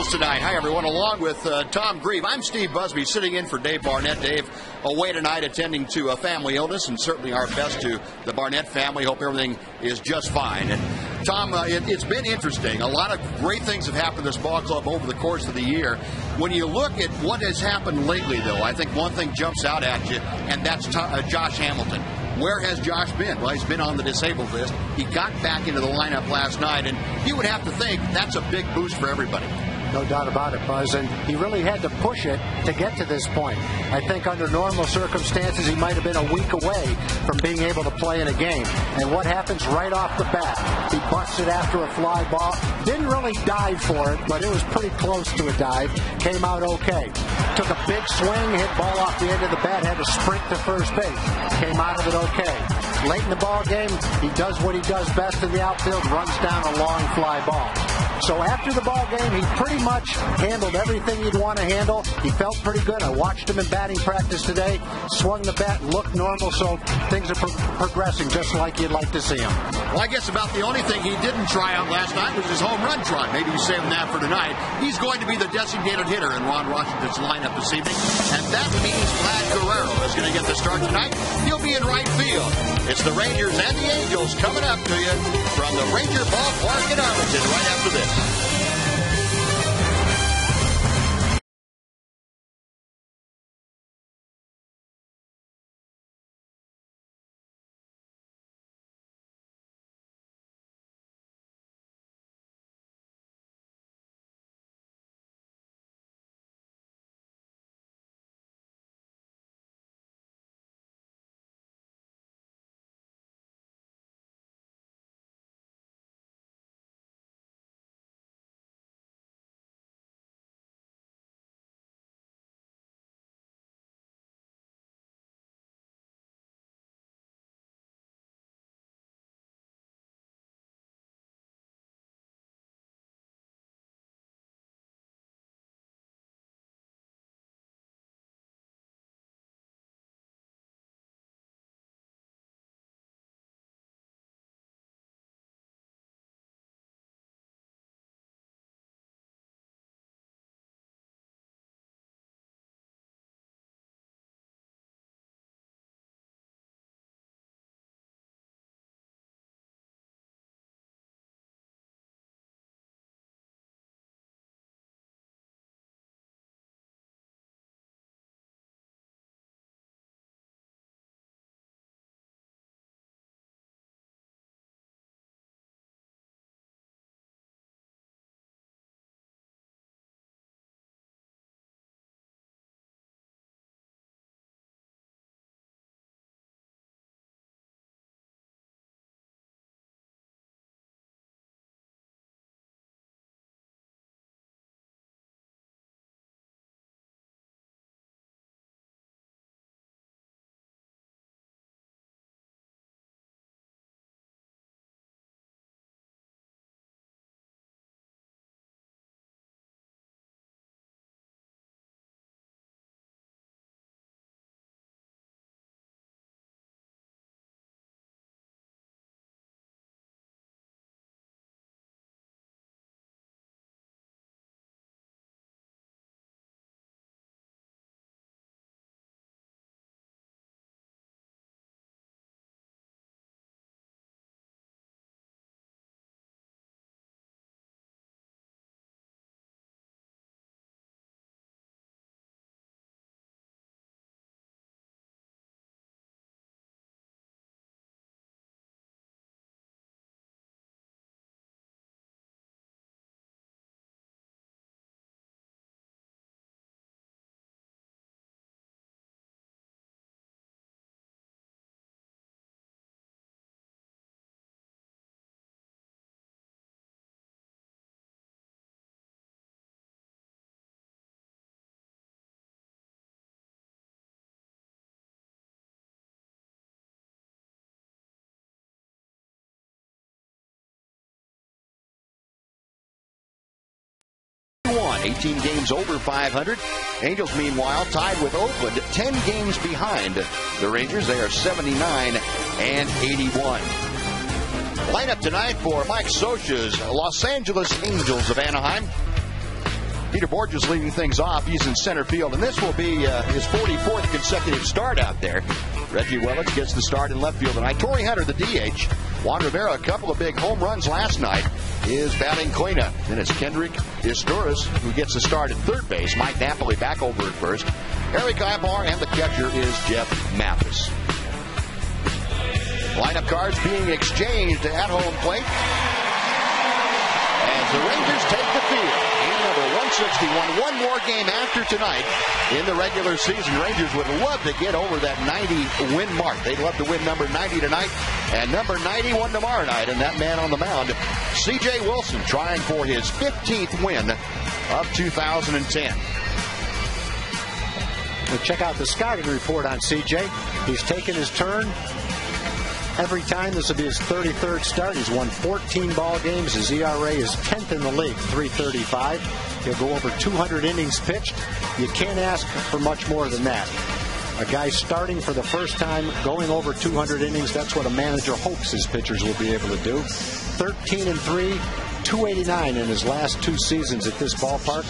Angels tonight. Hi, everyone. Along with Tom Grieve, I'm Steve Busby, sitting in for Dave Barnett. Dave away tonight, attending to a family illness, and certainly our best to the Barnett family. Hope everything is just fine. And Tom, it's been interesting. A lot of great things have happened to this ball club over the course of the year. When you look at what has happened lately, though, I think one thing jumps out at you, and that's Josh Hamilton. Where has Josh been? Well, he's been on the disabled list. He got back into the lineup last night, and you would have to think that's a big boost for everybody. No doubt about it, Buzz, and he really had to push it to get to this point. I think under normal circumstances, he might have been a week away from being able to play in a game. And what happens right off the bat? He busted after a fly ball. Didn't really dive for it, but it was pretty close to a dive. Came out okay. Took a big swing, hit ball off the end of the bat, had to sprint to first base. Came out of it okay. Late in the ball game, he does what he does best in the outfield, runs down a long fly ball. So after the ball game, he pretty much handled everything you'd want to handle. He felt pretty good. I watched him in batting practice today. Swung the bat, looked normal, so things are progressing just like you'd like to see him. Well, I guess about the only thing he didn't try out last night was his home run try. Maybe he's saving that for tonight. He's going to be the designated hitter in Ron Washington's lineup this evening, and that means Vlad Guerrero is going to get the start tonight. He'll be in right field. It's the Rangers and the Angels coming up to you from the Ranger Ballpark in Arlington right after this. won, 18 games over 500. Angels, meanwhile, tied with Oakland, 10 games behind the Rangers. They are 79 and 81. Lineup tonight for Mike Scioscia's Los Angeles Angels of Anaheim. Peter Borges leading things off. He's in center field, and this will be his 44th consecutive start out there. Reggie Willits gets the start in left field tonight. Torrey Hunter, the DH. Juan Rivera, a couple of big home runs last night, is batting cleanup. Then it's Kendrick Isturiz who gets the start at third base. Mike Napoli back over at first. Eric Ibar, and the catcher is Jeff Mathis. Lineup cards being exchanged at home plate as the Rangers take the field. Game number 161. One more game after tonight in the regular season. Rangers would love to get over that 90 win mark. They'd love to win number 90 tonight and number 91 tomorrow night. And that man on the mound, C.J. Wilson, trying for his 15th win of 2010. We'll check out the scouting report on C.J. He's taken his turn every time. This will be his 33rd start. He's won 14 ball games. His ERA is 10th in the league, 3.35. He'll go over 200 innings pitched. You can't ask for much more than that. A guy starting for the first time, going over 200 innings, that's what a manager hopes his pitchers will be able to do. 13-3, 289 in his last 2 seasons at this ballpark.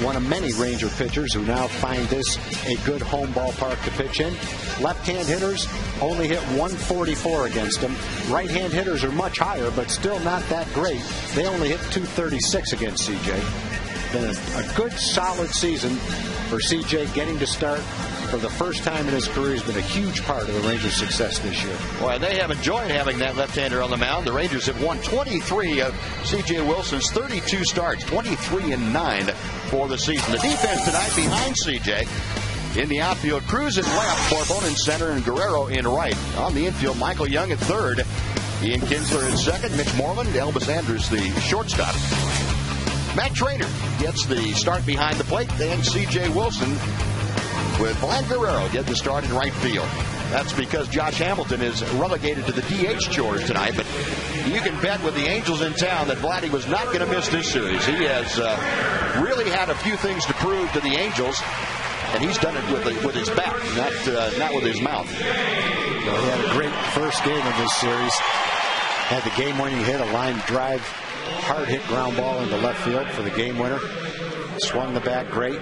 One of many Ranger pitchers who now find this a good home ballpark to pitch in. Left-hand hitters only hit 144 against him. Right-hand hitters are much higher, but still not that great. They only hit 236 against CJ. Been a good, solid season for CJ. Getting to start for the first time in his career has been a huge part of the Rangers' success this year. Well, they have enjoyed having that left-hander on the mound. The Rangers have won 23 of C.J. Wilson's 32 starts, 23-9 for the season. The defense tonight behind C.J. in the outfield, Cruz in left, Bourbon in center, and Guerrero in right. On the infield, Michael Young at third, Ian Kinsler in second, Mitch Moreland, Elvis Andrus the shortstop. Matt Trainer gets the start behind the plate, and C.J. Wilson with Vlad Guerrero get the start in right field. That's because Josh Hamilton is relegated to the DH chores tonight, but you can bet with the Angels in town that Vladdy was not going to miss this series. He has really had a few things to prove to the Angels, and he's done it with his back, not with his mouth. Well, he had a great first game of this series. Had the game-winning hit, a line drive, hard-hit ground ball into left field for the game winner. Swung the bat great.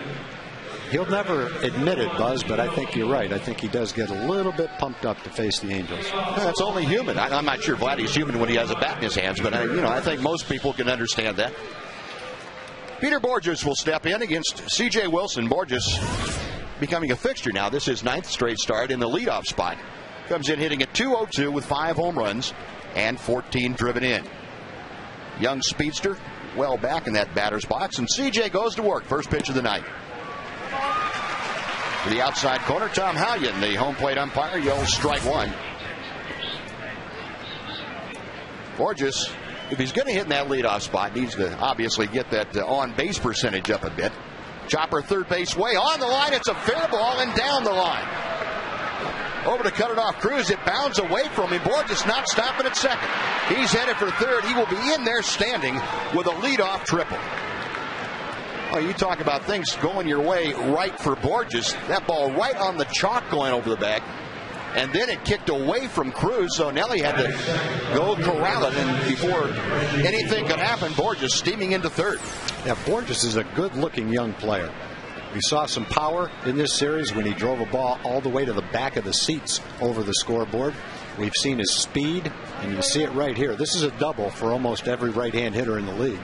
He'll never admit it, Buzz, but I think you're right. I think he does get a little bit pumped up to face the Angels. That's only human. I'm not sure Vladdy's human when he has a bat in his hands, but I think most people can understand that. Peter Borges will step in against C.J. Wilson. Borges becoming a fixture now. This is 9th straight start in the leadoff spot. Comes in hitting at .202 with 5 home runs and 14 driven in. Young speedster, well back in that batter's box, and C.J. goes to work. First pitch of the night. To the outside corner, Tom Hallion, the home plate umpire, yells strike one. Borges, if he's going to hit in that leadoff spot, needs to obviously get that on-base percentage up a bit. Chopper third base way on the line. It's a fair ball and down the line. Over to cut it off Cruz. It bounds away from him. Borges not stopping at second. He's headed for third. He will be in there standing with a leadoff triple. Oh, you talk about things going your way right for Borges. That ball right on the chalk going over the bag. And then it kicked away from Cruz, so Nelly had to go corral it. And before anything could happen, Borges steaming into third. Yeah, Borges is a good-looking young player. We saw some power in this series when he drove a ball all the way to the back of the seats over the scoreboard. We've seen his speed, and you see it right here. This is a double for almost every right-hand hitter in the league.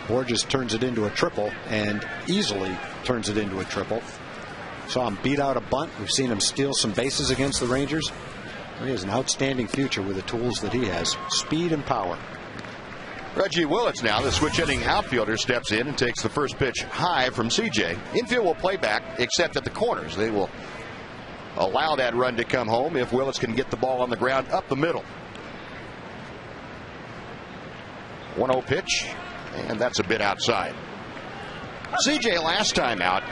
Borges turns it into a triple, and easily turns it into a triple. Saw him beat out a bunt. We've seen him steal some bases against the Rangers. He has an outstanding future with the tools that he has. Speed and power. Reggie Willits now, the switch hitting outfielder, steps in and takes the first pitch high from CJ. Infield will play back, except at the corners. They will allow that run to come home if Willits can get the ball on the ground up the middle. 1-0 pitch, and that's a bit outside. CJ last time out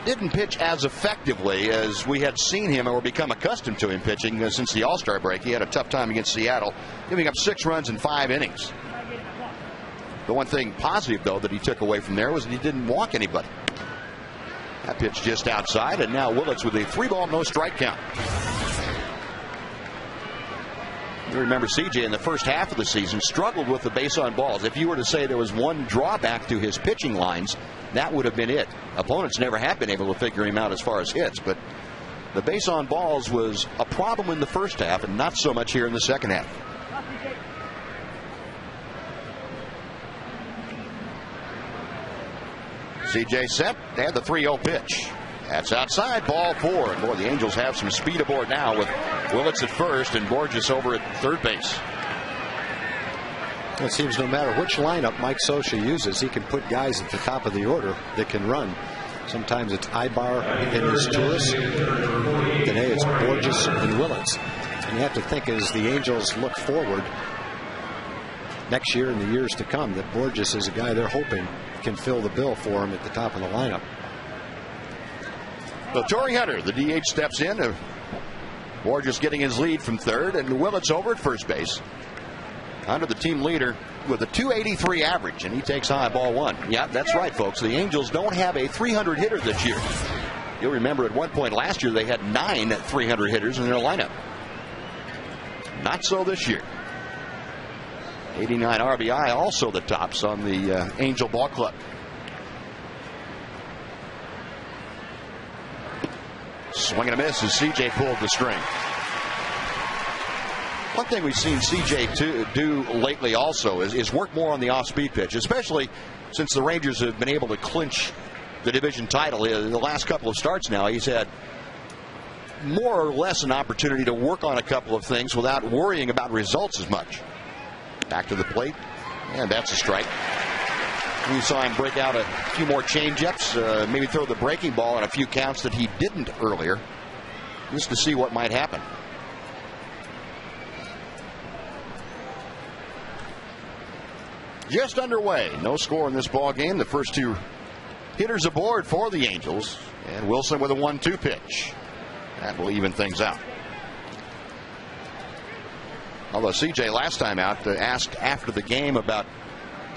didn't pitch as effectively as we had seen him or become accustomed to him pitching since the All-Star break. He had a tough time against Seattle, giving up 6 runs in 5 innings. The one thing positive, though, that he took away from there was that he didn't walk anybody. That pitch just outside, and now Willits with a 3-ball, no strike count. You remember CJ in the first half of the season struggled with the base on balls. If you were to say there was one drawback to his pitching lines, that would have been it. Opponents never have been able to figure him out as far as hits, but the base on balls was a problem in the first half and not so much here in the second half. CJ set and the 3-0 pitch. That's outside, ball 4. And boy, the Angels have some speed aboard now with Willits at first and Borges over at third base. It seems no matter which lineup Mike Scioscia uses, he can put guys at the top of the order that can run. Sometimes it's Ibar and Izturis. Today it's Borges and Willits. And you have to think, as the Angels look forward next year and the years to come, that Borges is a guy they're hoping can fill the bill for him at the top of the lineup. So Torrey Hunter, the DH, steps in. Borges getting his lead from third, and Willits over at first base. Hunter, the team leader, with a .283 average, and he takes high, ball 1. Yeah, that's right, folks. The Angels don't have a 300 hitter this year. You'll remember at one point last year they had 9 300 hitters in their lineup. Not so this year. 89 RBI, also the tops on the Angel Ball Club. Swing and a miss as CJ pulled the string. One thing we've seen CJ do lately also is work more on the off-speed pitch, especially since the Rangers have been able to clinch the division title in the last couple of starts now. He's had more or less an opportunity to work on a couple of things without worrying about results as much. Back to the plate, and that's a strike. We saw him break out a few more change-ups, maybe throw the breaking ball in a few counts that he didn't earlier, just to see what might happen. Just underway. No score in this ball game. The first 2 hitters aboard for the Angels, and Wilson with a 1-2 pitch. That will even things out. Although CJ last time out asked after the game about,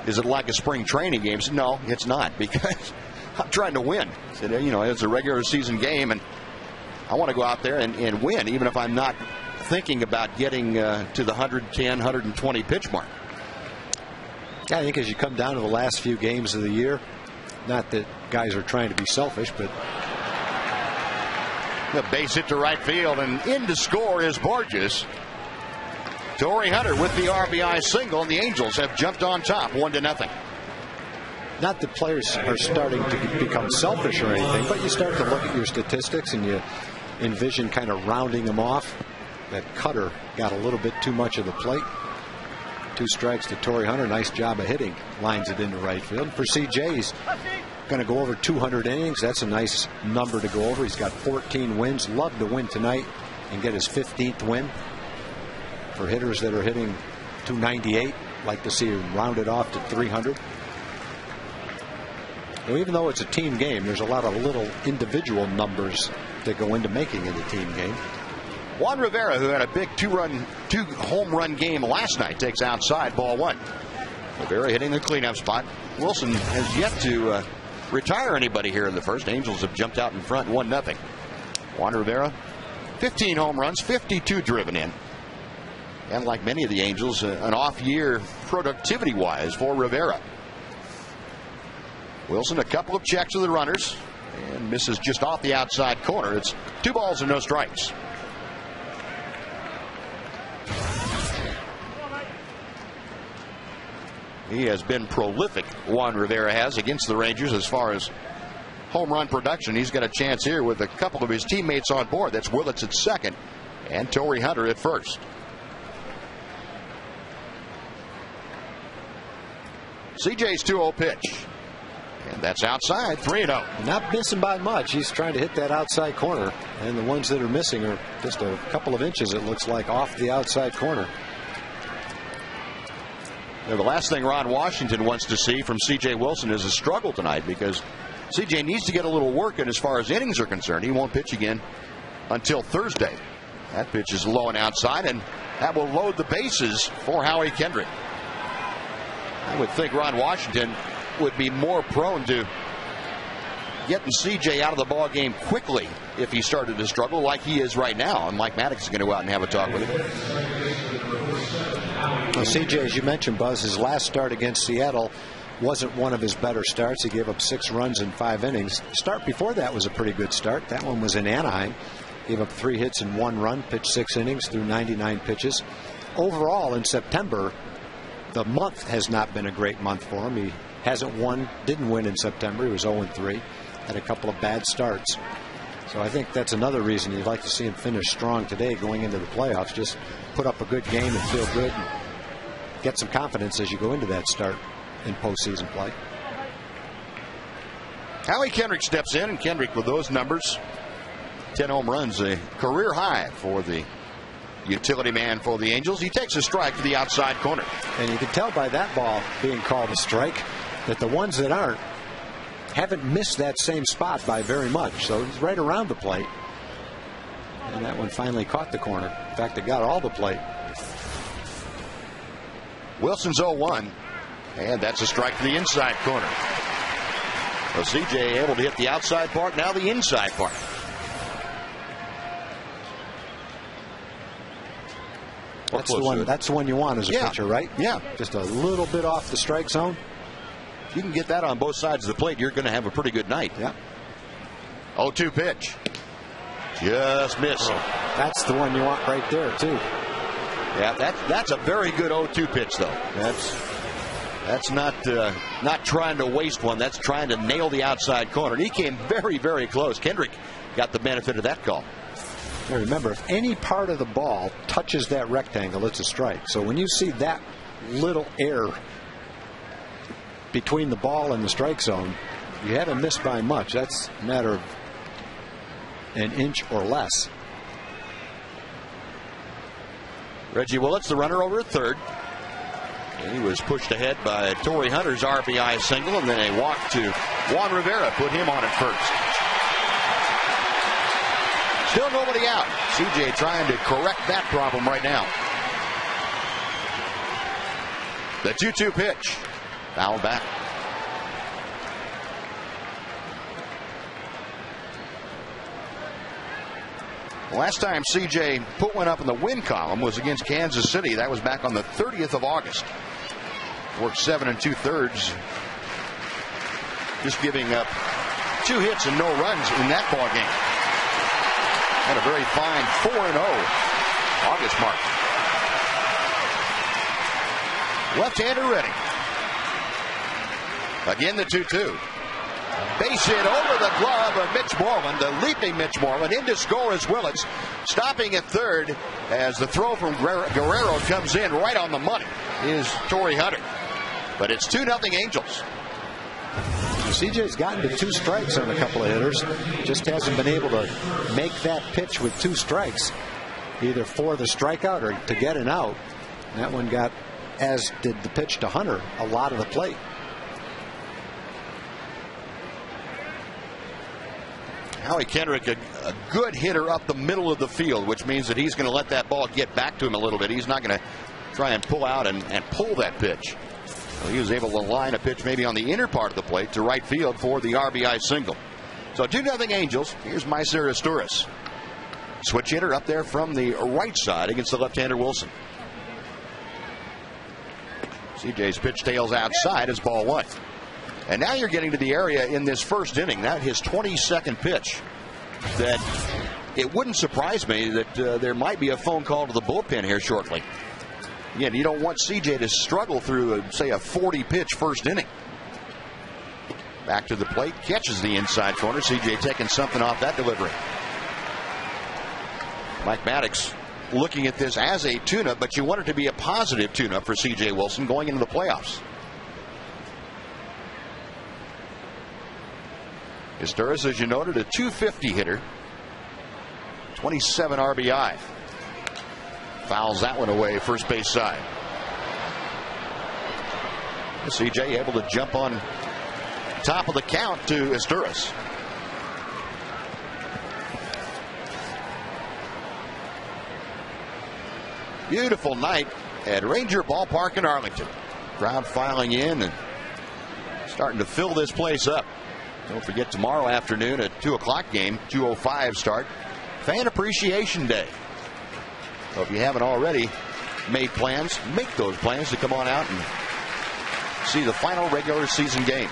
is it like a spring training game? He said, no, it's not, because I'm trying to win. He said, you know, it's a regular season game, and I want to go out there and win, even if I'm not thinking about getting to the 110, 120 pitch mark. I think as you come down to the last few games of the year, not that guys are trying to be selfish, but the base hit to right field, and in to score is Borges. Torrey Hunter with the RBI single, and the Angels have jumped on top 1-0. Not that players are starting to become selfish or anything, but you start to look at your statistics and you envision kind of rounding them off. That cutter got a little bit too much of the plate. 2 strikes to Torrey Hunter. Nice job of hitting. Lines it into right field. For CJ, he's going to go over 200 innings. That's a nice number to go over. He's got 14 wins. Love to win tonight and get his 15th win. For hitters that are hitting 298, like to see him rounded off to 300. Now, even though it's a team game, there's a lot of little individual numbers that go into making it a team game. Juan Rivera, who had a big 2 home run game last night, takes outside, ball 1. Rivera hitting the cleanup spot. Wilson has yet to retire anybody here in the first. Angels have jumped out in front 1-0. Juan Rivera, 15 home runs, 52 driven in. And like many of the Angels, an off year productivity-wise for Rivera. Wilson, a couple of checks to the runners, and misses just off the outside corner. It's 2 balls and no strikes. He has been prolific, Juan Rivera has, against the Rangers as far as home run production. He's got a chance here with a couple of his teammates on board. That's Willits at second and Torrey Hunter at first. CJ's 2-0 pitch. And that's outside, 3-0. Not missing by much. He's trying to hit that outside corner. And the ones that are missing are just a couple of inches, it looks like, off the outside corner. Now, the last thing Ron Washington wants to see from C.J. Wilson is a struggle tonight, because C.J. needs to get a little work in as far as innings are concerned. He won't pitch again until Thursday. That pitch is low and outside, and that will load the bases for Howie Kendrick. I would think Ron Washington would be more prone to getting C.J. out of the ball game quickly if he started to struggle like he is right now. And Mike Maddox is going to go out and have a talk with him. Well, CJ, as you mentioned, Buzz, his last start against Seattle wasn't one of his better starts. He gave up 6 runs in 5 innings. The start before that was a pretty good start. That one was in Anaheim. Gave up 3 hits and 1 run, pitched 6 innings through 99 pitches. Overall, in September, the month has not been a great month for him. He hasn't won, didn't win in September. He was 0-3. Had a couple of bad starts. So I think that's another reason you'd like to see him finish strong today going into the playoffs. Just put up a good game and feel good and get some confidence as you go into that start in postseason play. Howie Kendrick steps in, and Kendrick with those numbers, 10 home runs, a career high for the utility man for the Angels. He takes a strike to the outside corner. And you can tell by that ball being called a strike that the ones that aren't haven't missed that same spot by very much. So he's right around the plate. And that one finally caught the corner. In fact, it got all the plate. Wilson's 0-1. And that's a strike to the inside corner. So CJ able to hit the outside part, now the inside part. That's the one you want as a pitcher, right? Yeah. Just a little bit off the strike zone. If you can get that on both sides of the plate, you're going to have a pretty good night. Yeah. 0-2 pitch. Just missed. That's the one you want right there, too. Yeah, that's a very good 0-2 pitch, though. That's not trying to waste one. That's trying to nail the outside corner. And he came very, very close. Kendrick got the benefit of that call. Now remember, if any part of the ball touches that rectangle, it's a strike. So when you see that little air between the ball and the strike zone, you haven't missed by much. That's a matter of an inch or less. Reggie Willits, the runner, over at third. And he was pushed ahead by Torrey Hunter's RBI single, and then a walk to Juan Rivera put him on at first. Still nobody out. CJ trying to correct that problem right now. The 2-2 pitch. Foul back. Last time CJ put one up in the win column was against Kansas City. That was back on the 30th of August. Worked 7 2/3. Just giving up 2 hits and no runs in that ball game. Had a very fine 4-0 August mark. Left-hander ready. Again the 2-2. Base hit over the glove of Mitch Moreland, the leaping Mitch Moreland. In to score is Willits. Stopping at third as the throw from Guerrero comes in right on the money is Torrey Hunter. But it's 2-0 Angels. CJ's gotten to 2 strikes on a couple of hitters. Just hasn't been able to make that pitch with 2 strikes, either for the strikeout or to get an out. And that one got, as did the pitch to Hunter, a lot of the plate. Howie Kendrick, a good hitter up the middle of the field, which means that he's going to let that ball get back to him a little bit. He's not going to try and pull out and pull that pitch. So he was able to line a pitch maybe on the inner part of the plate to right field for the RBI single. So 2-0 Angels. Here's Mycer Asturias. Switch hitter up there from the right side against the left-hander Wilson. CJ's pitch tails outside as ball 1. And now you're getting to the area in this first inning, that his 22nd pitch, that it wouldn't surprise me that there might be a phone call to the bullpen here shortly. Again, you don't want CJ to struggle through, say, a 40-pitch first inning. Back to the plate, catches the inside corner. CJ taking something off that delivery. Mike Maddox looking at this as a tune-up, but you want it to be a positive tune-up for CJ Wilson going into the playoffs. Asturias, as you noted, a .250 hitter. 27 RBI. Fouls that one away, first base side. CJ able to jump on top of the count to Asturias. Beautiful night at Ranger Ballpark in Arlington. Crowd filing in and starting to fill this place up. Don't forget, tomorrow afternoon at 2 o'clock game, 2:05 start, Fan Appreciation Day. So if you haven't already, made plans, make those plans to come on out and see the final regular season game.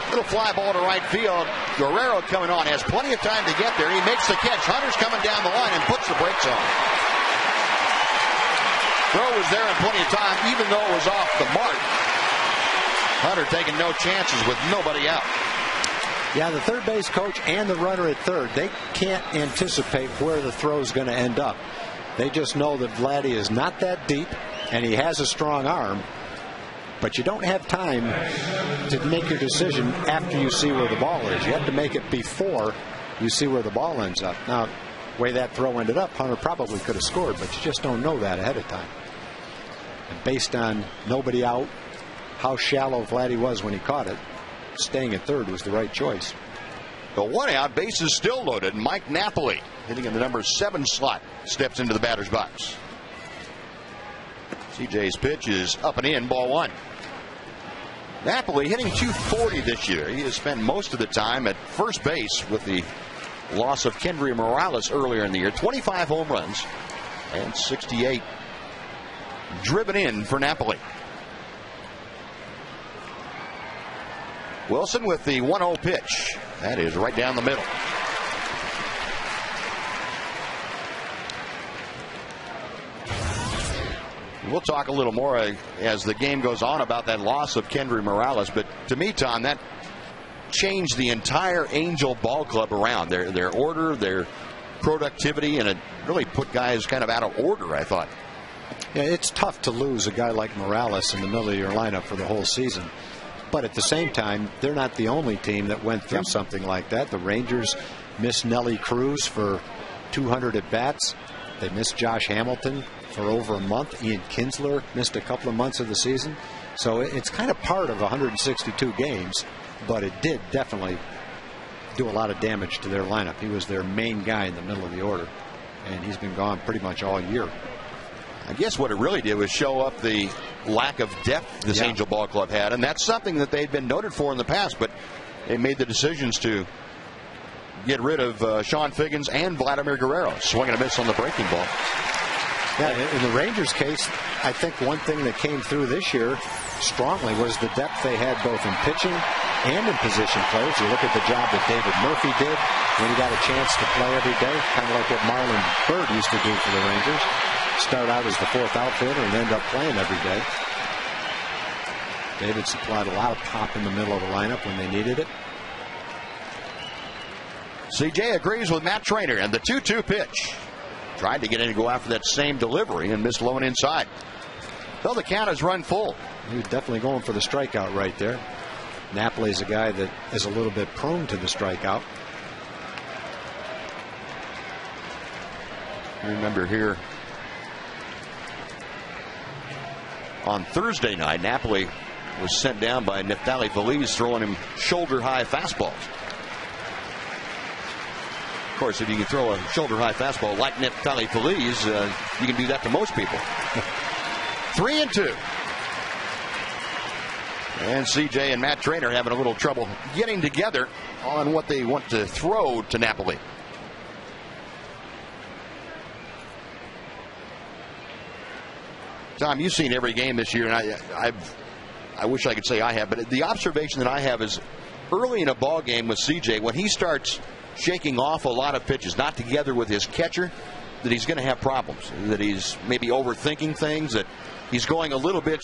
Little fly ball to right field. Guerrero coming on, has plenty of time to get there. He makes the catch. Hunter's coming down the line and puts the brakes on. Throw was there in plenty of time, even though it was off the mark. Hunter taking no chances with nobody out. Yeah, the third base coach and the runner at third, they can't anticipate where the throw is going to end up. They just know that Vladdy is not that deep, and he has a strong arm. But you don't have time to make your decision after you see where the ball is. You have to make it before you see where the ball ends up. Now, the way that throw ended up, Hunter probably could have scored, but you just don't know that ahead of time. And based on nobody out, how shallow Vladdy was when he caught it, staying at third was the right choice. The one out, bases still loaded. Mike Napoli, hitting in the number 7 slot, steps into the batter's box. CJ's pitch is up and in, ball 1. Napoli hitting .240 this year. He has spent most of the time at first base with the loss of Kendry Morales earlier in the year. 25 home runs and 68 driven in for Napoli. Wilson with the 1-0 pitch. That is right down the middle. We'll talk a little more as the game goes on about that loss of Kendry Morales. But to me, Tom, that changed the entire Angel ball club around. Their order, their productivity, and it really put guys kind of out of order, I thought. Yeah, it's tough to lose a guy like Morales in the middle of your lineup for the whole season. But at the same time, they're not the only team that went through something like that. The Rangers missed Nelly Cruz for 200 at-bats. They missed Josh Hamilton for over a month. Ian Kinsler missed a couple of months of the season. So it's kind of part of 162 games, but it did definitely do a lot of damage to their lineup. He was their main guy in the middle of the order, and he's been gone pretty much all year. I guess what it really did was show up the lack of depth this Angel ball club had, and that's something that they'd been noted for in the past, but they made the decisions to get rid of Sean Figgins and Vladimir Guerrero. Swing and a miss on the breaking ball. Yeah, in the Rangers case, I think one thing that came through this year strongly was the depth they had both in pitching and in position players. You look at the job that David Murphy did when he got a chance to play every day, kind of like what Marlon Byrd used to do for the Rangers. Start out as the 4th outfielder and end up playing every day. David supplied a lot of pop in the middle of the lineup when they needed it. CJ agrees with Matt Trainer, and the 2-2 pitch. Tried to get in and go after that same delivery and missed low and inside. Though the count is run full. He was definitely going for the strikeout right there. Napoli's a guy that is a little bit prone to the strikeout. I remember here on Thursday night, Napoli was sent down by Neftali Feliz throwing him shoulder-high fastballs. Of course, if you can throw a shoulder-high fastball like Neftali Feliz, you can do that to most people. 3-2. And CJ and Matt Trainer having a little trouble getting together on what they want to throw to Napoli. Tom, you've seen every game this year, and I wish I could say I have, but the observation that I have is early in a ball game with CJ, when he starts shaking off a lot of pitches, not together with his catcher, that he's going to have problems, that he's maybe overthinking things, that he's going a little bit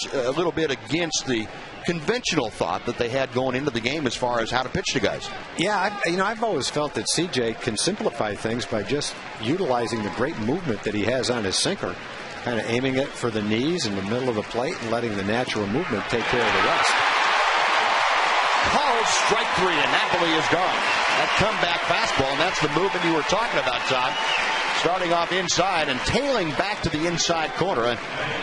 against the conventional thought that they had going into the game as far as how to pitch to guys. Yeah, I've always felt that CJ can simplify things by just utilizing the great movement that he has on his sinker, kind of aiming it for the knees in the middle of the plate and letting the natural movement take care of the rest. Called strike 3, and Napoli is gone. That comeback fastball, and that's the movement you were talking about, Todd. Starting off inside and tailing back to the inside corner. And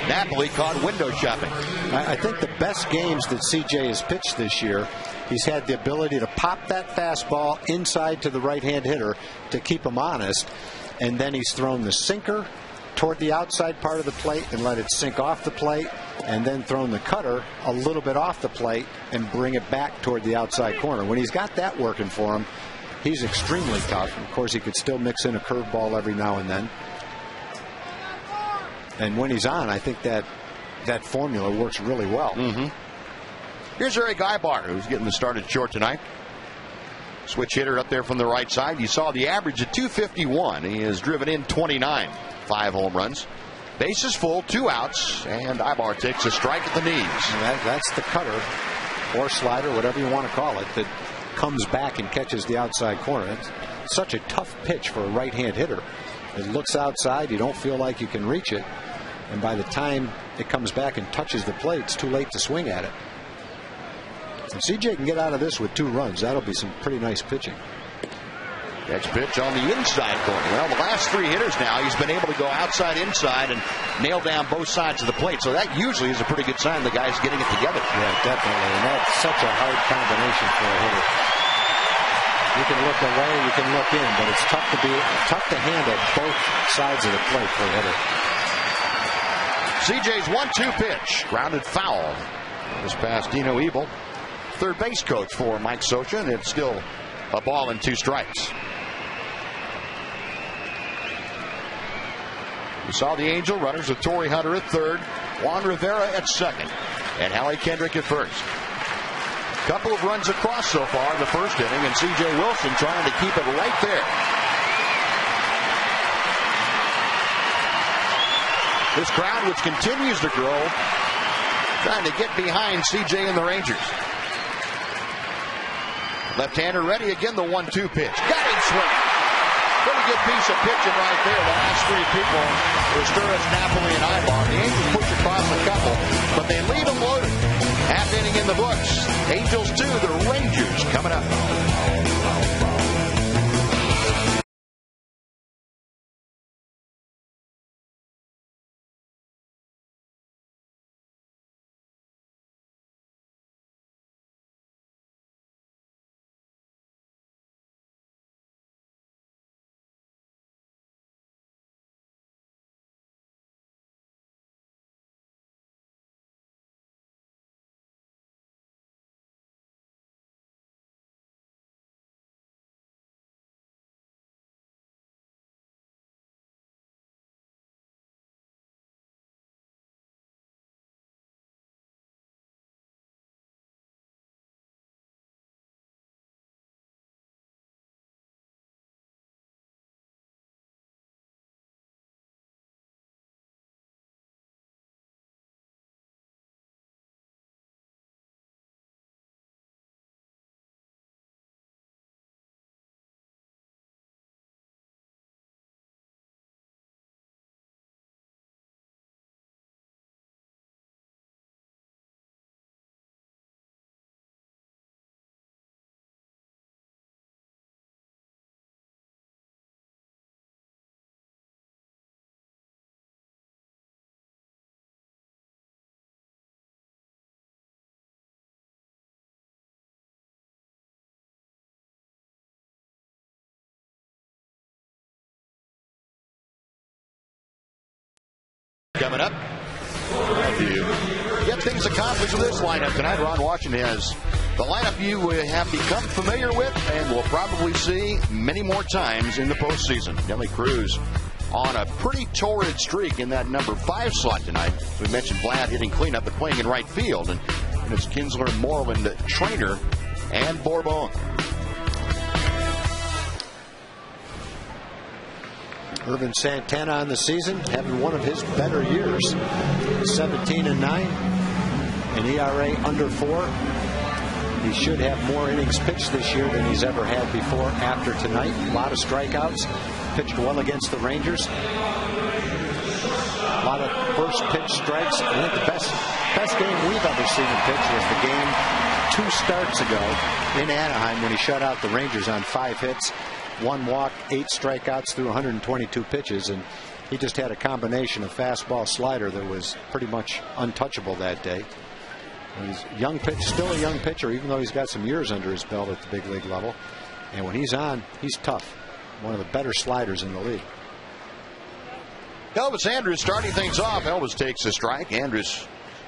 Napoli caught window shopping. I think the best games that CJ has pitched this year, he's had the ability to pop that fastball inside to the right-hand hitter to keep him honest. And then he's thrown the sinker toward the outside part of the plate and let it sink off the plate, and then thrown the cutter a little bit off the plate and bring it back toward the outside corner. When he's got that working for him, he's extremely tough. Of course, he could still mix in a curveball every now and then. And when he's on, I think that formula works really well. Here's Eric Ibar, who's getting the start at short tonight. Switch hitter up there from the right side. You saw the average at 251. He has driven in 29, 5 home runs. Bases full, 2 outs, and Ibar takes a strike at the knees. That's the cutter or slider, whatever you want to call it, that comes back and catches the outside corner. It's such a tough pitch for a right-hand hitter. It looks outside. You don't feel like you can reach it. And by the time it comes back and touches the plate, it's too late to swing at it. If CJ can get out of this with 2 runs, that'll be some pretty nice pitching. Next pitch on the inside corner. Well, the last 3 hitters now, he's been able to go outside, inside, and nail down both sides of the plate. So that usually is a pretty good sign the guy's getting it together. Yeah, definitely. And that's such a hard combination for a hitter. You can look away, you can look in, but it's tough to handle both sides of the plate for a hitter. CJ's 1-2 pitch, grounded foul. This past Dino Ebel, third base coach for Mike Socha, and it's still a ball and 2 strikes. We saw the Angel runners with Torrey Hunter at third, Juan Rivera at second, and Hallie Kendrick at first. Couple of runs across so far in the first inning, and C.J. Wilson trying to keep it right there. This crowd, which continues to grow, trying to get behind C.J. and the Rangers. Left-hander ready again, the 1-2 pitch. Got him swinging. Pretty good piece of pitching right there. The last 3 people were Sturris, Napoli, and Ibar. The Angels push across a couple, but they leave them loaded. Half inning in the books. Angels 2, the Rangers coming up. Coming up, if you get things accomplished with this lineup tonight, Ron Washington has the lineup you have become familiar with and will probably see many more times in the postseason. Nelly Cruz on a pretty torrid streak in that number 5 slot tonight. We mentioned Vlad hitting cleanup but playing in right field, and it's Kinsler, Moreland, Trainer, and Bourbon. Irvin Santana on the season, having one of his better years. 17-9, an ERA under 4. He should have more innings pitched this year than he's ever had before after tonight. A lot of strikeouts. Pitched well against the Rangers. A lot of first pitch strikes. I think the best game we've ever seen him pitch was the game 2 starts ago in Anaheim when he shut out the Rangers on 5 hits. 1 walk, 8 strikeouts through 122 pitches, and he just had a combination of fastball slider that was pretty much untouchable that day. He's young pitch, still a young pitcher, even though he's got some years under his belt at the big league level. And when he's on, he's tough. One of the better sliders in the league. Elvis Andrus starting things off. Elvis takes a strike. Andrus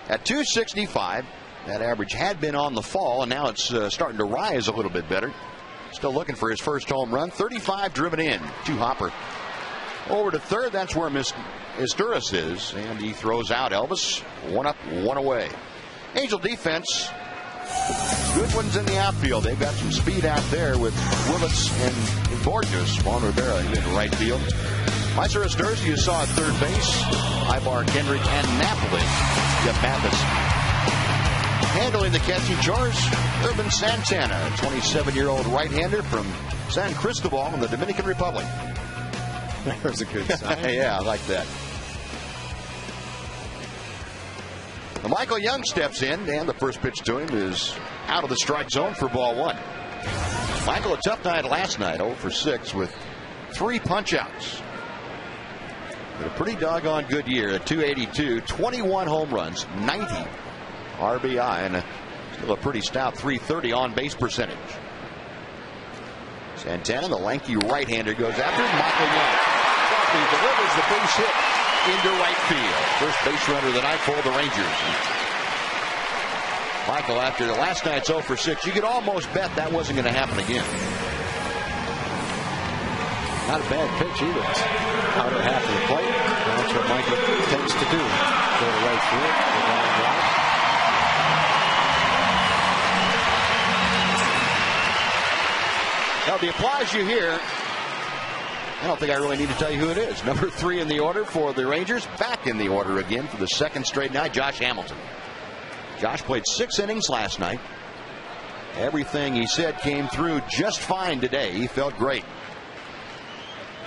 at 265. That average had been on the fall, and now it's starting to rise a little bit better. Still looking for his first home run. 35 driven in. 2 hopper. Over to third, that's where Isturis is, and he throws out Elvis. 1 up, 1 away. Angel defense, good ones in the outfield. They've got some speed out there with Willits and Borges. Juan Rivera in right field. Meiser Isturis, you saw at third base. Ibar, Kendrick, and Napoli. Jeff Mathis handling the catching chores. Urban Santana, a 27-year-old right-hander from San Cristobal in the Dominican Republic. That was a good sign. Yeah, I like that. Well, Michael Young steps in, and the first pitch to him is out of the strike zone for ball 1. Michael, a tough night last night, 0 for 6 with 3 punch-outs. But a pretty doggone good year at 282, 21 home runs, 90 RBI, and still a pretty stout 330 on base percentage. Santana, the lanky right-hander, goes after him. Michael Young. He delivers the base hit into right field. First base runner of the night for the Rangers. Michael, after the last night's 0 for 6, you could almost bet that wasn't going to happen again. Not a bad pitch either. Out of half of the plate. That's what Michael tends to do. Go to right field. Go down right. Now the applause you hear, I don't think I really need to tell you who it is. Number 3 in the order for the Rangers. Back in the order again for the second straight night, Josh Hamilton. Josh played 6 innings last night. Everything he said came through just fine today. He felt great.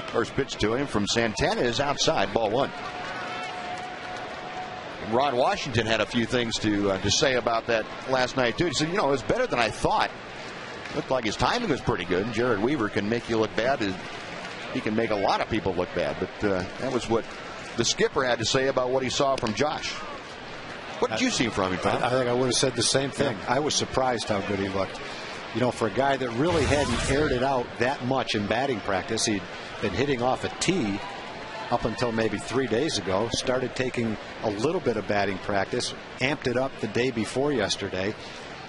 First pitch to him from Santana is outside, ball 1. Ron Washington had a few things to say about that last night too. He said, it was better than I thought. Looked like his timing was pretty good. Jared Weaver can make you look bad. He can make a lot of people look bad. But that was what the skipper had to say about what he saw from Josh. What did you see from him, Tom? I think I would have said the same thing. Yeah. I was surprised how good he looked. For a guy that really hadn't aired it out that much in batting practice, he'd been hitting off a tee up until maybe 3 days ago, started taking a little bit of batting practice, amped it up the day before yesterday.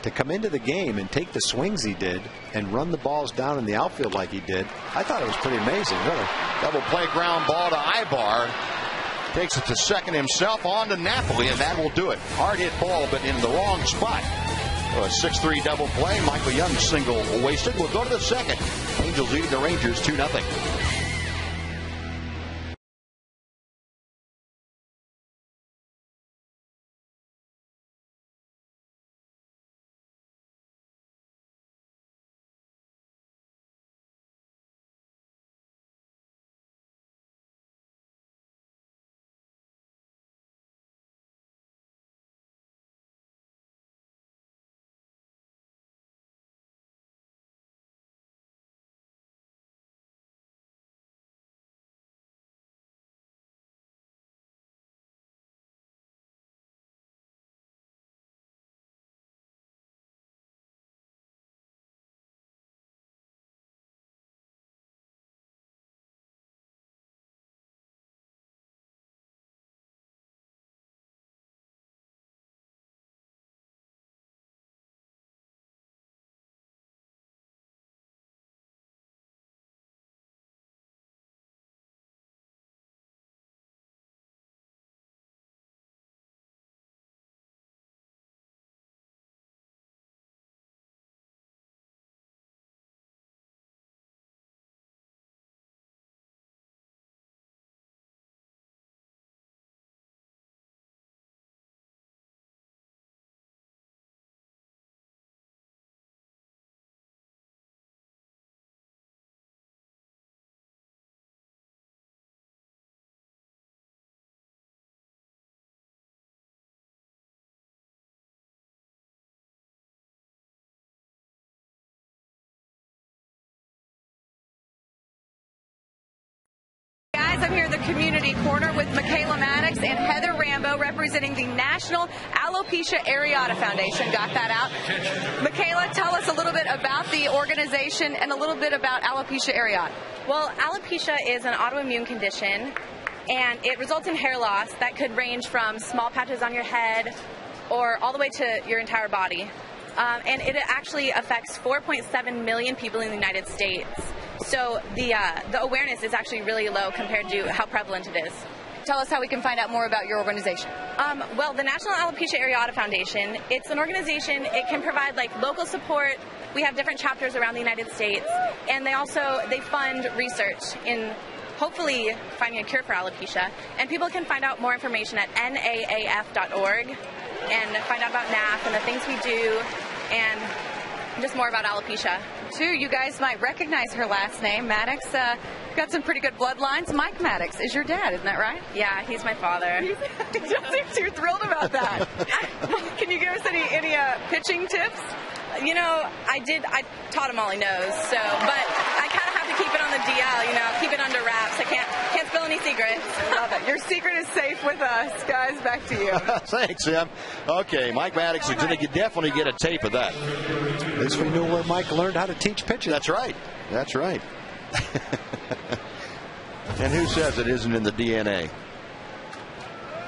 To come into the game and take the swings he did and run the balls down in the outfield like he did, I thought it was pretty amazing, really. Double play ground ball to Ibar. Takes it to second himself, on to Napoli, and that will do it. Hard hit ball, but in the wrong spot. A 6-3 double play. Michael Young single wasted. We'll go to the second. Angels leading the Rangers 2-0. I'm here at the community corner with Michaela Maddox and Heather Rambo representing the National Alopecia Areata Foundation. Got that out? Michaela, tell us a little bit about the organization and a little bit about alopecia areata. Well, alopecia is an autoimmune condition, and it results in hair loss that could range from small patches on your head or all the way to your entire body. And it actually affects 4.7 million people in the United States. So the awareness is actually really low compared to how prevalent it is. Tell us how we can find out more about your organization. Well, the National Alopecia Areata Foundation, it's an organization. It can provide like local support. We have different chapters around the United States, and they fund research in hopefully finding a cure for alopecia. And people can find out more information at naaf.org and find out about NAF and the things we do and just more about alopecia. Too, you guys might recognize her last name, Maddox. Got some pretty good bloodlines. Mike Maddox is your dad, isn't that right? Yeah, he's my father. You don't seem too thrilled about that. Can you give us any pitching tips? You know, I taught him all he knows, but I kind of have to keep it on the DL, keep it under wraps. I can't spill any secrets. Love it. Your secret is safe with us. Guys, back to you. Thanks, Em. Okay, Mike Maddox is going to definitely get a tape of that. At least we knew where Mike learned how to teach pitching. That's right. That's right. And who says it isn't in the DNA?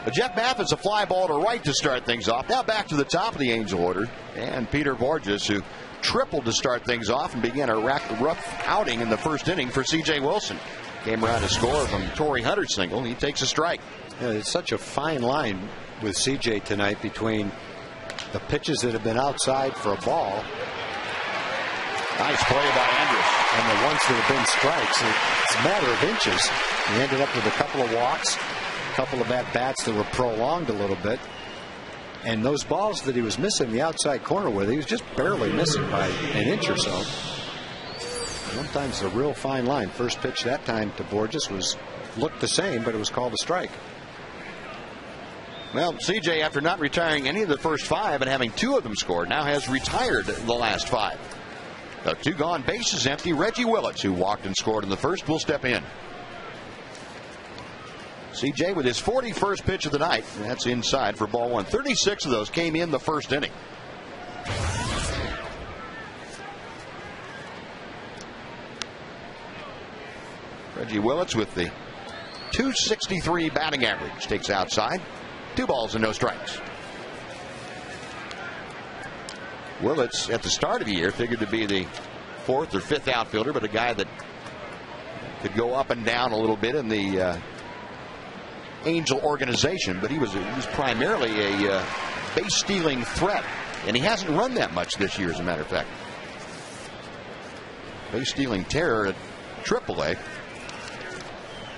But Jeff Mathis, a fly ball to right to start things off. Now back to the top of the Angel order. And Peter Borges, who tripled to start things off and began a rough outing in the first inning for C.J. Wilson. Came around to score from Torrey Hunter's single. He takes a strike. Yeah, it's such a fine line with C.J. tonight between the pitches that have been outside for a ball. Nice play by Andrus. And the ones that have been strikes. It's a matter of inches. He ended up with a couple of walks, a couple of at-bats that were prolonged a little bit. And those balls that he was missing the outside corner with, he was just barely missing by an inch or so. Sometimes a real fine line. First pitch that time to Borges looked the same, but it was called a strike. Well, CJ, after not retiring any of the first 5 and having 2 of them scored, now has retired the last 5. 2 gone, bases empty. Reggie Willits, who walked and scored in the first, will step in. CJ with his 41st pitch of the night. That's inside for ball 1. 36 of those came in the first inning. Reggie Willits with the .263 batting average. Takes outside. 2 balls and no strikes. Willits at the start of the year figured to be the 4th or 5th outfielder, but a guy that could go up and down a little bit in the Angel organization, but he was primarily a base stealing threat, and he hasn't run that much this year, as a matter of fact. Base stealing terror at AAA.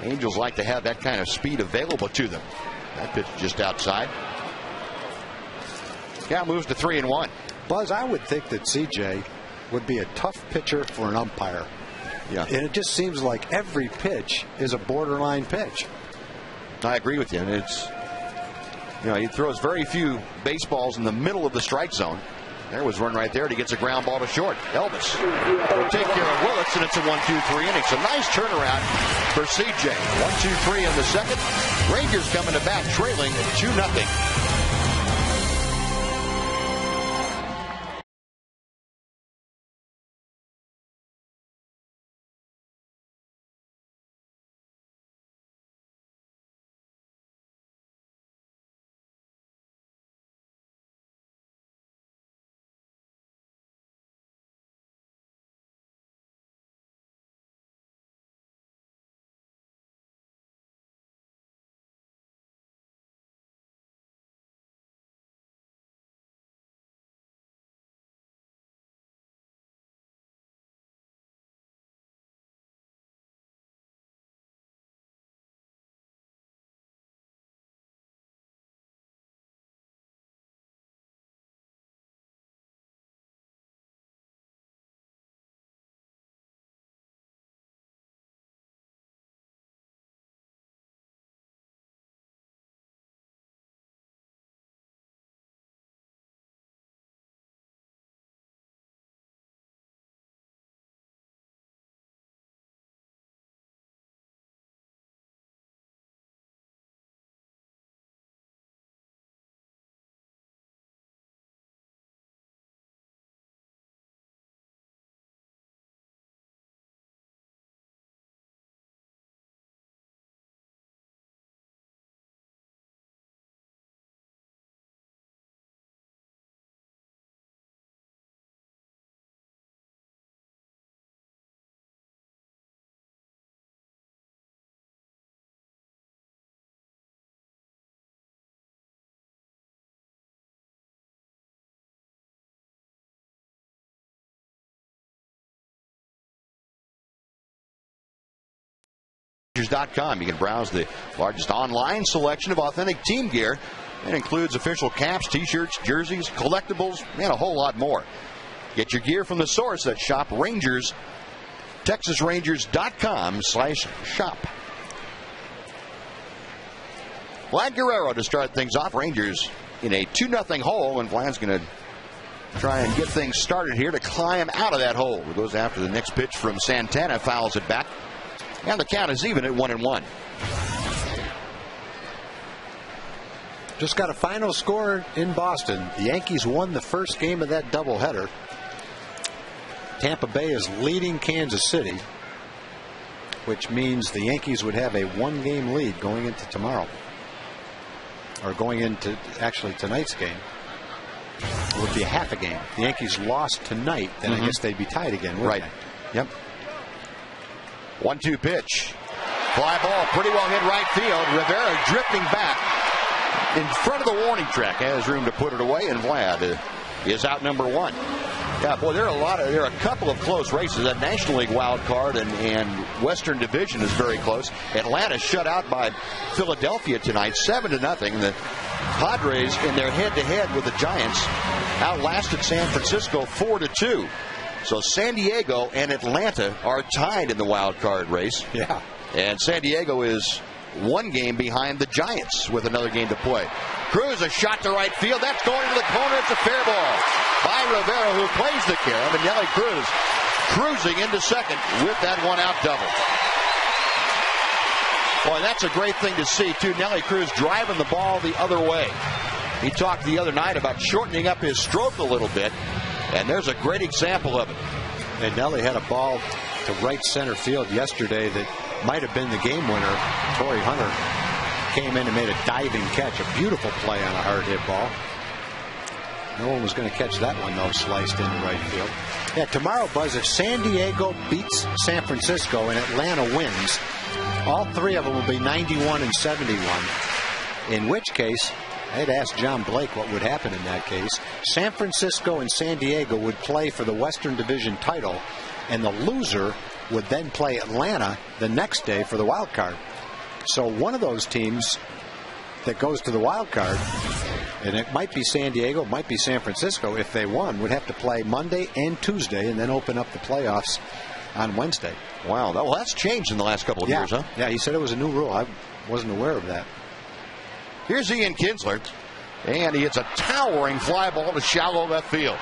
Angels like to have that kind of speed available to them. That pitch just outside. Count moves to 3-1. Buzz, I would think that CJ would be a tough pitcher for an umpire. Yeah. And it just seems like every pitch is a borderline pitch. I agree with you. And it's, he throws very few baseballs in the middle of the strike zone. There was one right there, and he gets a ground ball to short. Elvis will take care of Willits, and it's a 1-2-3 inning. It's a nice turnaround for CJ. 1-2-3 in the second. Rangers coming to bat trailing 2-0. ATTexrangers.com. You can browse the largest online selection of authentic team gear. It includes official caps, T-shirts, jerseys, collectibles, and a whole lot more. Get your gear from the source at Shop Rangers, TexasRangers.com/shop. Vlad Guerrero to start things off. Rangers in a 2-0 hole, and Vlad's going to try and get things started here to climb out of that hole. It goes after the next pitch from Santana, fouls it back, and the count is even at 1-1. Just got a final score in Boston. The Yankees won the first game of that doubleheader. Tampa Bay is leading Kansas City, which means the Yankees would have a 1-game lead going into tomorrow, or going into actually tonight's game. It would be a half a game. The Yankees lost tonight, then I guess they'd be tied again, wouldn't they? Yep. 1-2 pitch. Fly ball, pretty well hit right field. Rivera drifting back in front of the warning track, has room to put it away, and Vlad is out number 1. Yeah, boy, there are a couple of close races. That National League wild card and Western Division is very close. Atlanta shut out by Philadelphia tonight, 7-0. The Padres in their head-to-head with the Giants outlasted San Francisco 4-2. So San Diego and Atlanta are tied in the wild card race. Yeah. And San Diego is 1 game behind the Giants with another game to play. Cruz, a shot to right field. That's going to the corner. It's a fair ball by Rivera, who plays the carom. And Nelly Cruz cruising into second with that 1-out double. Boy, that's a great thing to see, too. Nelly Cruz driving the ball the other way. He talked the other night about shortening up his stroke a little bit, and there's a great example of it. And Nelly had a ball to right center field yesterday that might have been the game winner. Torrey Hunter came in and made a diving catch. A beautiful play on a hard hit ball. No one was going to catch that one, though, sliced into right field. Yeah, tomorrow, Buzz, if San Diego beats San Francisco and Atlanta wins, all 3 of them will be 91 and 71. In which case, I'd ask John Blake what would happen in that case. San Francisco and San Diego would play for the Western Division title, and the loser would then play Atlanta the next day for the wild card. So one of those teams that goes to the wild card, and it might be San Diego, it might be San Francisco, if they won, would have to play Monday and Tuesday and then open up the playoffs on Wednesday. Wow, well, that's changed in the last couple of years, huh? Yeah, he said it was a new rule. I wasn't aware of that. Here's Ian Kinsler, and he hits a towering fly ball to shallow left field.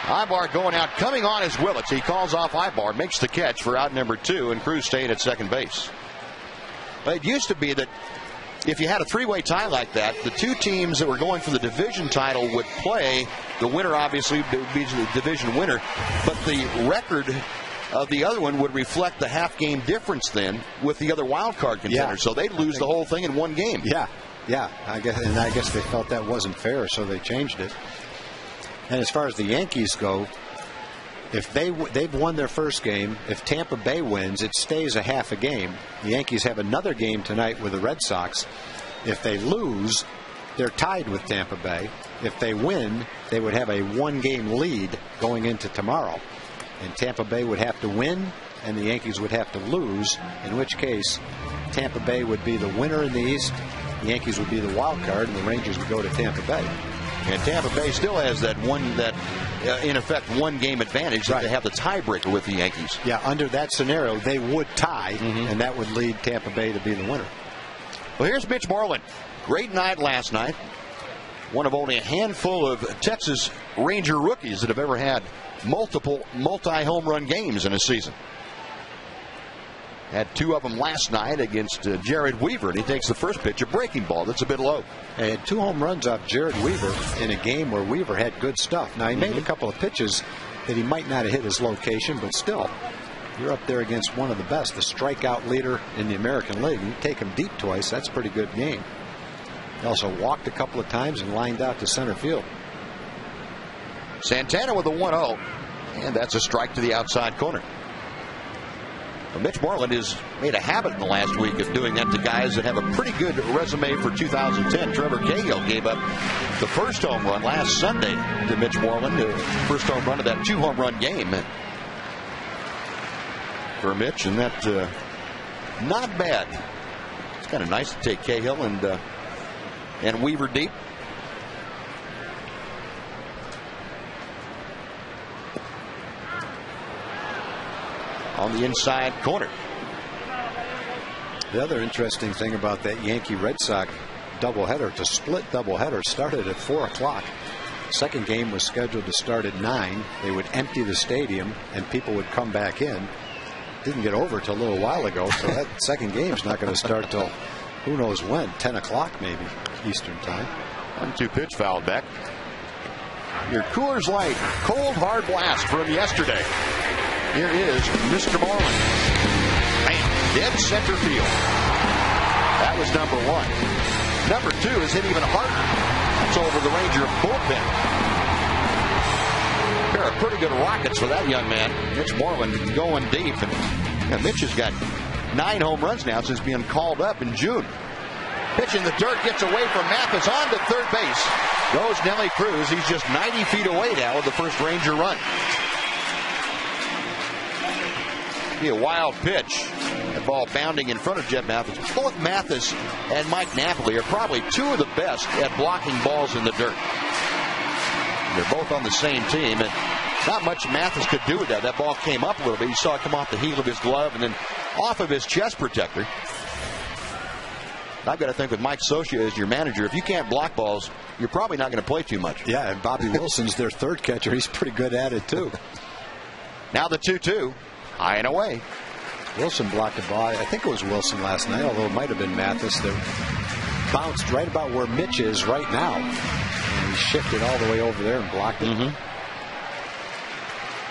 Ibar going out, coming on is Willits. He calls off Ibar, makes the catch for out number 2, and Cruz stayed at second base. But it used to be that if you had a 3-way tie like that, the 2 teams that were going for the division title would play. The winner obviously would be the division winner, but the record of the other one would reflect the half-game difference then with the other wild card contender. So they'd lose the whole thing in 1 game. Yeah. I guess they felt that wasn't fair, so they changed it. And as far as the Yankees go, if they've won their first game, if Tampa Bay wins, it stays a half a game. The Yankees have another game tonight with the Red Sox. If they lose, they're tied with Tampa Bay. If they win, they would have a 1-game lead going into tomorrow. And Tampa Bay would have to win, and the Yankees would have to lose, in which case Tampa Bay would be the winner in the East, the Yankees would be the wild card, and the Rangers would go to Tampa Bay. And Tampa Bay still has that in effect 1-game advantage that they have the tiebreaker with the Yankees. Yeah, under that scenario, they would tie, and that would lead Tampa Bay to be the winner. Well, here's Mitch Moreland. Great night last night. One of only a handful of Texas Ranger rookies that have ever had multiple multi-home run games in a season. Had 2 of them last night against Jared Weaver, and he takes the first pitch, a breaking ball that's a bit low. He had 2 home runs off Jared Weaver in a game where Weaver had good stuff. Now, he made a couple of pitches that he might not have hit his location, but still, you're up there against one of the best, the strikeout leader in the American League. You take him deep twice, that's a pretty good game. He also walked a couple of times and lined out to center field. Santana with a 1-0, and that's a strike to the outside corner. Well, Mitch Moreland has made a habit in the last week of doing that to guys that have a pretty good resume for 2010. Trevor Cahill gave up the first home run last Sunday to Mitch Moreland, the first home run of that 2-home run game for Mitch, and that not bad. It's kind of nice to take Cahill and Weaver deep. On the inside corner. The other interesting thing about that Yankee Red Sox doubleheader, to split doubleheader, started at 4 o'clock. Second game was scheduled to start at 9. They would empty the stadium and people would come back in. Didn't get over till a little while ago, so that second game's not going to start till who knows when, 10 o'clock maybe Eastern time. 1-2 pitch fouled back. Your Coors Light cold hard blast from yesterday. Here is Mr. Moreland. Man, dead center field. That was number 1. Number 2 is hit even harder. That's over the Ranger bullpen. Pair of pretty good rockets for that young man. Mitch Moreland going deep. And Mitch has got 9 home runs now since being called up in June. Pitch in the dirt, gets away from Mathis on to third base. Goes Nelly Cruz. He's just 90 feet away now with the first Ranger run. Be a wild pitch. That ball bounding in front of Jeff Mathis. Both Mathis and Mike Napoli are probably 2 of the best at blocking balls in the dirt. They're both on the same team, and not much Mathis could do with that. That ball came up a little bit. You saw it come off the heel of his glove and then off of his chest protector. I've got to think with Mike Socia as your manager, if you can't block balls, you're probably not going to play too much. Yeah, and Bobby Wilson's their third catcher. He's pretty good at it, too. Now the 2-2. High and away. Wilson blocked a ball. I think it was Wilson last night, although it might have been Mathis that bounced right about where Mitch is right now. And he shifted all the way over there and blocked it.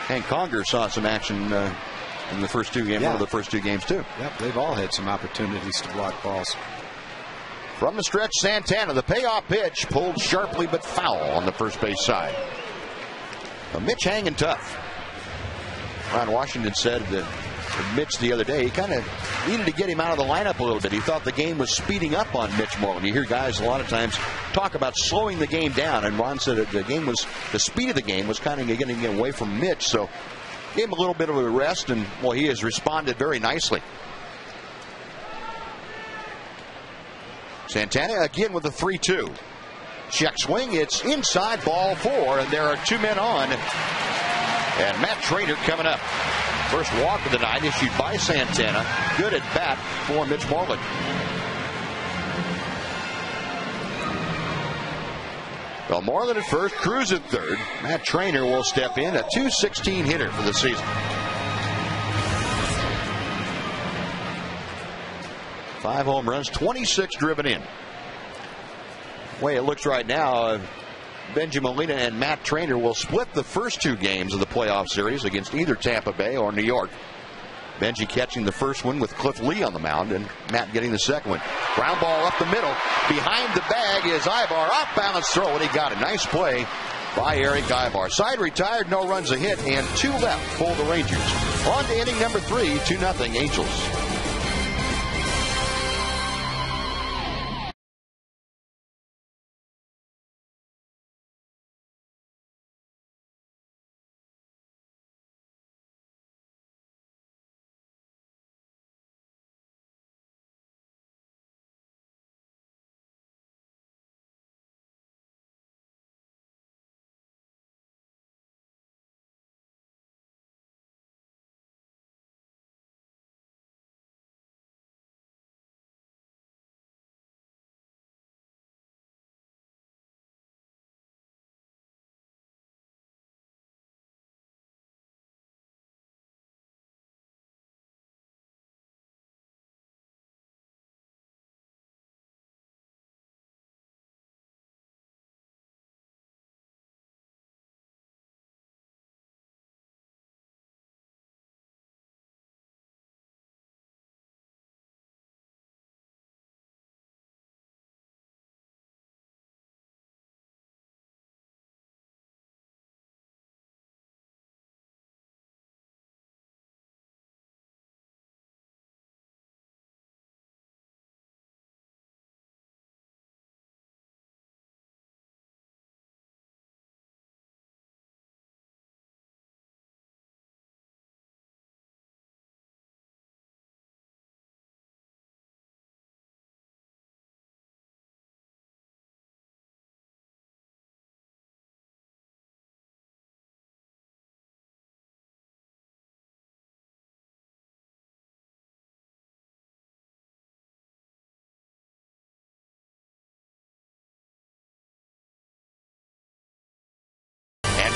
And Conger saw some action in the first 2 games, one of the first 2 games, too. Yep, they've all had some opportunities to block balls. From the stretch, Santana, the payoff pitch, pulled sharply but foul on the first base side. Mitch hanging tough. Ron Washington said that Mitch the other day, he kind of needed to get him out of the lineup a little bit. He thought the game was speeding up on Mitch Moreland. You hear guys a lot of times talk about slowing the game down, and Ron said that the speed of the game was kind of getting away from Mitch, so gave him a little bit of a rest, and well, he has responded very nicely. Santana again with the 3-2. Check swing, it's inside, ball 4, and there are 2 men on. And Matt Trainer coming up. First walk of the night issued by Santana. Good at bat for Mitch Moreland. Well, Moreland at first, Cruz at third. Matt Trainer will step in, a .216 hitter for the season. 5 home runs, 26 driven in. The way it looks right now, Benji Molina and Matt Trainer will split the first 2 games of the playoff series against either Tampa Bay or New York. Benji catching the first one with Cliff Lee on the mound, and Matt getting the second one. Ground ball up the middle. Behind the bag is Ibar. Off balance throw, and he got a nice play by Eric Ibar. Side retired, no runs a hit, and 2 left for the Rangers. On to inning number 3, 2-0 Angels.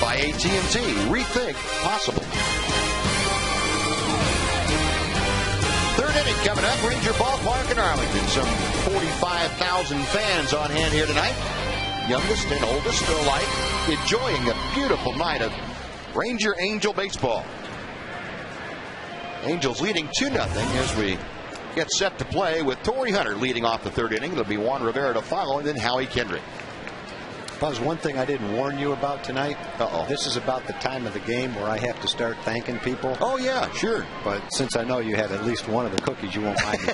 by AT Rethink possible. Third inning coming up. Ranger Ballpark in Arlington. Some 45,000 fans on hand here tonight. Youngest and oldest alike enjoying a beautiful night of Ranger Angel baseball. Angels leading 2-0 as we get set to play with Torrey Hunter leading off the third inning. It'll be Juan Rivera to follow, and then Howie Kendrick. Buzz, one thing I didn't warn you about tonight. Uh-oh. This is about the time of the game where I have to start thanking people. Oh yeah, sure. But since I know you had at least one of the cookies, you won't mind me.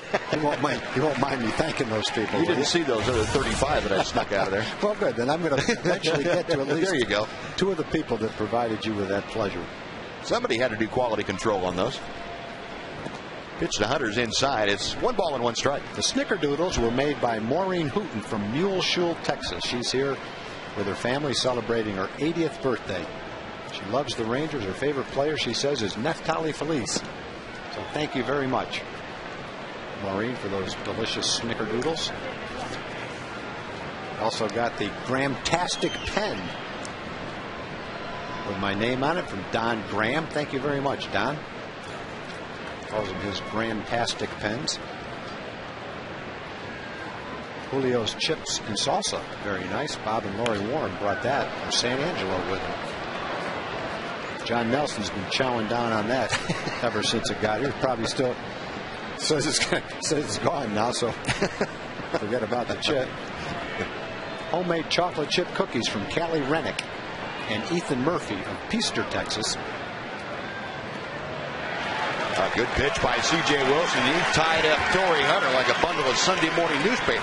you won't mind me thanking those people. You didn't see those other 35 that I snuck out of there. Well, good. Then I'm going to eventually get to at least there you go. Two of the people that provided you with that pleasure. Somebody had to do quality control on those. Pitch to Hunter's inside. It's 1 ball and 1 strike. The Snickerdoodles were made by Maureen Hooten from Muleshoe, Texas. She's here with her family celebrating her 80th birthday. She loves the Rangers. Her favorite player, she says, is Neftali Feliz. So thank you very much, Maureen, for those delicious Snickerdoodles. Also got the Gramtastic pen with my name on it from Don Graham. Thank you very much, Don. Calls them his Gramtastic pens. Julio's chips and salsa, very nice. Bob and Lori Warren brought that from San Angelo with them. John Nelson's been chowing down on that ever since it got here. Probably still says it's gone now, so forget about the chip. Homemade chocolate chip cookies from Callie Rennick and Ethan Murphy of Peaster, Texas. A good pitch by C.J. Wilson. He tied up Torrey Hunter like a bundle of Sunday morning newspapers.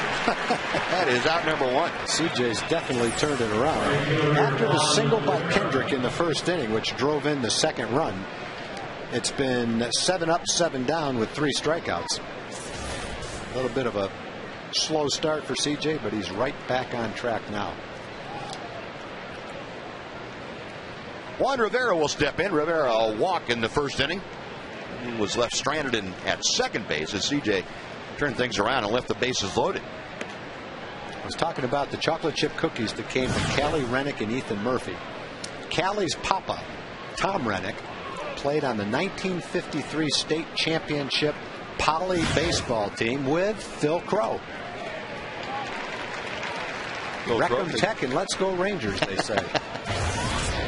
That is out number 1. C.J.'s definitely turned it around. After the single by Kendrick in the first inning, which drove in the second run, it's been 7 up, 7 down with 3 strikeouts. A little bit of a slow start for C.J., but he's right back on track now. Juan Rivera will step in. Rivera a walk in the first inning. He was left stranded at second base as C.J. turned things around and left the bases loaded. I was talking about the chocolate chip cookies that came from Callie Rennick and Ethan Murphy. Callie's papa, Tom Rennick, played on the 1953 state championship Poly baseball team with Phil Crow. Reckham Tech and let's go Rangers, they say.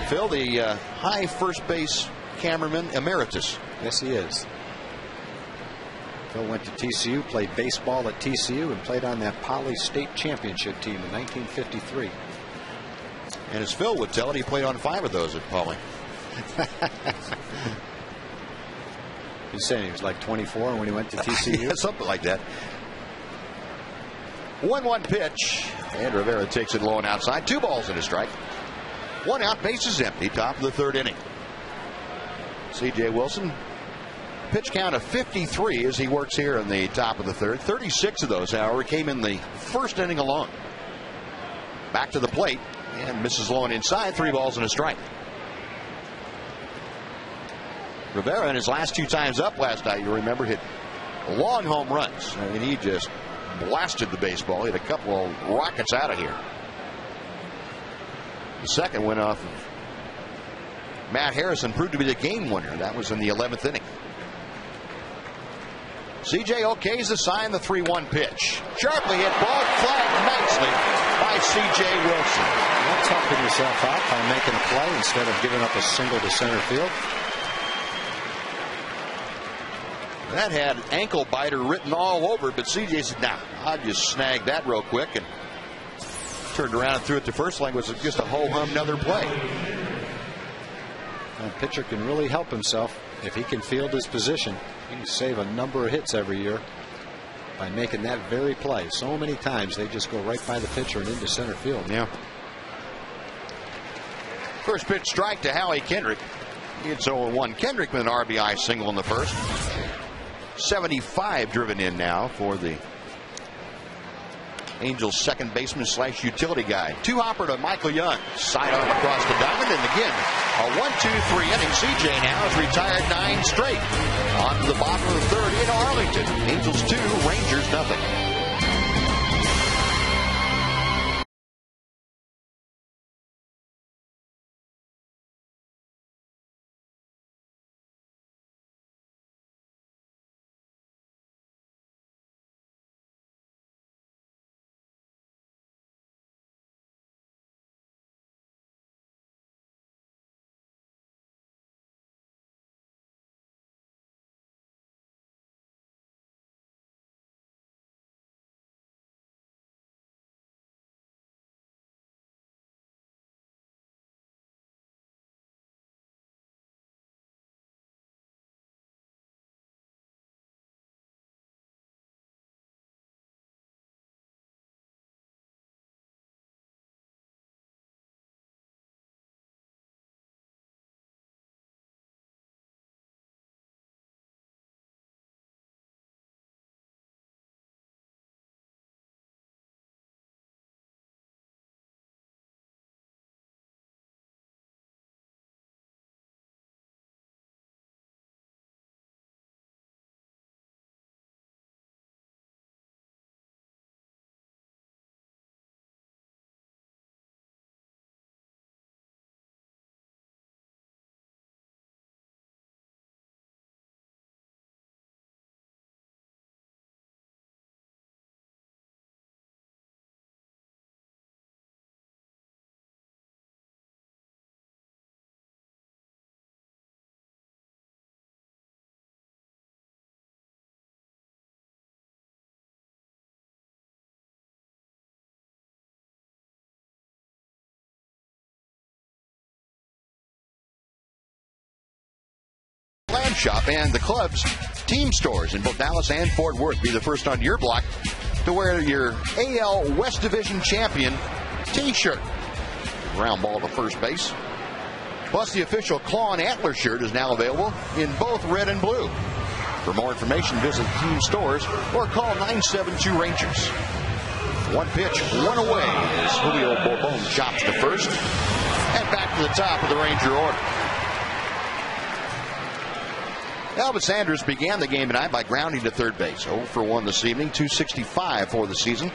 Phil, the high first base cameraman emeritus. Yes, he is. Phil went to TCU, played baseball at TCU, and played on that Poly State Championship team in 1953. And as Phil would tell it, he played on 5 of those at Poly. He's saying he was like 24 when he went to TCU? Yeah, something like that. 1-1 pitch. And Rivera takes it low and outside. 2 balls and a strike. 1 out, bases empty, top of the third inning. C.J. Wilson, pitch count of 53 as he works here in the top of the third. 36 of those, however, came in the first inning alone. Back to the plate and misses low and inside. 3 balls and a strike. Rivera in his last 2 times up last night, you remember, hit long home runs. I mean, he just blasted the baseball. He had a couple of rockets out of here. The second went off of Matt Harrison, proved to be the game winner. That was in the 11th inning. C.J. okays the sign, the 3-1 pitch. Sharply hit ball, flagged nicely by C.J. Wilson. That's helping yourself out by making a play instead of giving up a single to center field. That had ankle biter written all over, but C.J. said, nah, I'll just snag that real quick, and turned around and threw it to first. Like it was just a ho-hum another play. A pitcher can really help himself if he can field his position. He can save a number of hits every year by making that very play. So many times they just go right by the pitcher and into center field. Yeah. First pitch strike to Howie Kendrick. It's 0-1. Kendrick with an RBI single in the first. 75 driven in now for the Angels second baseman / utility guy. 2-hopper to Michael Young. Sidearm across the diamond, and again a 1-2-3 inning. CJ now has retired 9 straight. On to the bottom of the third in Arlington. Angels 2, Rangers nothing. Shop and the club's team stores in both Dallas and Fort Worth. Be the first on your block to wear your AL West Division champion T-shirt. Ground ball to first base. Plus, the official Claw and Antler shirt is now available in both red and blue. For more information, visit team stores or call 972-RANGERS. One pitch, one away as Julio Bourbon chops to first. And back to the top of the Ranger order. Elvis Andrus began the game tonight by grounding to third base. 0 for 1 this evening, 265 for the season.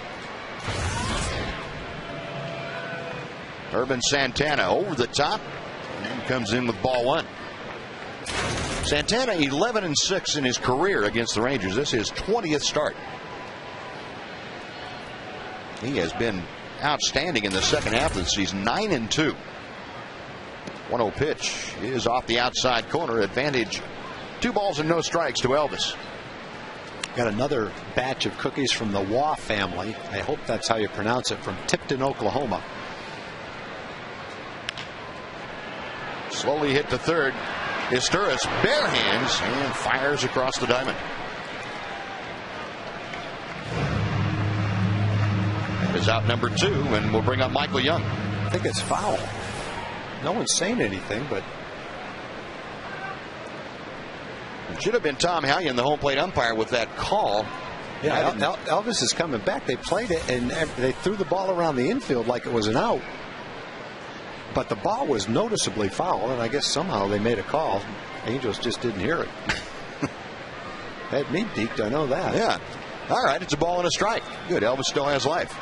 Urban Santana over the top and comes in with ball one. Santana 11-6 in his career against the Rangers. This is his 20th start. He has been outstanding in the second half of the season. 9-2. 1-0 pitch is off the outside corner. Advantage. 2 balls and no strikes to Elvis. Got another batch of cookies from the Waugh family. I hope that's how you pronounce it, from Tipton, Oklahoma. Slowly hit to third. Isturis bare hands and fires across the diamond. That is out number 2, and we'll bring up Michael Young. I think it's foul. No one's saying anything, but it should have been Tom Hallion, the home plate umpire, with that call. Yeah, Elvis is coming back. They played it, and they threw the ball around the infield like it was an out. But the ball was noticeably foul, and I guess somehow they made a call. Angels just didn't hear it. Had me deked, I know that. Yeah. All right, it's a ball and a strike. Good, Elvis still has life.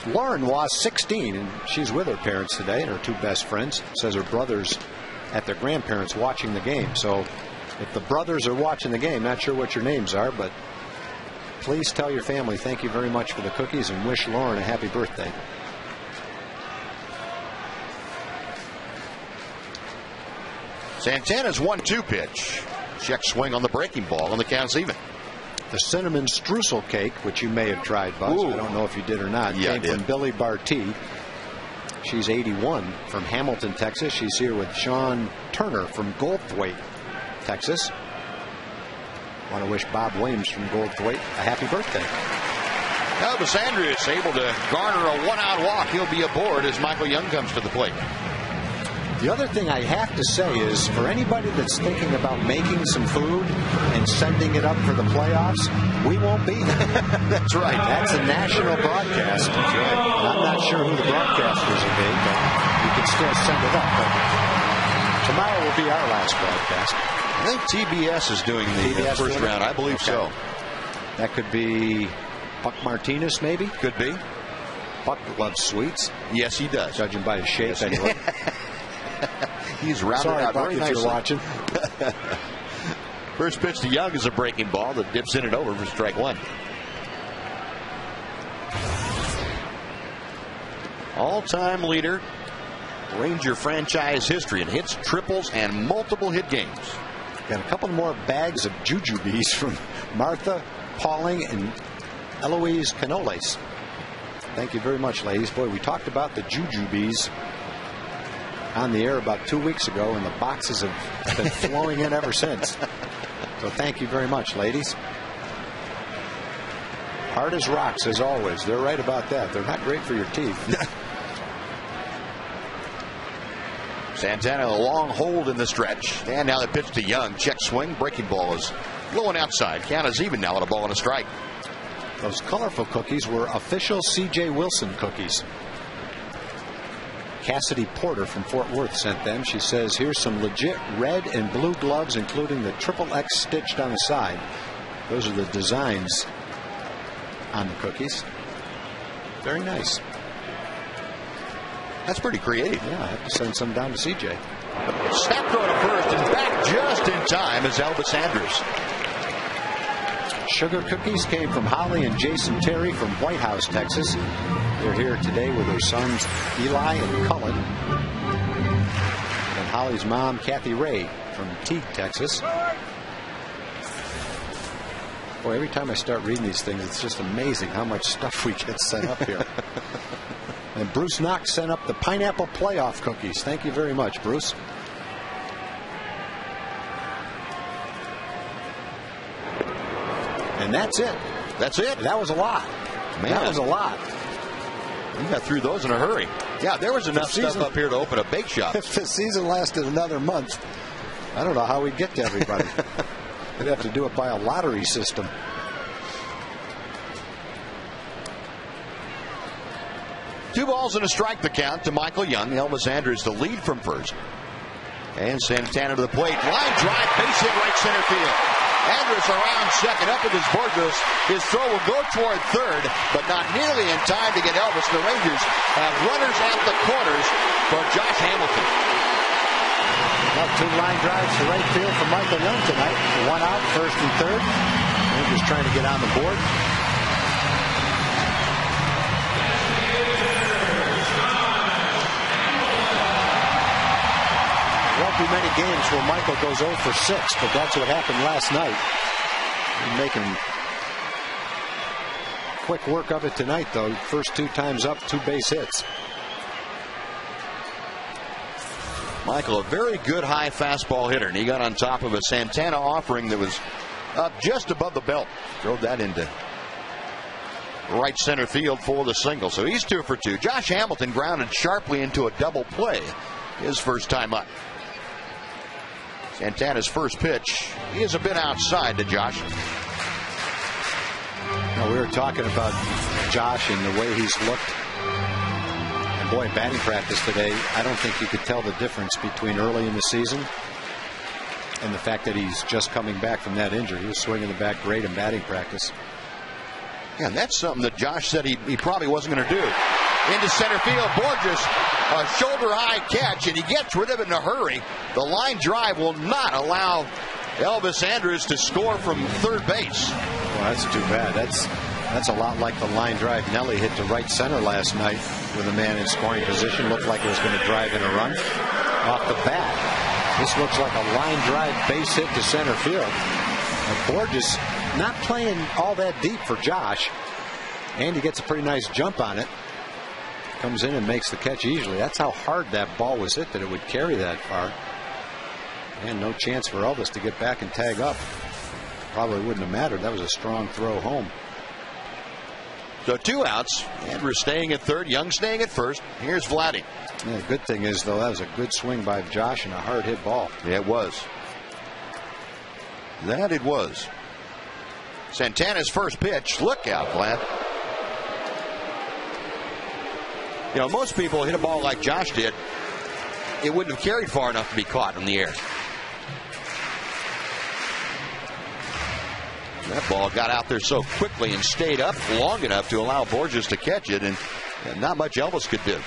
Lauren was 16, and she's with her parents today and her 2 best friends. Says her brother's at their grandparents watching the game. So if the brothers are watching the game, not sure what your names are, but please tell your family thank you very much for the cookies and wish Lauren a happy birthday. Santana's 1-2 pitch. Check swing on the breaking ball, and the count's even. The cinnamon streusel cake, which you may have tried, Buzz. Ooh. I don't know if you did or not. Yeah, came from Billy Barty. She's 81 from Hamilton, Texas. She's here with Sean Turner from Goldthwaite, Texas. Want to wish Bob Williams from Goldthwaite a happy birthday. Elvis Andrus able to garner a 1-out walk. He'll be aboard as Michael Young comes to the plate. The other thing I have to say is, for anybody that's thinking about making some food and sending it up for the playoffs, we won't be there. That's right. That's a national broadcast. That's right. I'm not sure who the broadcasters will be, but you can still send it up. But tomorrow will be our last broadcast. I think TBS is doing the first round. I believe so. That could be Buck Martinez, maybe? Could be. Buck loves sweets. Yes, he does. Judging by his shape, anyway. He's rounded out Buck, very if nicely. you're watching. First pitch to Young is a breaking ball that dips in and over for strike 1. All-time leader, Ranger franchise history in hits, triples, and multiple hit games. Got a couple more bags of jujubes from Martha Pauling and Eloise Canoles. Thank you very much, ladies. Boy, we talked about the jujubes on the air about 2 weeks ago, and the boxes have been flowing in ever since. So thank you very much, ladies. Hard as rocks, as always. They're right about that. They're not great for your teeth. Santana a long hold in the stretch. And now the pitch to Young. Check swing. Breaking ball is blowing outside. Count is even now at a ball and a strike. Those colorful cookies were official C.J. Wilson cookies. Cassidy Porter from Fort Worth sent them. She says, here's some legit red and blue gloves, including the XXX stitched on the side. Those are the designs on the cookies. Very nice. That's pretty creative. Yeah, I have to send some down to CJ. Snap throw to first and back just in time is Elvis Andrus. Sugar cookies came from Holly and Jason Terry from White House, Texas. They're here today with their sons Eli and Cullen. And Holly's mom, Kathy Ray, from Teague, Texas. Boy, every time I start reading these things, it's just amazing how much stuff we get sent up here. And Bruce Knox sent up the pineapple playoff cookies. Thank you very much, Bruce. And that's it. That's it. That was a lot. Man, that was a lot. You got through those in a hurry. Yeah, there was enough stuff up here to open a bake shop. If the season lasted another month, I don't know how we'd get to everybody. We'd have to do it by a lottery system. Two balls and a strike the count to Michael Young. Elvis Andrews the lead from first. And Santana to the plate. Line drive, base hit right center field. Andrews around second, up with his Borges. His throw will go toward third, but not nearly in time to get Elvis. The Rangers have runners at the corners for Josh Hamilton. Well, two line drives to right field for Michael Young tonight. One out, first and third. Rangers trying to get on the board. Won't be many games where Michael goes 0 for 6, but that's what happened last night. He's making quick work of it tonight, though. First 2 times up, 2 base hits. Michael, a very good high fastball hitter, and he got on top of a Santana offering that was up just above the belt. Drove that into right center field for the single. So he's 2 for 2. Josh Hamilton grounded sharply into a double play his first time up. Santana's first pitch is a bit outside to Josh. Now, we were talking about Josh and the way he's looked. And boy, in batting practice today, I don't think you could tell the difference between early in the season and the fact that he's just coming back from that injury. He was swinging the bat great in batting practice. Yeah, and that's something that Josh said he probably wasn't going to do. Into center field, Borges, a shoulder-high catch, and he gets rid of it in a hurry. The line drive will not allow Elvis Andrews to score from third base. Well, that's too bad. That's a lot like the line drive Nelly hit to right center last night with a man in scoring position. Looked like it was going to drive in a run off the bat. This looks like a line drive base hit to center field. And Borges not playing all that deep for Josh, and he gets a pretty nice jump on it. Comes in and makes the catch easily. That's how hard that ball was hit that it would carry that far. And no chance for Elvis to get back and tag up. Probably wouldn't have mattered. That was a strong throw home. So 2 outs. Andrews staying at third, Young staying at first. Here's Vladdy. Yeah, the good thing is, though, that was a good swing by Josh and a hard hit ball. Yeah, it was. That it was. Santana's first pitch. Look out, Vlad. You know, most people hit a ball like Josh did, it wouldn't have carried far enough to be caught in the air. That ball got out there so quickly and stayed up long enough to allow Borges to catch it, and not much Elvis could do.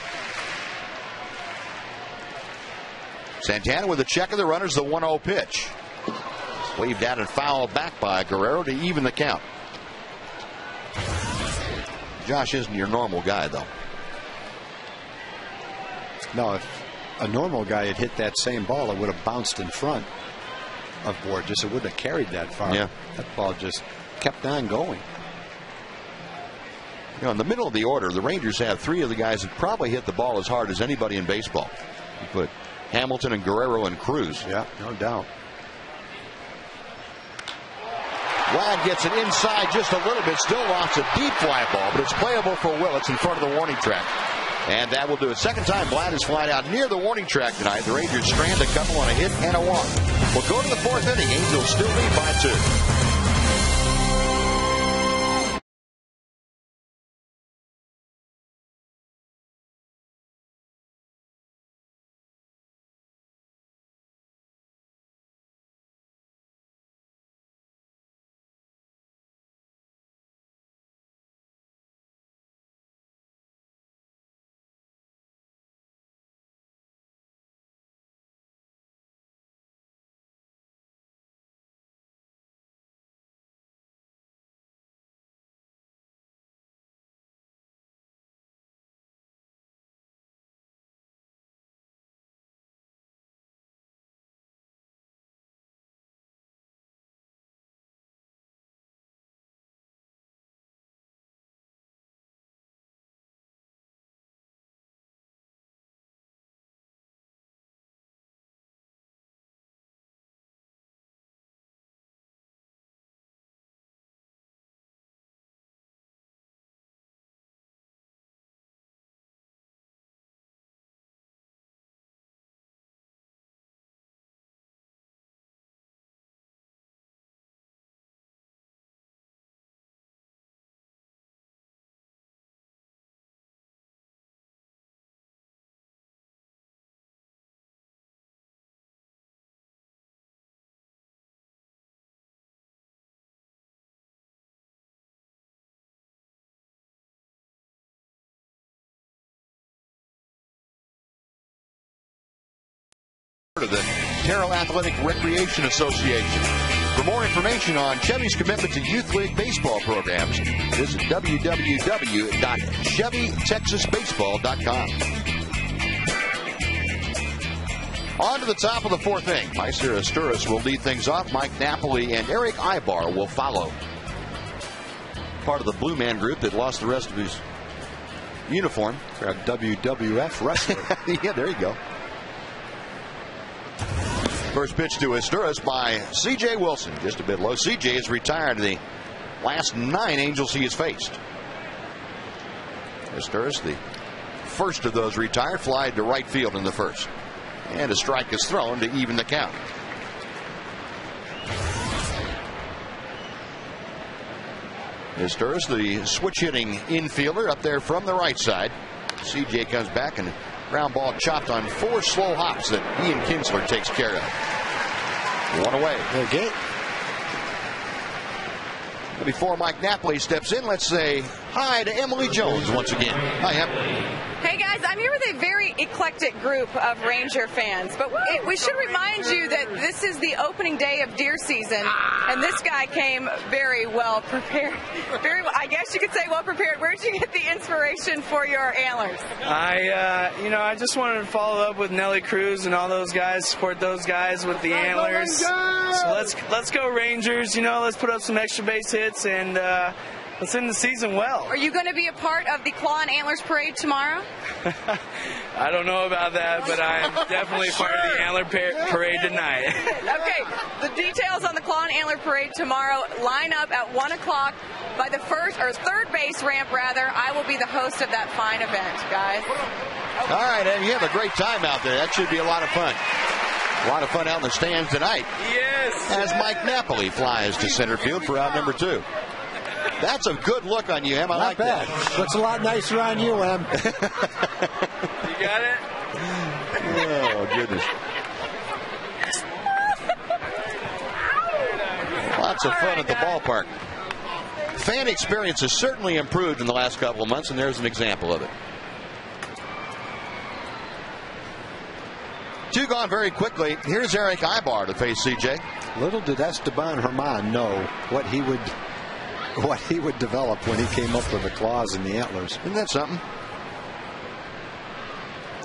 Santana with a check of the runners, the 1-0 pitch. Waved out and fouled back by Guerrero to even the count. Josh isn't your normal guy, though. No, if a normal guy had hit that same ball, it would have bounced in front of Borges. It wouldn't have carried that far. Yeah. That ball just kept on going. You know, in the middle of the order, the Rangers have 3 of the guys that probably hit the ball as hard as anybody in baseball. You put Hamilton and Guerrero and Cruz. Yeah, no doubt. Vlad gets it inside just a little bit. Still lost a deep fly ball, but it's playable for Willits in front of the warning track. And that will do it. Second time Vlad has flied out near the warning track tonight. The Rangers strand a couple on a hit and a walk. We'll go to the 4th inning. Angels still lead by 2. of the Terrell Athletic Recreation Association. For more information on Chevy's commitment to youth league baseball programs, visit www.ChevyTexasBaseball.com. On to the top of the fourth inning. Meister Asturis will lead things off. Mike Napoli and Eric Ibar will follow. Part of the Blue Man group that lost the rest of his uniform. For a WWF wrestler. Yeah, there you go. First pitch to Asturis by C.J. Wilson. Just a bit low. C.J. has retired the last 9 Angels he has faced. Asturis, the first of those retired, fly to right field in the first. And a strike is thrown to even the count. Asturis, the switch-hitting infielder, up there from the right side. C.J. comes back and ground ball chopped on 4 slow hops that Ian Kinsler takes care of. 1 away. Okay. Before Mike Napoli steps in, let's say hi to Emily Jones once again. Hi, Em. Hey guys, I'm here with a very eclectic group of Ranger fans, but we should remind you that this is the opening day of deer season, and this guy came very well prepared. Very well, I guess you could say well prepared. Where did you get the inspiration for your antlers? I just wanted to follow up with Nelly Cruz and all those guys, support those guys with the antlers. So let's go Rangers. Let's put up some extra base hits and let's end the season well. Are you going to be a part of the Claw and Antlers Parade tomorrow? I don't know about that, but I'm definitely part of the Antler Parade tonight. Okay, the details on the Claw and Antler Parade tomorrow line up at 1 o'clock by the third base ramp, rather. I will be the host of that fine event, guys. Okay. All right, and you have a great time out there. That should be a lot of fun. A lot of fun out in the stands tonight. Yes. As Mike Napoli flies to center field for out number 2. That's a good look on you, Em. I like bad. that. Looks a lot nicer on you, Em. You got it? Oh, goodness. Lots of fun at the ballpark. Fan experience has certainly improved in the last couple of months, and there's an example of it. 2 gone very quickly. Here's Eric Ibar to face C.J. Little did Esteban Herman know what he would develop when he came up with the claws and the antlers. Isn't that something?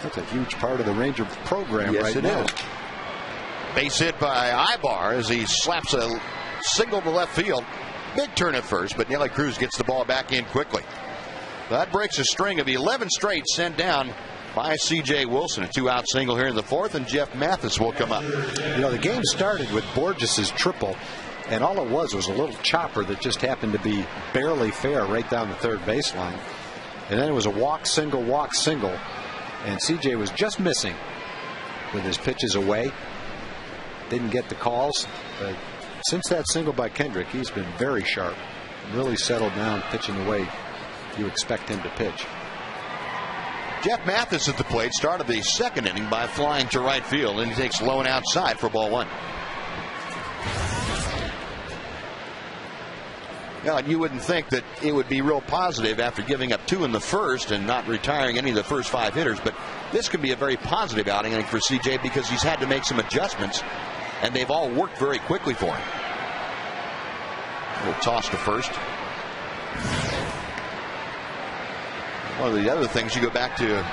That's a huge part of the Ranger program right now. Yes, it is. Base hit by Ibar as he slaps a single to left field. Big turn at first, but Nelly Cruz gets the ball back in quickly. That breaks a string of 11 straight sent down by C.J. Wilson. A 2-out single here in the fourth, and Jeff Mathis will come up. The game started with Borges's triple, and all it was a little chopper that just happened to be barely fair right down the third baseline. And then it was a walk, single, and C.J. was just missing with his pitches away. Didn't get the calls. But since that single by Kendrick, he's been very sharp. Really settled down, pitching the way you expect him to pitch. Jeff Mathis at the plate started the second inning by flying to right field, and he takes low and outside for ball 1. Now, you wouldn't think that it would be real positive after giving up 2 in the first and not retiring any of the first 5 hitters, but this could be a very positive outing, I think, for C.J. because he's had to make some adjustments, and they've all worked very quickly for him. A little toss to first. One of the other things, you go back to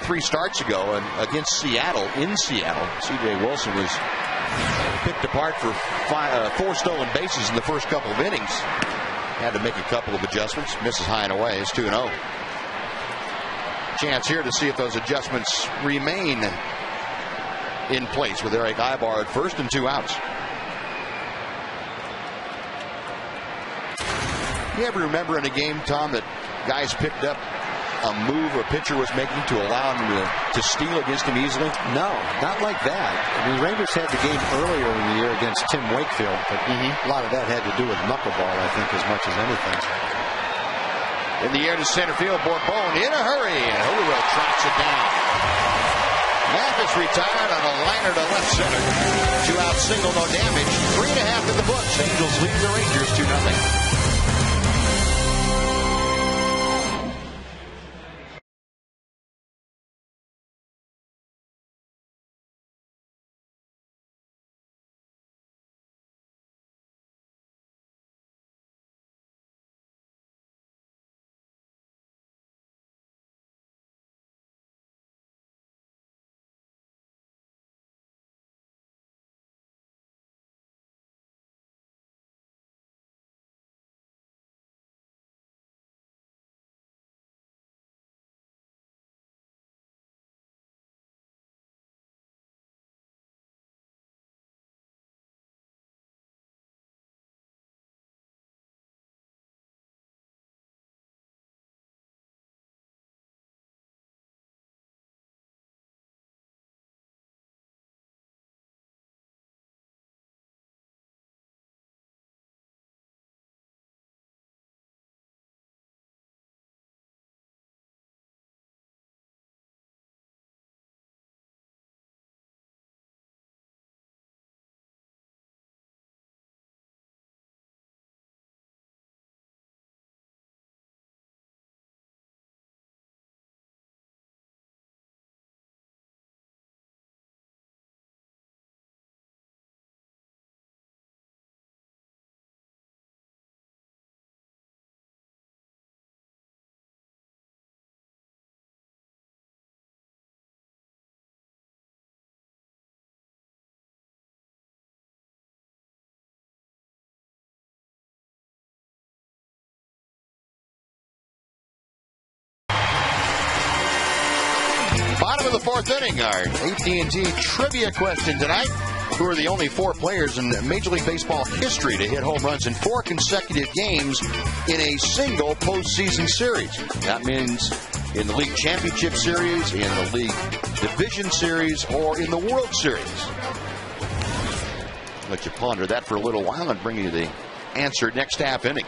3 starts ago and against Seattle, in Seattle, C.J. Wilson was picked apart for 4 stolen bases in the first couple of innings. Had to make a couple of adjustments. Misses high and away. It's 2-0. Chance here to see if those adjustments remain in place with Eric Ibar at first and 2 outs. You ever remember in a game, Tom, that guys picked up a move a pitcher was making to allow him to steal against him easily? No, not like that. I mean, Rangers had the game earlier in the year against Tim Wakefield, but a lot of that had to do with knuckleball, I think, as much as anything. In the air to center field, Bourbon in a hurry, and Julio tracks it down. Mathis retired on a liner to left center. 2-out single, no damage. 3.5 in the books. Angels lead the Rangers 2-0. the fourth inning. Our AT&T trivia question tonight. Who are the only 4 players in Major League Baseball history to hit home runs in 4 consecutive games in a single postseason series? That means in the League Championship Series, in the League Division Series, or in the World Series. Let you ponder that for a little while and bring you the answer next half inning.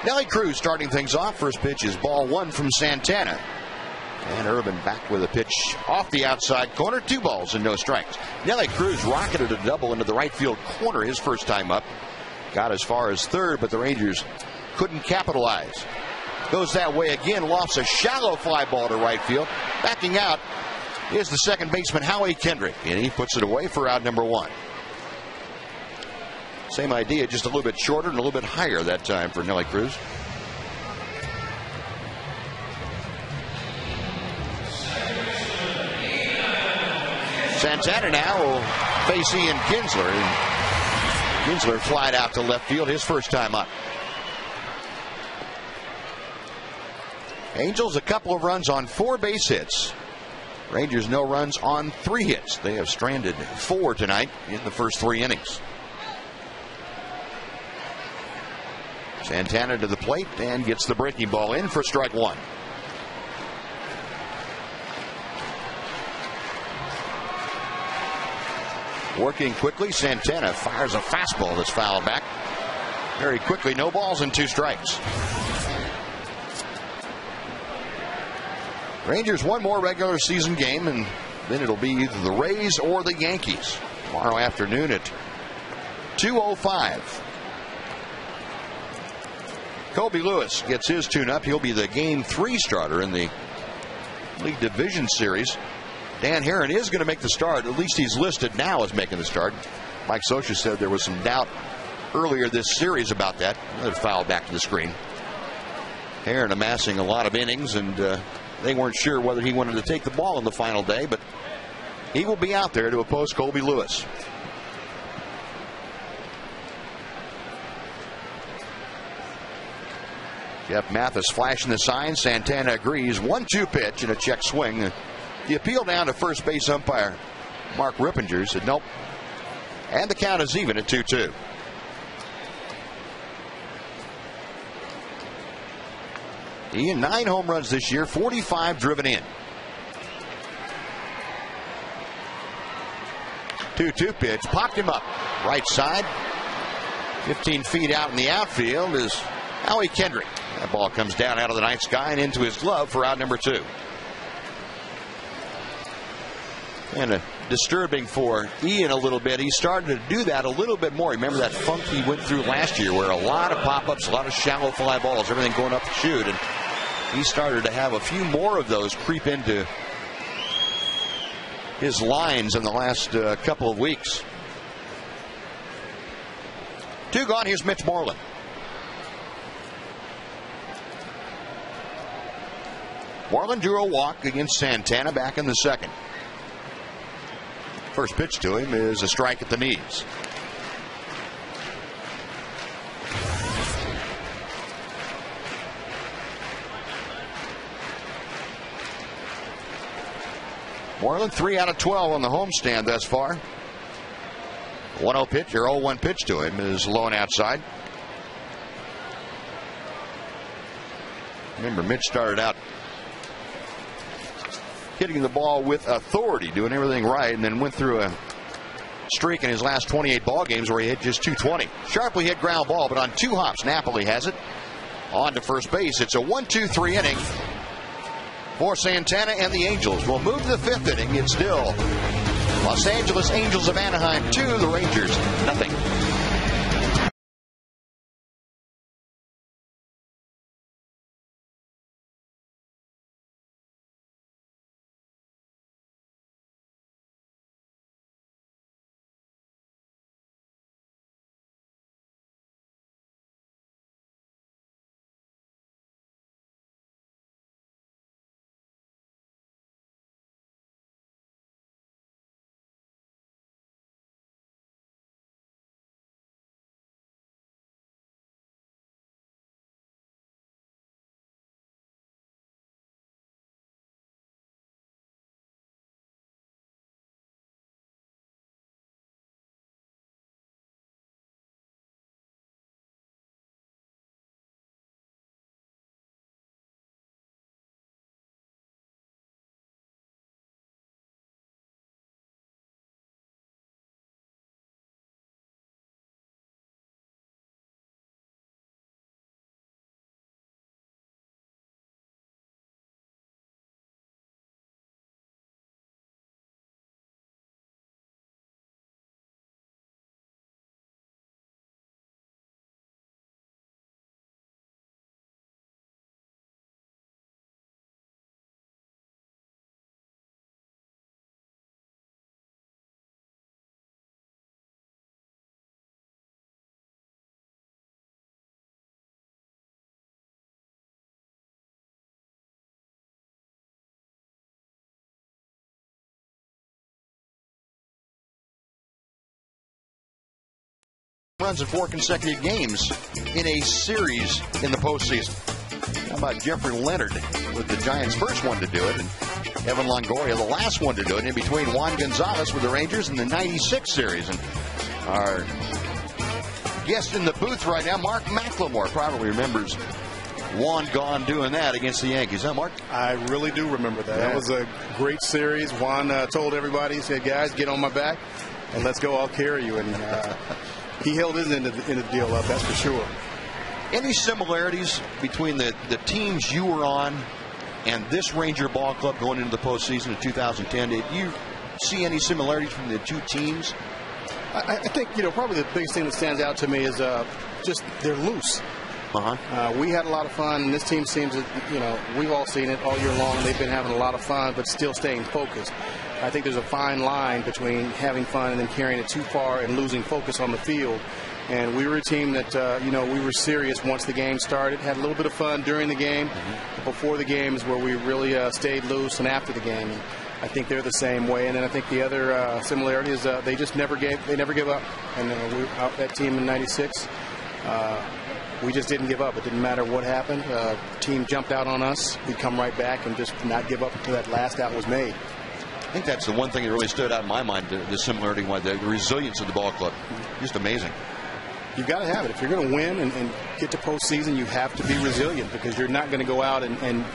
Nelly Cruz starting things off. First pitch is ball 1 from Santana. And Urban back with a pitch off the outside corner. 2 balls and no strikes. Nelly Cruz rocketed a double into the right field corner his first time up. Got as far as third, but the Rangers couldn't capitalize. Goes that way again. Lofts a shallow fly ball to right field. Backing out is the second baseman, Howie Kendrick. And he puts it away for out number 1. Same idea, just a little bit shorter and a little bit higher that time for Nelly Cruz. Santana now will face Ian Kinsler. And Kinsler flied out to left field his first time up. Angels a couple of runs on 4 base hits. Rangers no runs on 3 hits. They have stranded 4 tonight in the first 3 innings. Santana to the plate and gets the breaking ball in for strike 1. Working quickly, Santana fires a fastball that's fouled back. Very quickly, no balls and 2 strikes. Rangers 1 more regular season game, and then it'll be either the Rays or the Yankees tomorrow afternoon at 2:05. Kobe Lewis gets his tune-up. He'll be the Game 3 starter in the League Division Series. Dan Herron is going to make the start. At least he's listed now as making the start. Mike Scioscia said there was some doubt earlier this series about that. Another foul back to the screen. Herron amassing a lot of innings, and they weren't sure whether he wanted to take the ball in the final day, but he will be out there to oppose Kobe Lewis. Jeff Mathis flashing the sign. Santana agrees. 1-2 pitch and a check swing. The appeal down to first base umpire Mark Rippinger said nope. And the count is even at 2-2. Ian, 9 home runs this year, 45 driven in. 2-2 pitch, popped him up. Right side, 15 feet out in the outfield is Howie Kendrick. That ball comes down out of the night sky and into his glove for out number 2. And disturbing for Ian a little bit. He started to do that a little bit more. Remember that funk he went through last year where a lot of pop-ups, a lot of shallow fly balls, everything going up the chute. And he started to have a few more of those creep into his lines in the last couple of weeks. 2 gone. Here's Mitch Moreland. Moreland drew a walk against Santana back in the second. First pitch to him is a strike at the knees. Moreland 3 out of 12 on the homestand thus far. 1-0 pitch, or 0-1 pitch to him is low and outside. Remember, Mitch started out hitting the ball with authority, doing everything right, and then went through a streak in his last 28 ball games where he hit just 220. Sharply hit ground ball, but on 2 hops, Napoli has it. On to first base. It's a 1-2-3 inning for Santana and the Angels. We'll move to the 5th inning. It's still Los Angeles Angels of Anaheim 2, the Rangers nothing. runs in 4 consecutive games in a series in the postseason. How about Jeffrey Leonard with the Giants' first one to do it, and Evan Longoria, the last one to do it, in between Juan Gonzalez with the Rangers in the 96 series. And our guest in the booth right now, Mark McLemore, probably remembers Juan Gone doing that against the Yankees. Huh, Mark? I really do remember that. Yeah. That was a great series. Juan told everybody, he said, guys, get on my back and let's go. I'll carry you. And he held his end of the deal up, that's for sure. Any similarities between the teams you were on and this Ranger ball club going into the postseason of 2010? Did you see any similarities from the two teams? I think, probably the biggest thing that stands out to me is just they're loose. We had a lot of fun, and this team seems that, we've all seen it all year long. They've been having a lot of fun, but still staying focused. I think there's a fine line between having fun and then carrying it too far and losing focus on the field. And we were a team that, we were serious once the game started, had a little bit of fun during the game. But before the game is where we really stayed loose, and after the game. And I think they're the same way. And then I think the other similarity is they just never give up. And that team in '96, we just didn't give up. It didn't matter what happened. The team jumped out on us. We'd come right back and just not give up until that last out was made. I think that's the one thing that really stood out in my mind, the similarity, the resilience of the ball club. Just amazing. You've got to have it. If you're going to win and get to postseason, you have to be resilient, because you're not going to go out and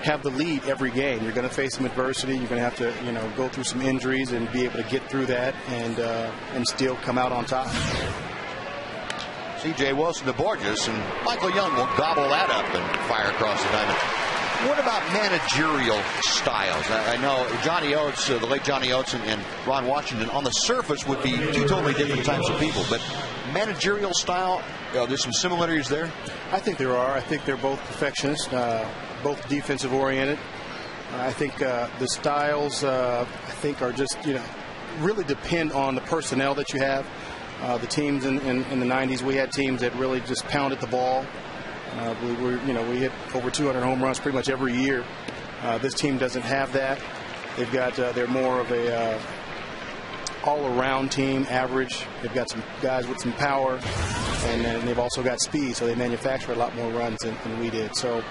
have the lead every game. You're going to face some adversity. You're going to have to, go through some injuries and be able to get through that and still come out on top. C.J. Wilson to Borges, and Michael Young will gobble that up and fire across the diamond. What about managerial styles? I know Johnny Oates, the late Johnny Oates and Ron Washington, on the surface would be two totally different types of people, but managerial style, there's some similarities there? I think there are. I think they're both perfectionists, both defensive oriented. I think the styles, are just, really depend on the personnel that you have. The teams in the 90s, we had teams that really just pounded the ball. We hit over 200 home runs pretty much every year. This team doesn't have that. They're more of a all-around team, average. They've got some guys with some power, and then they've also got speed, so they manufacture a lot more runs than we did. So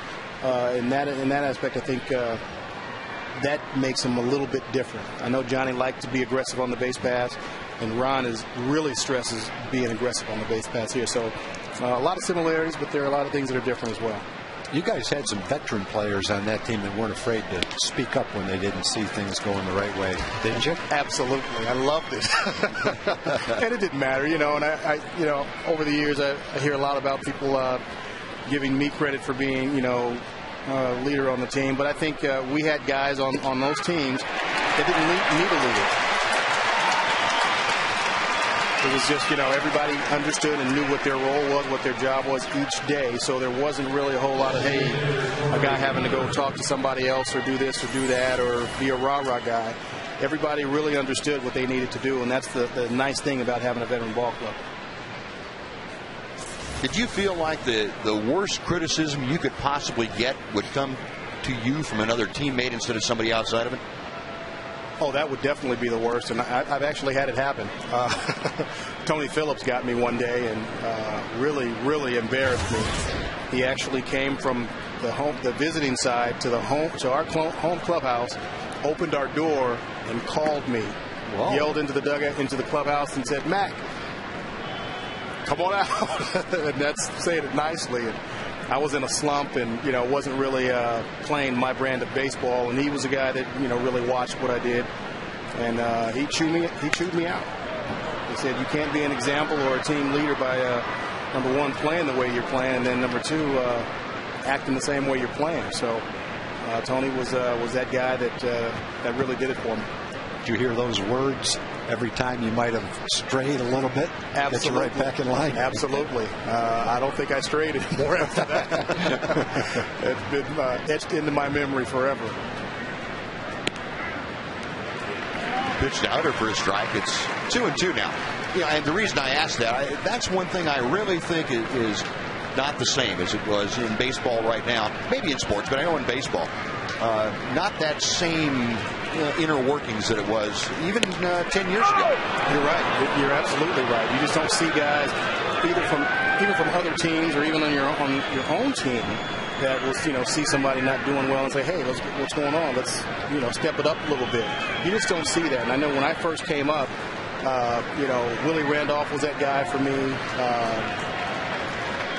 in that aspect, I think that makes them a little bit different. I know Johnny liked to be aggressive on the base pass, and Ron really stresses being aggressive on the base pass here. So a lot of similarities, but there are a lot of things that are different as well. You guys had some veteran players on that team that weren't afraid to speak up when they didn't see things going the right way, didn't you? Absolutely. I loved it. And it didn't matter, and I over the years I hear a lot about people giving me credit for being, leader on the team, but I think we had guys on those teams that didn't need a leader. It was just, everybody understood and knew what their role was, what their job was each day. So there wasn't really a whole lot of, hey, a guy having to go talk to somebody else or do this or do that or be a rah-rah guy. Everybody really understood what they needed to do, and that's the nice thing about having a veteran ball club. Did you feel like the worst criticism you could possibly get would come to you from another teammate instead of somebody outside of it? Oh, that would definitely be the worst, and I've actually had it happen. Tony Phillips got me one day and really embarrassed me. He actually came from the visiting side to our home clubhouse, opened our door, and called me. Whoa. Yelled into the dugout, into the clubhouse, and said, "Mac, come on out." And that's saying it nicely. And I was in a slump and, wasn't really playing my brand of baseball. And he was a guy that, really watched what I did. And he chewed me out. He said, you can't be an example or a team leader by, number one, playing the way you're playing, and then number two, acting the same way you're playing. So Tony was that guy that really did it for me. Did you hear those words every time you might have strayed a little bit? Absolutely. Get you right back in line. Absolutely. I don't think I strayed anymore after that. It's been etched into my memory forever. Pitched outer for a strike. It's 2-2 now. And the reason I asked that, that's one thing I really think is not the same as it was in baseball right now. Maybe in sports, but I know in baseball, not that same inner workings that it was even 10 years ago. You're right. You're absolutely right. You just don't see guys either from other teams or even on your own team that will see somebody not doing well and say, hey, what's going on? Let's step it up a little bit. You just don't see that. And I know when I first came up, Willie Randolph was that guy for me.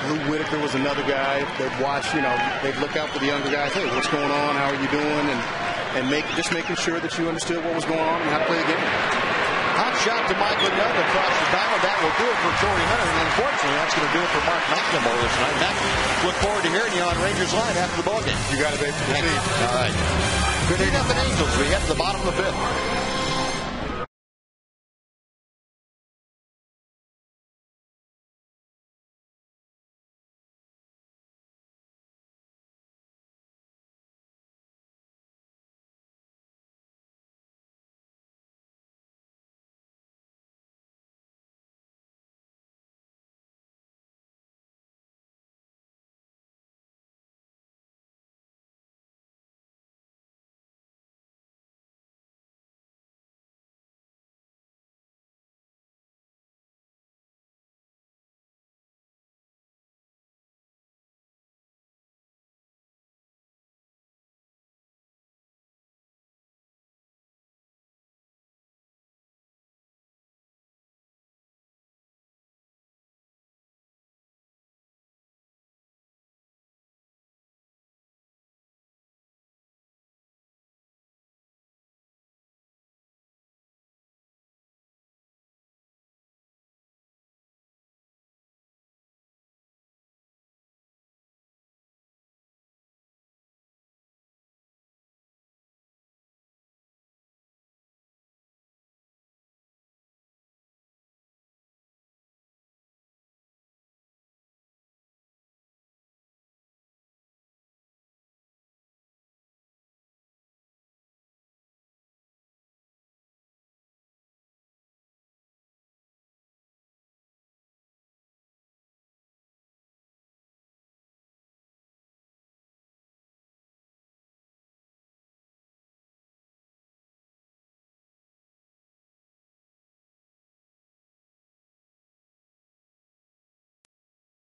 Lou Whitaker was another guy. They'd watch, they'd look out for the younger guys. Hey, what's going on? How are you doing? And making sure that you understood what was going on and how to play the game. Hot shot to Michael Young across the bow. That will do it for Corey Hunter. And unfortunately, that's going to do it for Mark McNamara this night. Mac, look forward to hearing you on Rangers Live after the ballgame. You got it, baby. All right. 3-0 Angels. We head to the bottom of the fifth.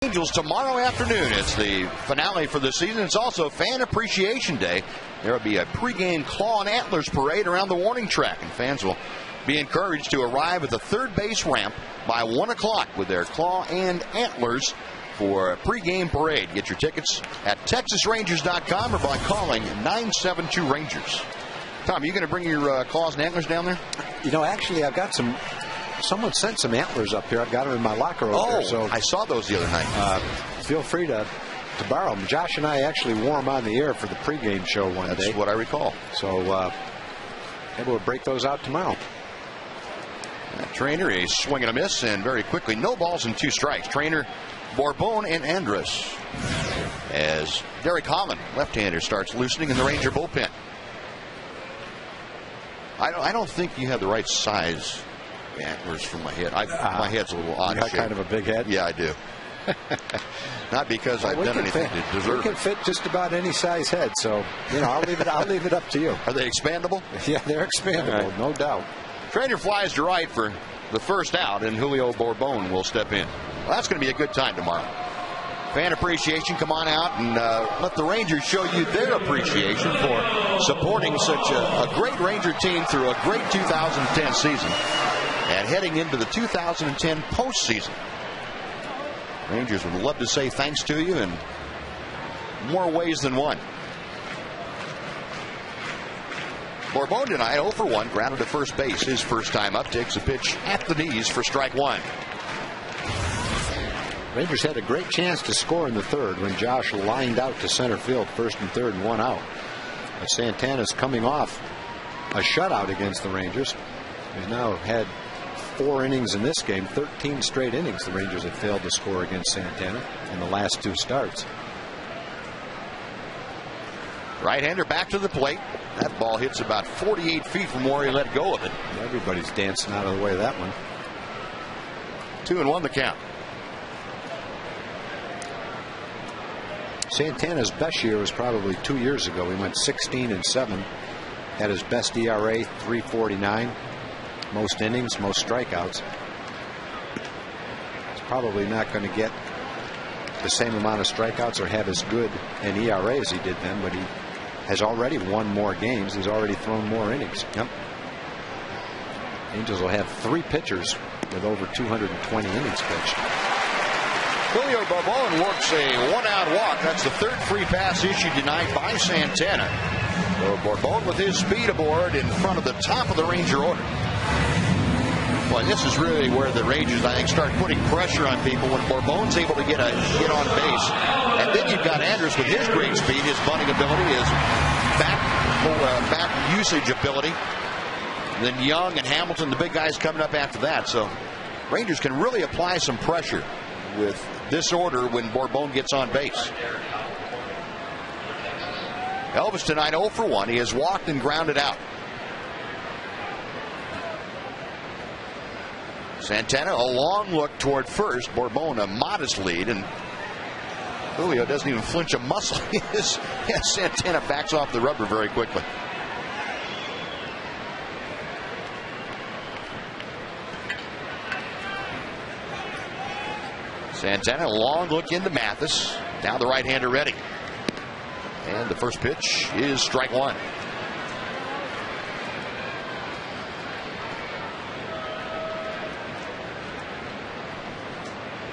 Angels tomorrow afternoon. It's the finale for the season. It's also Fan Appreciation Day. There will be a pregame Claw and Antlers parade around the warning track, and fans will be encouraged to arrive at the third base ramp by 1 o'clock with their Claw and Antlers for a pregame parade. Get your tickets at TexasRangers.com or by calling 972-RANGERS. Tom, are you going to bring your Claws and Antlers down there? Actually, I've got some. Someone sent some antlers up here. I've got them in my locker over there. So I saw those the other night. Feel free to borrow them. Josh and I actually wore them on the air for the pregame show one day. That's what I recall. So maybe we'll break those out tomorrow. Trainer, a swing and a miss, and very quickly, no balls and 2 strikes. Trainer, Bourbon, and Andrus. As Derek Holland, left-hander, starts loosening in the Ranger bullpen. I don't think you have the right size antlers from my head. My head's a little odd. You got kind of a big head? Yeah, I do. Not because I've done anything to deserve it. You can fit just about any size head, so I'll leave it up to you. Are they expandable? Yeah, they're expandable, right. No doubt. Trainer flies to right for the first out, and Julio Bourbon will step in. Well, that's going to be a good time tomorrow. Fan appreciation, come on out and let the Rangers show you their appreciation for supporting such a great Ranger team through a great 2010 season and heading into the 2010 postseason. Rangers would love to say thanks to you in more ways than one. Bourbon tonight 0 for 1, grounded to first base. His first time up, takes a pitch at the knees for strike 1. Rangers had a great chance to score in the third when Josh lined out to center field, first and third, and 1 out. But Santana's coming off a shutout against the Rangers. He's now had 4 innings in this game, 13 straight innings the Rangers have failed to score against Santana in the last 2 starts. Right-hander back to the plate. That ball hits about 48 feet from where he let go of it. Everybody's dancing out of the way of that one. 2-1 the count. Santana's best year was probably 2 years ago. He went 16-7. Had his best ERA, 3.49. Most innings, most strikeouts. He's probably not going to get the same amount of strikeouts or have as good an ERA as he did then, but he has already won more games. He's already thrown more innings. Yep. Angels will have 3 pitchers with over 220 innings pitched. Julio Barbon works a one-out walk. That's the third free pass issued tonight by Santana. So Barbon with his speed aboard in front of the top of the Ranger order. Well, this is really where the Rangers, I think, start putting pressure on people when Bourbon's able to get a hit on base. And then you've got Andrus with his great speed, his bunting ability, his back usage ability. And then Young and Hamilton, the big guys coming up after that. So Rangers can really apply some pressure with this order when Bourbon gets on base. Elvis tonight 0 for 1. He has walked and grounded out. Santana, a long look toward first. Bourbon a modest lead, and Julio doesn't even flinch a muscle. Santana backs off the rubber very quickly. Santana, a long look into Mathis. Now the right-hander ready. And the first pitch is strike one.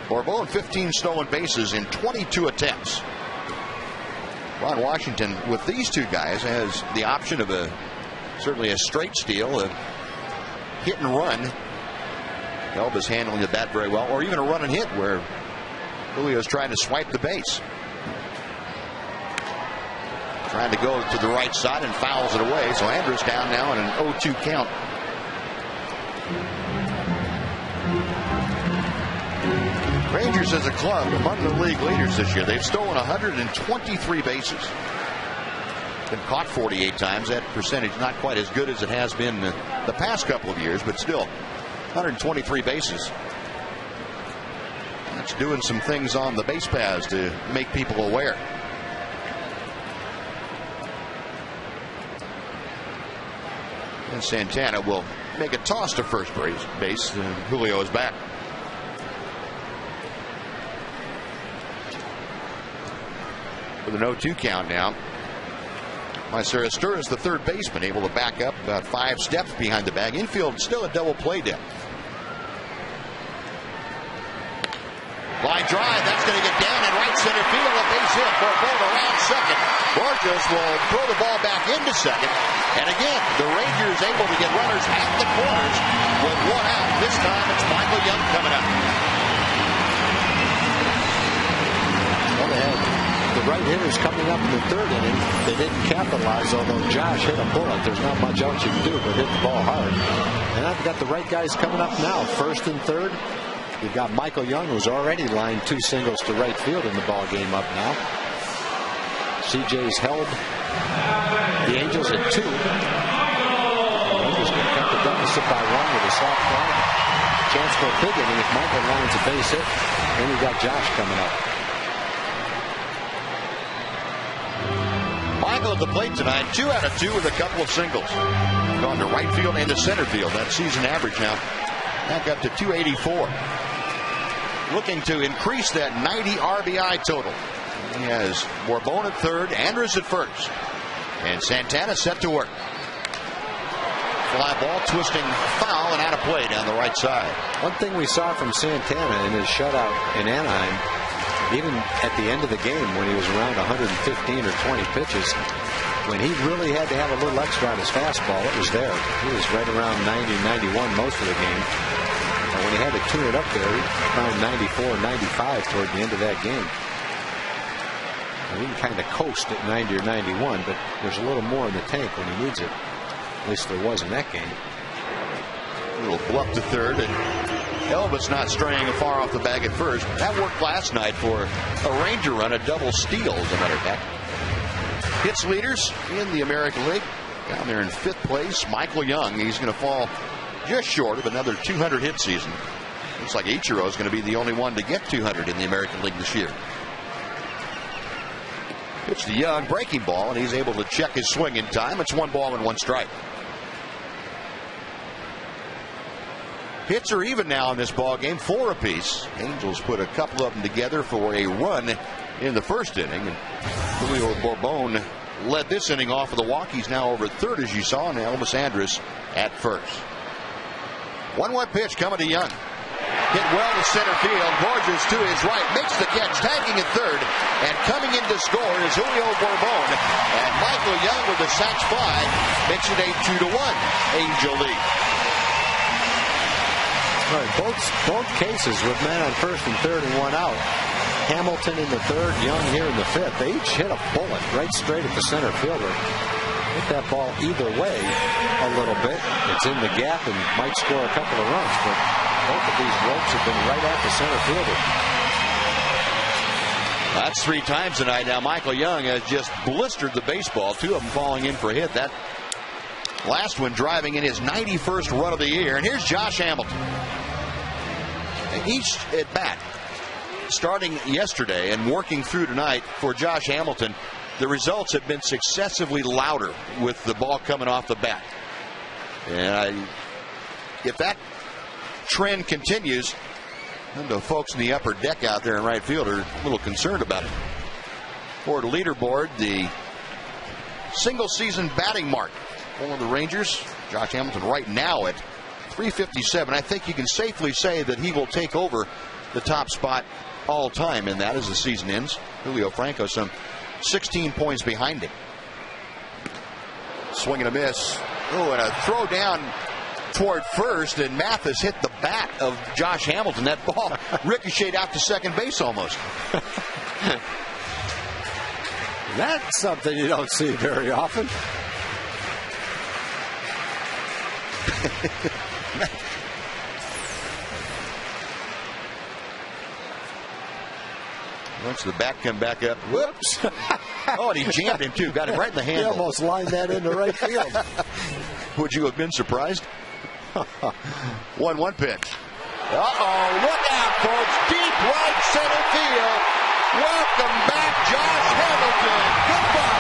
Bourbon 15 stolen bases in 22 attempts. Ron Washington with these two guys has the option of certainly a straight steal, a hit and run. Elvis handling the bat very well, or even a run and hit where Julio's trying to swipe the base. Trying to go to the right side and fouls it away. So Andrus down now in an 0-2 count. Rangers as a club among the league leaders this year. They've stolen 123 bases. Been caught 48 times. That percentage not quite as good as it has been the past couple of years, but still 123 bases. That's doing some things on the base paths to make people aware. And Santana will make a toss to first base. And Julio is back. With an 0-2 count now. Mycerestur is the third baseman, able to back up about 5 steps behind the bag. Infield still a double play depth. Line drive, that's going to get down in right center field. A base hit. Bourbon around second. Borges will throw the ball back into second. And again, the Rangers able to get runners at the corners with one out. This time it's Michael Young coming up. Well, they had the right hitters coming up in the third inning. They didn't capitalize, although Josh hit a bullet. There's not much else you can do but hit the ball hard. And I've got the right guys coming up now, first and third. You've got Michael Young, who's already lined 2 singles to right field in the ball game up now. CJ's held the Angels at 2. The Rangers can cut the deficit by 1 with a soft fly. Chance for a big inning if Michael lines a base hit. Then we've got Josh coming up. Michael at the plate tonight, 2 out of 2 with a couple of singles. Gone to right field and to center field. That season average now back up to 284. Looking to increase that 90 RBI total. He has Bourbon at third, Andrus at first, and Santana set to work. Fly ball twisting foul and out of play down the right side. One thing we saw from Santana in his shutout in Anaheim, even at the end of the game when he was around 115 or 20 pitches, when he really had to have a little extra on his fastball, it was there. He was right around 90, 91 most of the game. And when he had to tune it up there, around 94, 95 toward the end of that game. And he can kind of coast at 90 or 91, but there's a little more in the tank when he needs it. At least there was in that game. A little bluff to third, and Elvis not straying far off the bag at first. That worked last night for a Ranger run, a double steal, as a matter of fact. Hits leaders in the American League. Down there in 5th place, Michael Young. He's going to fall just short of another 200 hit season. Looks like Ichiro is going to be the only one to get 200 in the American League this year. Pitch to Young, breaking ball, and he's able to check his swing in time. It's 1 ball and 1 strike. Hits are even now in this ball game, 4 apiece. Angels put a couple of them together for a run in the first inning, and Julio Bourbon led this inning off with a walk. He's now over third, as you saw, and Elvis Andrus at first. 1-1 pitch coming to Young. Hit well to center field. Borges to his right, makes the catch, tagging at third, and coming in to score is Julio Bourbon. And Michael Young with the sac fly makes it a 2-1 Angel lead. Right, both cases with men on first and third and 1 out. Hamilton in the third, Young here in the fifth. They each hit a bullet right straight at the center fielder. Hit that ball either way a little bit. It's in the gap and might score a couple of runs, but both of these ropes have been right at the center fielder. That's 3 times tonight. Now Michael Young has just blistered the baseball. 2 of them falling in for a hit. That last one driving in his 91st run of the year. And here's Josh Hamilton. Each at bat, starting yesterday and working through tonight for Josh Hamilton, the results have been successively louder with the ball coming off the bat. And if that trend continues, the folks in the upper deck out there in right field are a little concerned about it. For the leaderboard, the single season batting mark for the Rangers, Josh Hamilton right now at 357. I think you can safely say that he will take over the top spot all time in that as the season ends. Julio Franco some 16 points behind him. Swing and a miss. Oh, and a throw down toward first, and Mathis hit the bat of Josh Hamilton. That ball ricocheted out to second base almost. That's something you don't see very often. Once the bat come back up, whoops. Oh, and he jammed him too. Got him right in the handle. He almost lined that into right field. Would you have been surprised? 1-1 pitch. Uh-oh, look out, folks. Deep right center field. Welcome back, Josh Hamilton. Goodbye.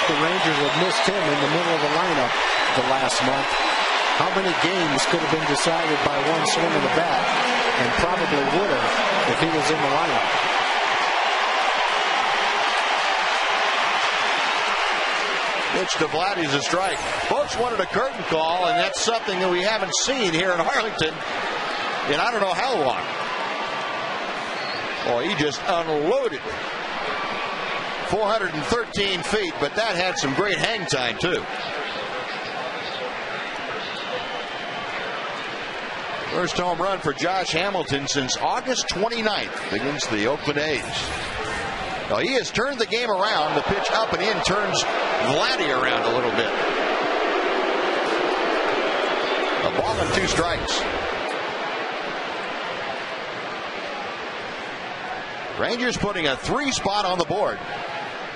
The Rangers have missed him in the middle of the lineup the last month. How many games could have been decided by one swing of the bat, and probably would have if he was in the lineup. Pitch to Vladdy's a strike. Folks wanted a curtain call, and that's something that we haven't seen here in Arlington in I don't know how long. Oh, he just unloaded 413 feet, but that had some great hang time, too. First home run for Josh Hamilton since August 29th against the Oakland A's. Well, he has turned the game around. The pitch up and in turns Vladdy around a little bit. A ball and 2 strikes. Rangers putting a 3 spot on the board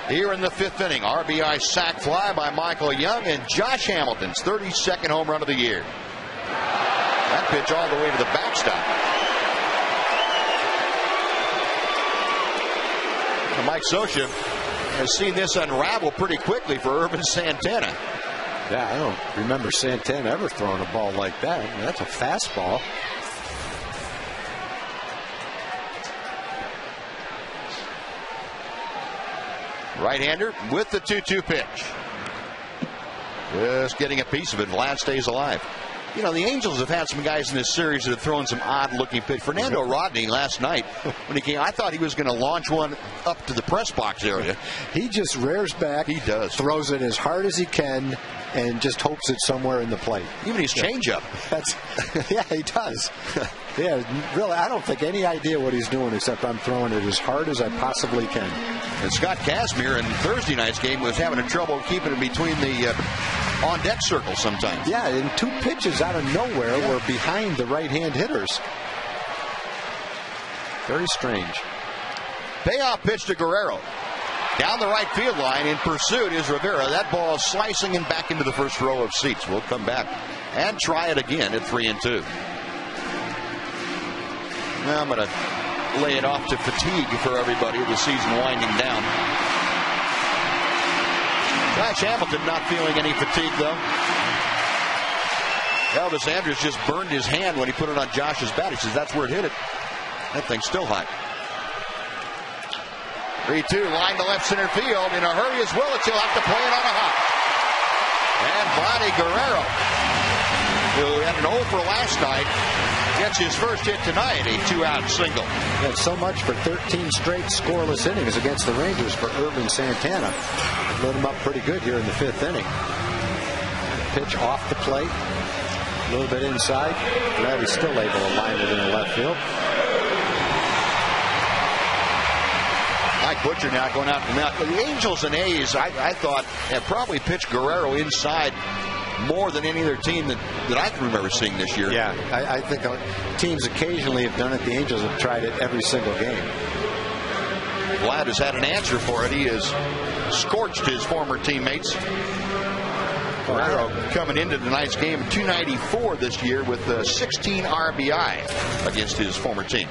here in the 5th inning. RBI sac fly by Michael Young, and Josh Hamilton's 32nd home run of the year. That pitch all the way to the backstop. And Mike Scioscia has seen this unravel pretty quickly for Urban Santana. Yeah, I don't remember Santana ever throwing a ball like that. I mean, that's a fastball. Right-hander with the 2-2 pitch. Just getting a piece of it. Vlad stays alive. You know, the Angels have had some guys in this series that have thrown some odd-looking pitch. Fernando Rodney last night, when he came, I thought he was going to launch one up to the press box area. He just rears back. He does. Throws it as hard as he can and just hopes it's somewhere in the plate. Even his changeup. Yeah, he does. Yeah, really, I don't think any idea what he's doing except I'm throwing it as hard as I possibly can. And Scott Kazmir in Thursday night's game was having trouble keeping it between the on deck circle sometimes. Yeah, and 2 pitches out of nowhere were behind the right-hand hitters. Very strange. Payoff pitch to Guerrero. Down the right field line in pursuit is Rivera. That ball is slicing him back into the first row of seats. We'll come back and try it again at 3-2. Now I'm going to lay it off to fatigue for everybody. The season winding down. Josh Hamilton not feeling any fatigue though. Elvis Andrus just burned his hand when he put it on Josh's bat. He says that's where it hit it. That thing's still hot. 3-2, line to left center field. In a hurry is Willits. He'll have to play it on a hop. And Vladdy Guerrero, who had an 0 for last night, gets his first hit tonight, a 2-out single. And so much for 13 straight scoreless innings against the Rangers for Irvin Santana. Lit him up pretty good here in the 5th inning. Pitch off the plate, a little bit inside. Vladdy's still able to line it in the left field. Mike Butcher now going out to the mound. The Angels and A's, I thought, have probably pitched Guerrero inside more than any other team that I can remember seeing this year. Yeah, I think teams occasionally have done it. The Angels have tried it every single game. Vlad has had an answer for it. He has scorched his former teammates. Guerrero coming into tonight's game, 294 this year with 16 RBI against his former team.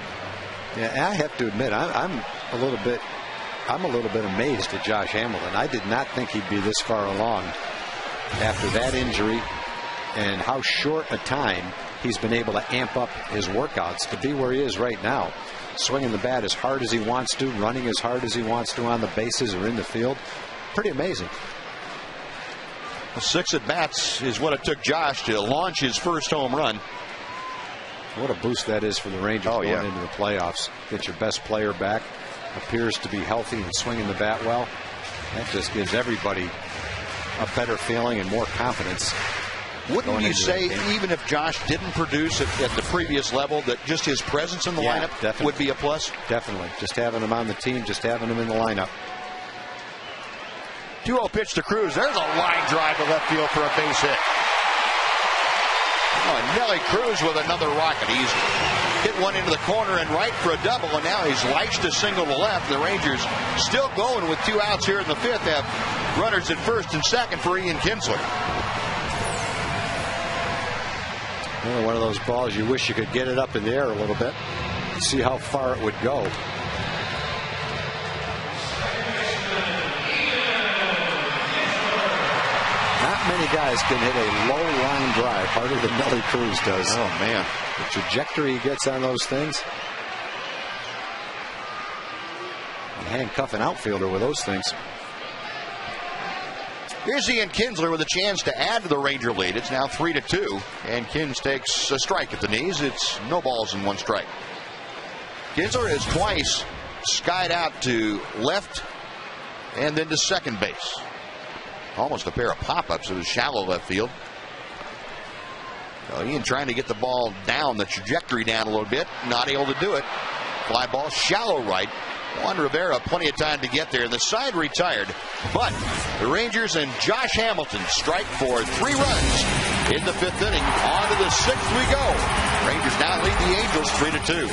Yeah, I have to admit, I'm a little bit amazed at Josh Hamilton. I did not think he'd be this far along after that injury and how short a time he's been able to amp up his workouts to be where he is right now. Swinging the bat as hard as he wants to, running as hard as he wants to on the bases or in the field. Pretty amazing. 6 at-bats is what it took Josh to launch his first home run. What a boost that is for the Rangers going into the playoffs. Get your best player back. Appears to be healthy and swinging the bat well. That just gives everybody a better feeling and more confidence. Wouldn't you say, even if Josh didn't produce at the previous level, that just his presence in the lineup would be a plus? Definitely. Just having him on the team, just having him in the lineup. 2-0 pitch to Cruz. There's a line drive to left field for a base hit. Oh, and Nelly Cruz with another rocket. He's hit one into the corner and right for a double, and now he's liched a single to left. The Rangers still going with 2 outs here in the 5th. Have runners at first and second for Ian Kinsler. One of those balls you wish you could get it up in the air a little bit, see how far it would go. Not many guys can hit a low line drive harder than Nelly Cruz does. Oh, man. The trajectory he gets on those things. You handcuff an outfielder with those things. Here's Ian Kinsler with a chance to add to the Ranger lead. It's now 3-2, and Kins takes a strike at the knees. It's no balls and 1 strike. Kinsler has twice skied out to left and then to second base. Almost a pair of pop-ups. It was shallow left field. Ian trying to get the ball down, the trajectory down a little bit. Not able to do it. Fly ball shallow right. Juan Rivera, plenty of time to get there. The side retired, but the Rangers and Josh Hamilton strike for 3 runs in the 5th inning. On to the 6th we go. Rangers now lead the Angels 3-2.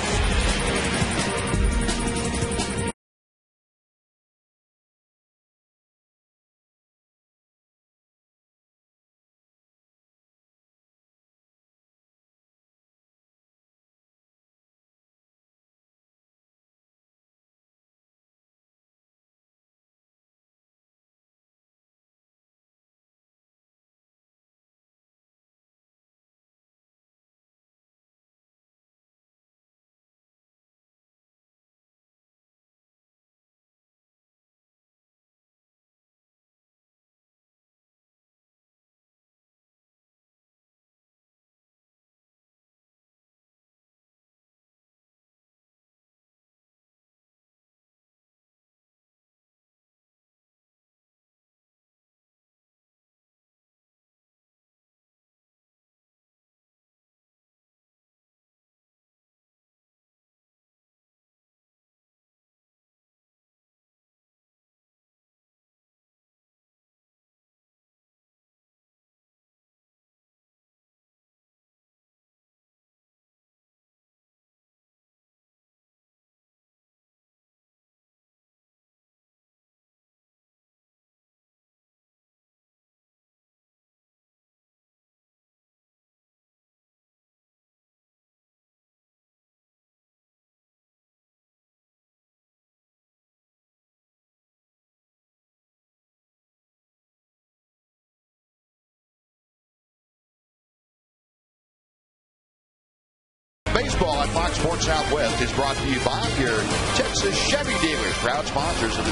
Baseball on Fox Sports Southwest is brought to you by your Texas Chevy dealers, proud sponsors of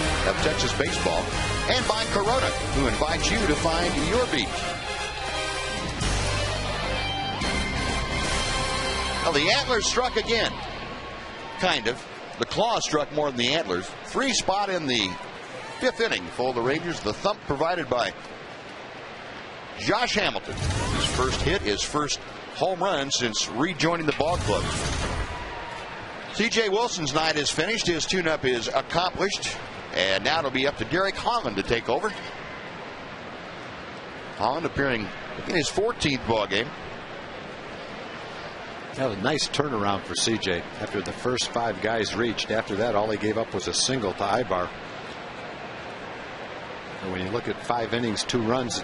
Texas baseball, and by Corona, who invites you to find your beat. Well, the Antlers struck again. Kind of. The Claws struck more than the Antlers. 3 spot in the 5th inning for the Rangers. The thump provided by Josh Hamilton. His first hit, his first home run since rejoining the ball club. C.J. Wilson's night is finished. His tune-up is accomplished. And now it'll be up to Derek Holland to take over. Holland appearing in his 14th ball game. That was a nice turnaround for C.J. after the first 5 guys reached. After that, all he gave up was a single to Ibar. And when you look at 5 innings, 2 runs,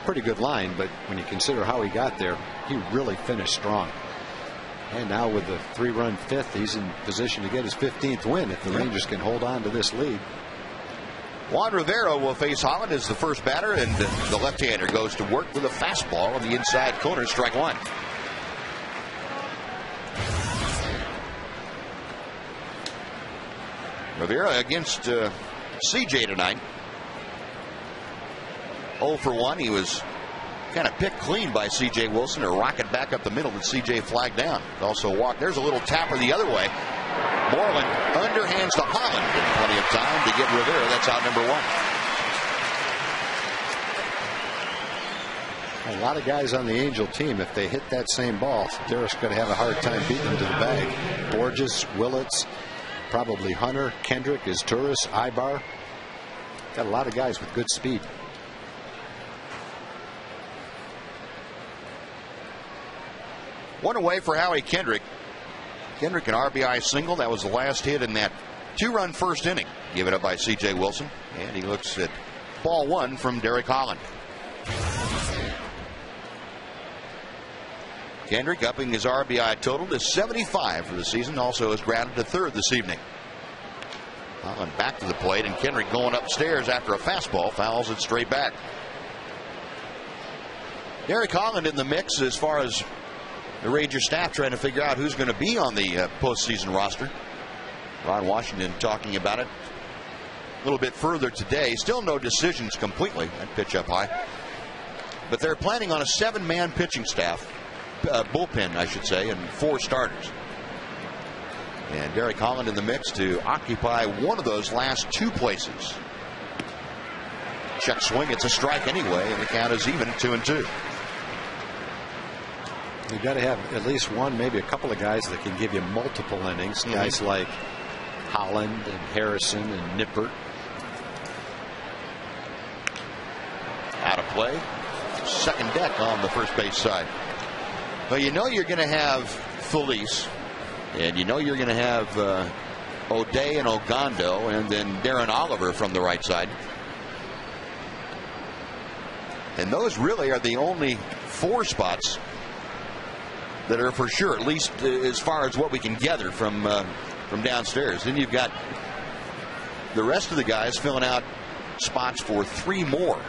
pretty good line, but when you consider how he got there, he really finished strong. And now with the 3-run 5th, he's in position to get his 15th win if the Rangers can hold on to this lead. Juan Rivera will face Holland as the first batter, and the left-hander goes to work with a fastball on the inside corner, strike 1. Rivera against CJ tonight. 0 for 1. He was kind of picked clean by C.J. Wilson, or rocket back up the middle, but C.J. flagged down. Also walked. There's a little tapper the other way. Moreland underhands to Holland in plenty of time to get Rivera. That's out number 1. A lot of guys on the Angel team, if they hit that same ball, Derek's going to have a hard time beating them to the bag. Borges, Willits, probably Hunter, Kendrick, Izturis, Ibar. Got a lot of guys with good speed. One away for Howie Kendrick. Kendrick an RBI single. That was the last hit in that 2-run first inning. Given up by C.J. Wilson. And he looks at ball 1 from Derek Holland. Kendrick upping his RBI total to 75 for the season. Also has grounded to 3rd this evening. Holland back to the plate, and Kendrick going upstairs after a fastball fouls it straight back. Derek Holland in the mix as far as the Ranger staff trying to figure out who's going to be on the postseason roster. Ron Washington talking about it a little bit further today. Still no decisions completely. That pitch up high. But they're planning on a 7-man pitching staff. Bullpen, I should say, and 4 starters. And Derek Holland in the mix to occupy one of those last 2 places. Check swing. It's a strike anyway, and the count is even 2-2. You've got to have at least one, maybe a couple of guys that can give you multiple innings. Guys like Holland and Harrison and Nippert. Out of play. Second deck on the first base side. Well, you know you're going to have Felice, and you know you're going to have O'Day and Ogando, and then Darren Oliver from the right side. And those really are the only 4 spots that are for sure, at least as far as what we can gather from downstairs. Then you've got the rest of the guys filling out spots for 3 more.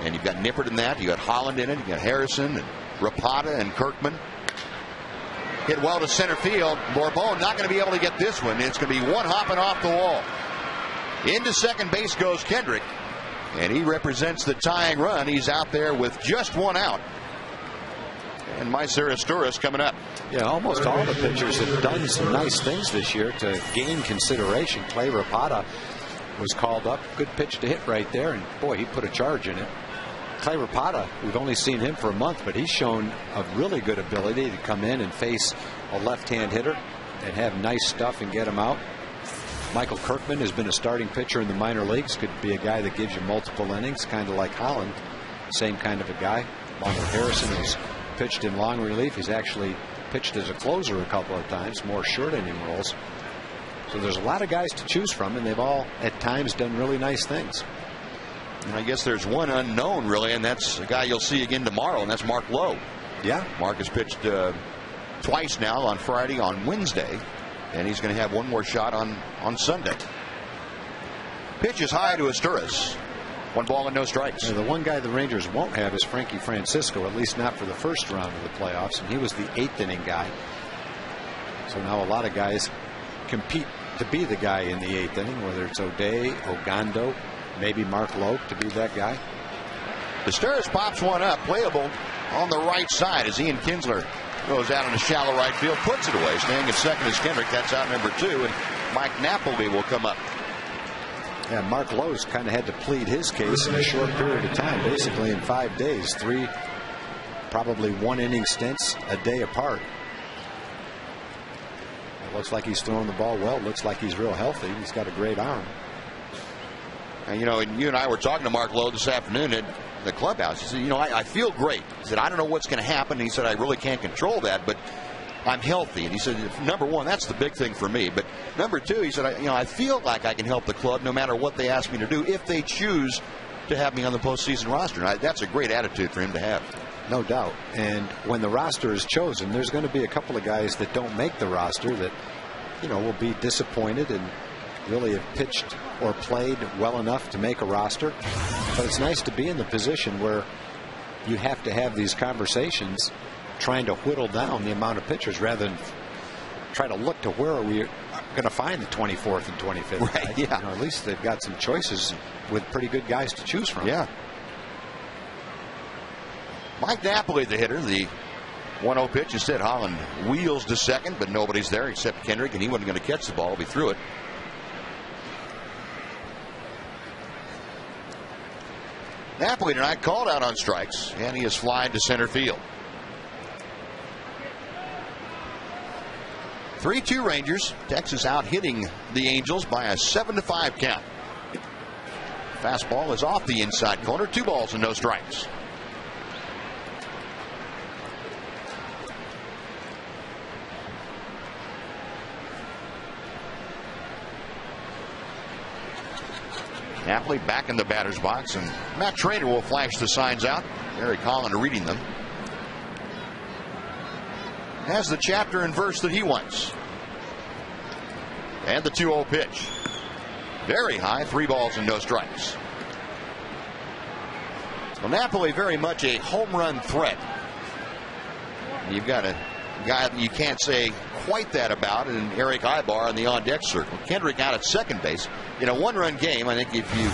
And you've got Nippert in that. You got Holland in it. You got Harrison and Rapata and Kirkman. Hit well to center field. Bourbon not going to be able to get this one. It's going to be one hopping off the wall. Into second base goes Kendrick. And he represents the tying run. He's out there with just 1 out. And Maicer Izturis coming up. Yeah, almost all the pitchers have done some nice things this year to gain consideration. Clay Rapata was called up. Good pitch to hit right there. And boy, he put a charge in it. Clay Rapata, we've only seen him for a month, but he's shown a really good ability to come in and face a left-hand hitter and have nice stuff and get him out. Michael Kirkman has been a starting pitcher in the minor leagues. Could be a guy that gives you multiple innings, kind of like Holland. Same kind of a guy. Along with Harrison, who's pitched in long relief. He's actually pitched as a closer a couple of times, more short inning roles. So there's a lot of guys to choose from, and they've all at times done really nice things. And I guess there's one unknown really, and that's a guy you'll see again tomorrow, and that's Mark Lowe. Yeah. Mark has pitched twice now, on Friday, on Wednesday, and he's going to have one more shot on Sunday. Pitch is high to Izturis. 1 ball and no strikes. The one guy the Rangers won't have is Frankie Francisco, at least not for the first round of the playoffs, and he was the 8th inning guy. So now a lot of guys compete to be the guy in the 8th inning, whether it's O'Day, Ogando, maybe Mark Loeb to be that guy. Pistorius pops one up, playable on the right side as Ian Kinsler goes out in the shallow right field, puts it away. Staying at second is Kendrick. That's out number 2, and Mike Napoli will come up. Yeah, Mark Lowe's kind of had to plead his case in a short period of time, basically in 5 days. 3 probably 1-inning stints a day apart. It looks like he's throwing the ball well. Looks like he's real healthy. He's got a great arm. And, you and I were talking to Mark Lowe this afternoon at the clubhouse. He said, I feel great. He said, I don't know what's going to happen. He said, I really can't control that, but I'm healthy. And he said, number 1, that's the big thing for me. But number 2, he said, I feel like I can help the club no matter what they ask me to do if they choose to have me on the postseason roster. And that's a great attitude for him to have. No doubt. And when the roster is chosen, there's going to be a couple of guys that don't make the roster that, will be disappointed and really have pitched or played well enough to make a roster. But it's nice to be in the position where you have to have these conversations trying to whittle down the amount of pitchers rather than try to look to where are we going to find the 24th and 25th. Right, yeah. At least they've got some choices with pretty good guys to choose from. Yeah. Mike Napoli, the hitter, the 1-0 pitch. Instead, Holland wheels to second, but nobody's there except Kendrick, and he wasn't going to catch the ball. He threw it. Napoli tonight called out on strikes, and he is flying to center field. 3-2 Rangers. Texas out hitting the Angels by a 7-5 count. Fastball is off the inside corner. 2 balls and no strikes. Napoli back in the batter's box, and Matt Trader will flash the signs out. Eric Holland reading them. Has the chapter and verse that he wants. And the 2-0 pitch. Very high, 3 balls and no strikes. Well, Napoli very much a home run threat. You've got a guy that you can't say quite that about, and Eric Ibar in the on-deck circle. Kendrick out at second base. In a 1-run game, I think if you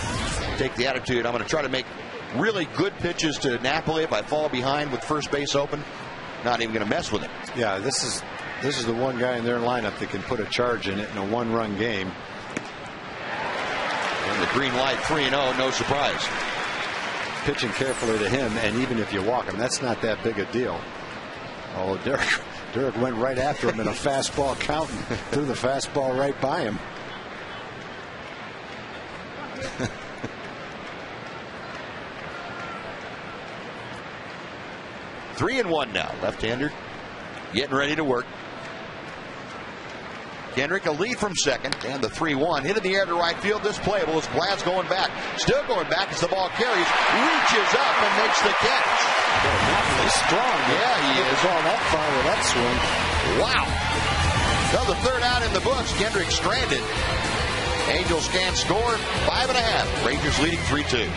take the attitude, I'm going to try to make really good pitches to Napoli. If I fall behind with first base open, not even going to mess with it. Yeah, this is the one guy in their lineup that can put a charge in it in a 1-run game. And the green light, 3-0, no surprise. Pitching carefully to him, and even if you walk him, that's not that big a deal. Oh, Derek went right after him in a fastball count and threw the fastball right by him. Three and one now. Left-hander getting ready to work. Kendrick a lead from second, and the 3-1 hit in the air to right field. This playable as Blad's going back. Still going back as the ball carries. Reaches up and makes the catch. He's strong. Yeah, he is. Going that far with that swing. Wow. So the third out in the books. Kendrick stranded. Angels can't score. 5.5. Rangers leading 3-2.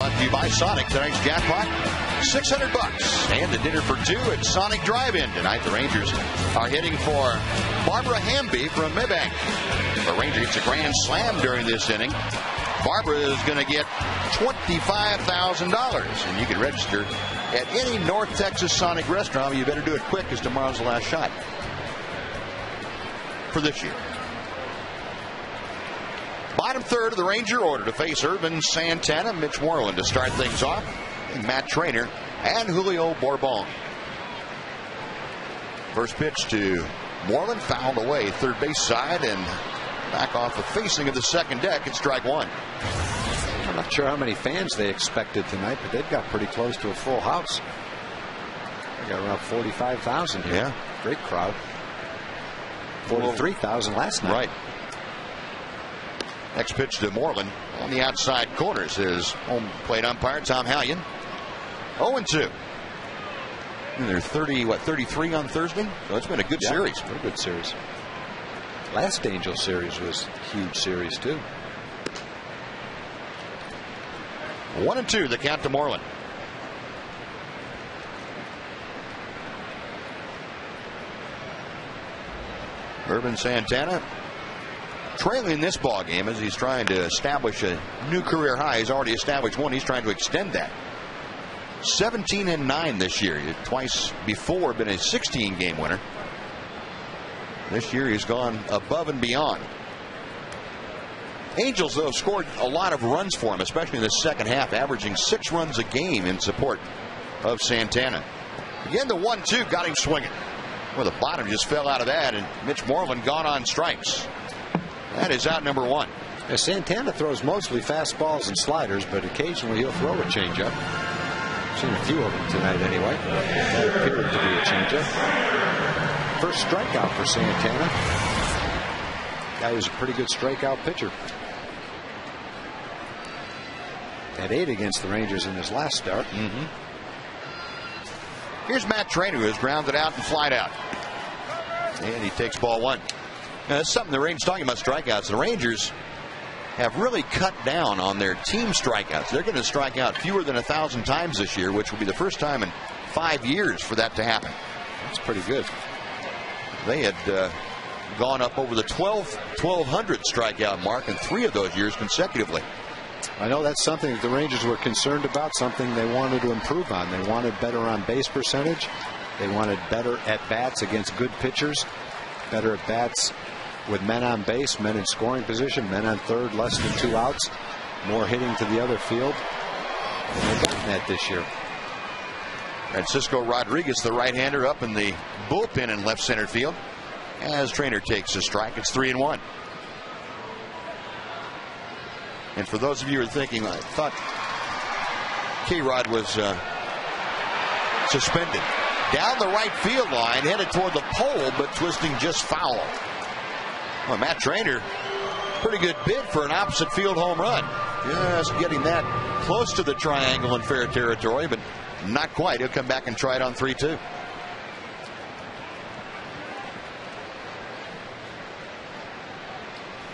Brought to you by Sonic. Tonight's jackpot, $600. And the dinner for two at Sonic Drive-In. Tonight, the Rangers are hitting for Barbara Hamby from Maybank. The Ranger gets a grand slam during this inning. Barbara is going to get $25,000. And you can register at any North Texas Sonic restaurant. You better do it quick because tomorrow's the last shot for this year. Bottom third of the Ranger order to face Urban Santana, Mitch Moreland to start things off, and Matt Trainer and Julio Bourbon. First pitch to Moreland, fouled away third base side and back off the facing of the second deck at strike one. I'm not sure how many fans they expected tonight, but they've got pretty close to a full house. They got around 45,000 here. Yeah. Great crowd. 43,000 last night. Right. Next pitch to Moreland on the outside corners is home plate umpire Tom Hallion. 0-2. And they're 33 on Thursday? So it's been a good series. Very good series. Last Angel series was a huge series, too. 1-2, the count to Moreland. Urban Santana trailing this ball game as he's trying to establish a new career high. He's already established one. He's trying to extend that. 17-9 this year. He'd twice before been a 16-game winner. This year he's gone above and beyond. Angels, though, have scored a lot of runs for him, especially in the second half, averaging 6 runs a game in support of Santana. Again, the 1-2 got him swinging. Well, the bottom just fell out of that, and Mitch Moreland gone on strikes. That is out number one. Now, Santana throws mostly fastballs and sliders, but occasionally he'll throw a changeup. Seen a few of them tonight anyway. That appeared to be a changeup. First strikeout for Santana. Guy was a pretty good strikeout pitcher. Had 8 against the Rangers in his last start. Here's Matt Trainer, who has grounded out and flied out. And he takes ball one. Now, that's something the Rangers talking about strikeouts. The Rangers have really cut down on their team strikeouts. They're going to strike out fewer than 1,000 times this year, which will be the first time in 5 years for that to happen. That's pretty good. They had gone up over the 1,200 strikeout mark in 3 of those years consecutively. I know that's something that the Rangers were concerned about, something they wanted to improve on. They wanted better on base percentage. They wanted better at bats against good pitchers, better at bats with men on base, men in scoring position, men on third, less than 2 outs, more hitting to the other field. And they've gotten that this year. Francisco Rodriguez, the right-hander, up in the bullpen in left center field. As Trainer takes a strike, it's 3-1. And for those of you who are thinking, I thought K-Rod was suspended. Down the right field line, headed toward the pole, but twisting just foul. Well, Matt Trainer, pretty good bid for an opposite field home run. Just getting that close to the triangle in fair territory, but not quite. He'll come back and try it on 3-2.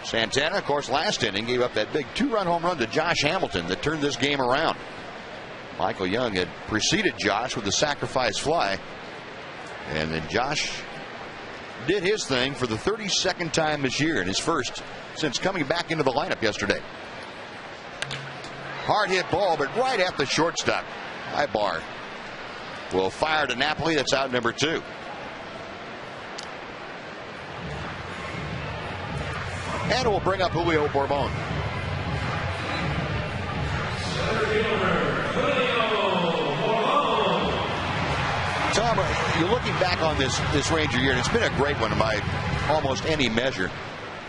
Santana, of course, last inning gave up that big 2-run home run to Josh Hamilton that turned this game around. Michael Young had preceded Josh with a sacrifice fly. And then Josh did his thing for the 32nd time this year, and his first since coming back into the lineup yesterday. Hard hit ball, but right at the shortstop. High bar will fire to Napoli. That's out number 2. And we'll bring up Julio Bourbon. Tom, you're looking back on this Ranger year, and it's been a great one by almost any measure.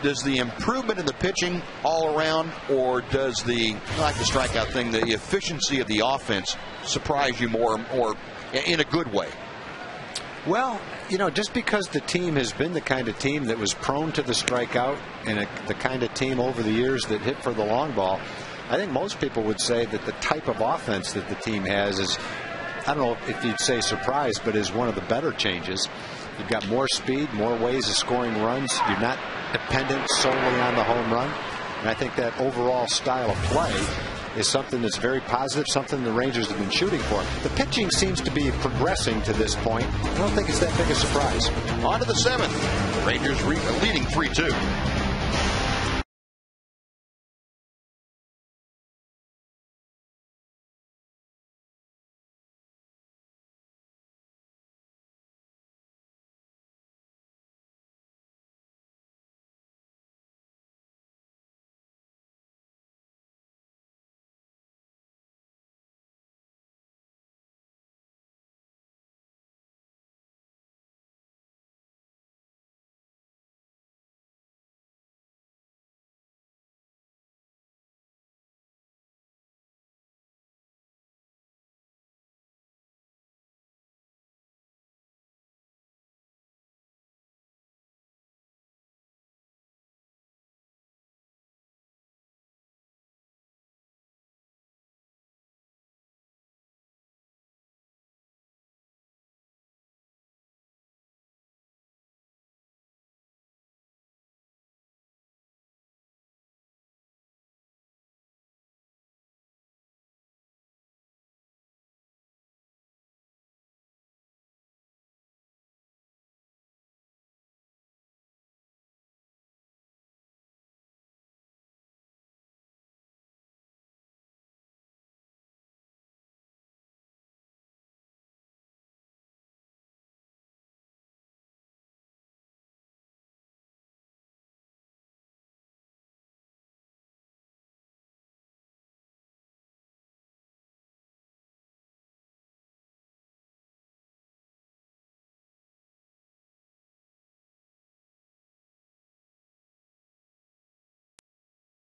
Does the improvement in the pitching all around, or does the, like the strikeout thing, the efficiency of the offense surprise you more, or in a good way? Well, you know, just because the team has been the kind of team that was prone to the strikeout and the kind of team over the years that hit for the long ball, I think most people would say that the type of offense that the team has is, I don't know if you'd say surprise, but is one of the better changes. You've got more speed, more ways of scoring runs. You're not dependent solely on the home run. And I think that overall style of play is something that's very positive, something the Rangers have been shooting for. The pitching seems to be progressing to this point. I don't think it's that big a surprise. On to the 7th. Rangers leading 3-2.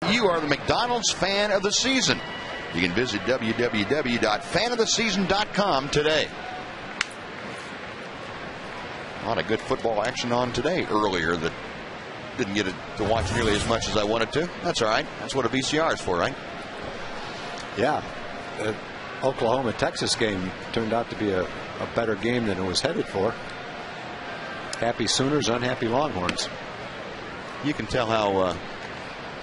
You are the McDonald's Fan of the Season. You can visit www.fanoftheseason.com today. A lot of good football action on today earlier that didn't get to watch nearly as much as I wanted to. That's all right. That's what a VCR is for, right? Yeah. The Oklahoma-Texas game turned out to be a better game than it was headed for. Happy Sooners, unhappy Longhorns. You can tell how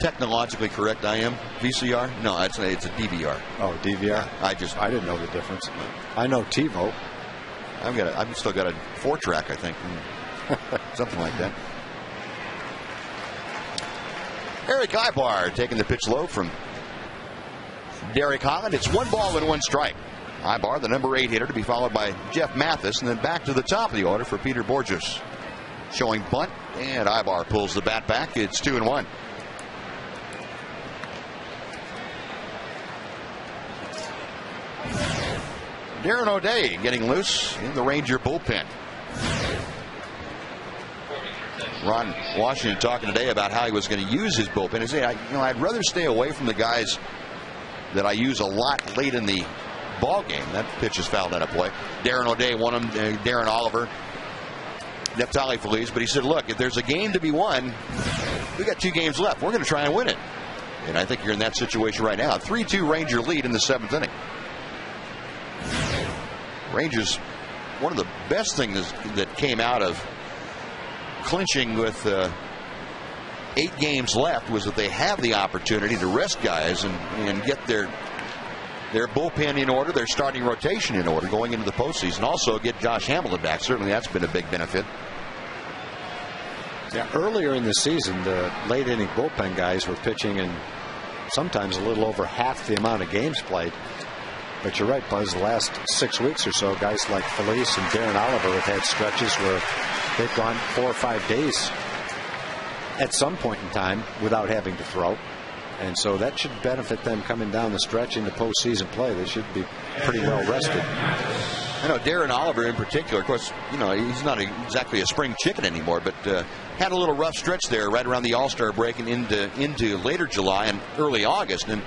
technologically correct I am. VCR? No, it's a DVR. Oh, DVR? I didn't know the difference. I know TiVo. I've still got a 4-track, I think. Something like that. Eric Ibar taking the pitch low from Derek Holland. It's 1 ball and 1 strike. Ibar, the number 8 hitter, to be followed by Jeff Mathis, and then back to the top of the order for Peter Borges. Showing bunt, and Ibar pulls the bat back. It's 2-1. Darren O'Day getting loose in the Ranger bullpen. Ron Washington talking today about how he was going to use his bullpen. He said, I'd rather stay away from the guys that I use a lot late in the ball game. That pitch is fouled out of play. Darren O'Day won him. Darren Oliver, Neftali Feliz. But he said, look, if there's a game to be won, we got 2 games left. We're going to try and win it. And I think you're in that situation right now. 3-2 Ranger lead in the 7th inning. Rangers, one of the best things that came out of clinching with 8 games left was that they have the opportunity to rest guys and get their bullpen in order, their starting rotation in order going into the postseason. Also get Josh Hamilton back. Certainly that's been a big benefit. Yeah, earlier in the season, the late inning bullpen guys were pitching in sometimes a little over half the amount of games played. But you're right, Buzz, the last 6 weeks or so, guys like Felice and Darren Oliver have had stretches where they've gone 4 or 5 days at some point in time without having to throw. And so that should benefit them coming down the stretch into postseason play. They should be pretty well rested. I know Darren Oliver in particular, of course, he's not exactly a spring chicken anymore, but had a little rough stretch there right around the All-Star break and into later July and early August. And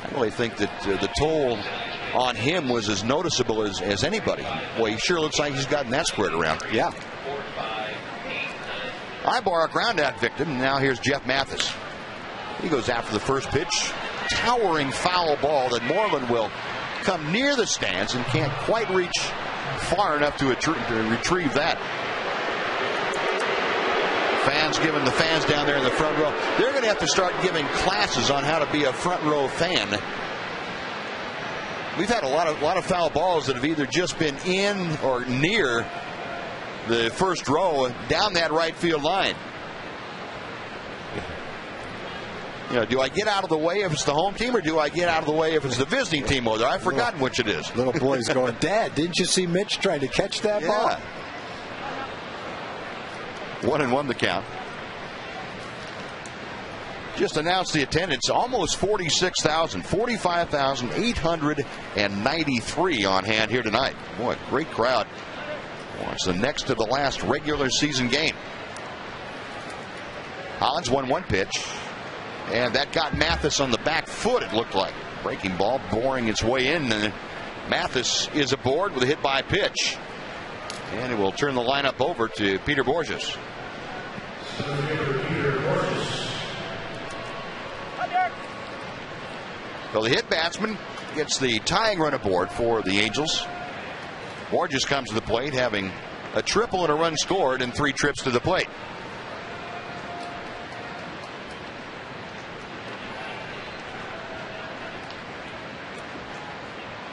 I really think that the toll on him was as noticeable as anybody. Well, he sure looks like he's gotten that squared around. Yeah. Ibar, a ground out victim. Now here's Jeff Mathis. He goes after the first pitch. Towering foul ball that Moreland will come near the stands and can't quite reach far enough to retrieve that. The fans down there in the front row, they're going to have to start giving classes on how to be a front row fan we've had a lot of foul balls that have either just been in or near the first row down that right field line. You know, do I get out of the way if it's the home team, or do I get out of the way if it's the visiting team over there? I've forgotten which it is. Little boy's going, Dad, didn't you see Mitch trying to catch that ball? 1-1 the count. Just announced the attendance, almost 46,000, 45,893 on hand here tonight. Boy, great crowd. Well, it's the next to the last regular season game. Hollins 1-1 pitch. And that got Mathis on the back foot, it looked like. Breaking ball boring its way in. And Mathis is aboard with a hit by pitch. And it will turn the lineup over to Peter Borges. So the hit batsman gets the tying run aboard for the Angels. Borges comes to the plate having a triple and a run scored in 3 trips to the plate.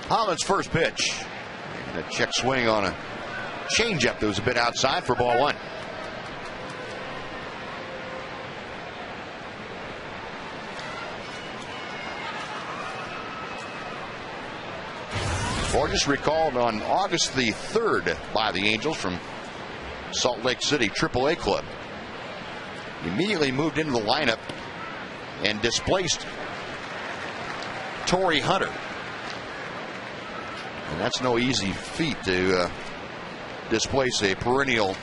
Holland's first pitch. And a check swing on a changeup that was a bit outside for ball 1. Borges recalled on August the 3rd by the Angels from Salt Lake City AAA club. Immediately moved into the lineup and displaced Torrey Hunter. And that's no easy feat to displace a perennial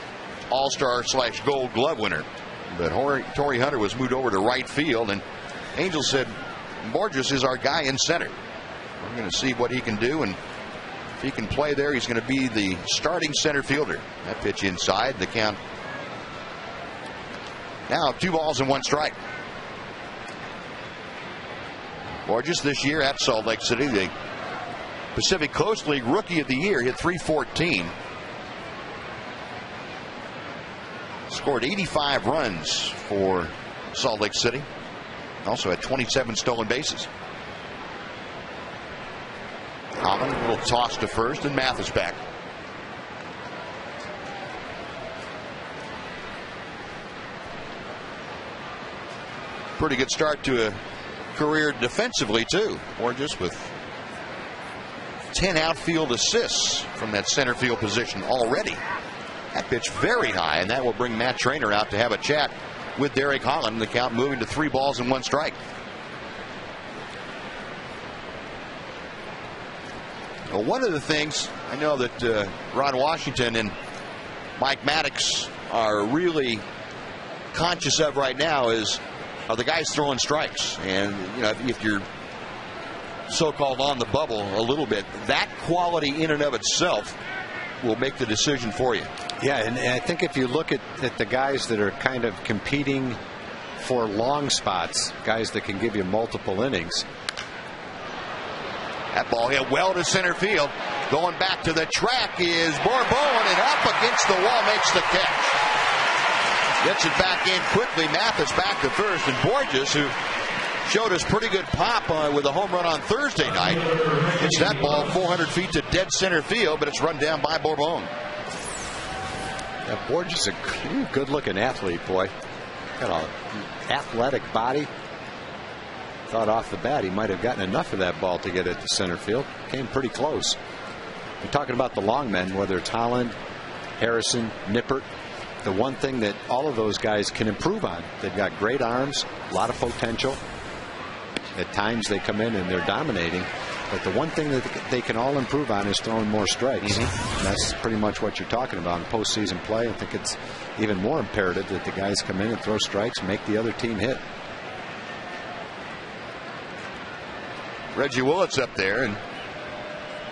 all-star / gold glove winner. But Torrey Hunter was moved over to right field, and Angels said Borges is our guy in center. We're going to see what he can do, and if he can play there, he's going to be the starting center fielder. That pitch inside, the count. Now 2 balls and 1 strike. Borges this year at Salt Lake City, the Pacific Coast League Rookie of the Year, hit .314. Scored 85 runs for Salt Lake City. Also had 27 stolen bases. Holland, a little toss to first, and Mathis back. Pretty good start to a career defensively, too. Borges with 10 outfield assists from that center field position already. That pitch very high, and that will bring Matt Trainer out to have a chat with Derek Holland. The count moving to 3 balls and 1 strike. Well, one of the things I know that Ron Washington and Mike Maddox are really conscious of right now are the guys throwing strikes. And, you know, if you're so-called on the bubble a little bit, that quality in and of itself will make the decision for you. Yeah, and I think if you look at the guys that are kind of competing for long spots, guys that can give you multiple innings. That ball hit well to center field. Going back to the track is Bourbon, and up against the wall makes the catch. Gets it back in quickly. Mathis back to first, and Borges, who showed us pretty good pop with a home run on Thursday night, hits that ball 400 feet to dead center field, but it's run down by Bourbon. Yeah, Borges is a good-looking athlete, boy. Got an athletic body. Thought off the bat he might have gotten enough of that ball to get it to center field. Came pretty close. We're talking about the long men, whether it's Holland, Harrison, Nippert. The one thing that all of those guys can improve on, they've got great arms, a lot of potential. At times they come in and they're dominating. But the one thing that they can all improve on is throwing more strikes. And that's pretty much what you're talking about in postseason play. I think it's even more imperative that the guys come in and throw strikes and make the other team hit. Reggie Willits up there, and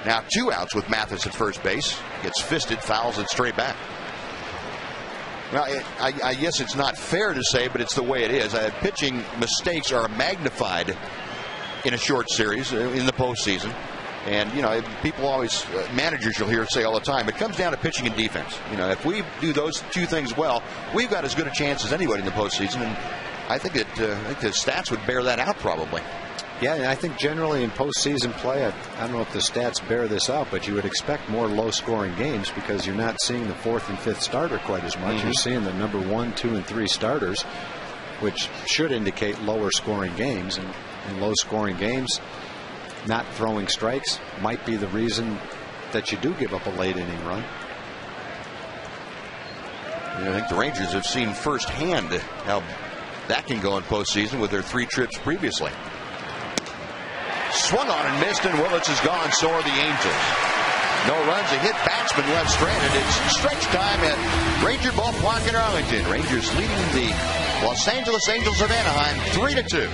now 2 outs with Mathis at first base. Gets fisted, fouls it straight back. Well, I guess it's not fair to say, but it's the way it is. Pitching mistakes are magnified in a short series in the postseason. And, you know, people always, managers you'll hear say all the time, it comes down to pitching and defense. You know, if we do those 2 things well, we've got as good a chance as anybody in the postseason. And I think that the stats would bear that out probably. Yeah, and I think generally in postseason play, I don't know if the stats bear this out, but you would expect more low-scoring games because you're not seeing the 4th and 5th starter quite as much. You're seeing the number 1, 2, and 3 starters, which should indicate lower-scoring games. And in low-scoring games, not throwing strikes might be the reason that you do give up a late-inning run. I think the Rangers have seen firsthand how that can go in postseason with their 3 trips previously. Swung on and missed, and Willis is gone. So are the Angels. No runs, a hit batsman left stranded. It's stretch time at Ranger Ballpark in Arlington. Rangers leading the Los Angeles Angels of Anaheim 3-2.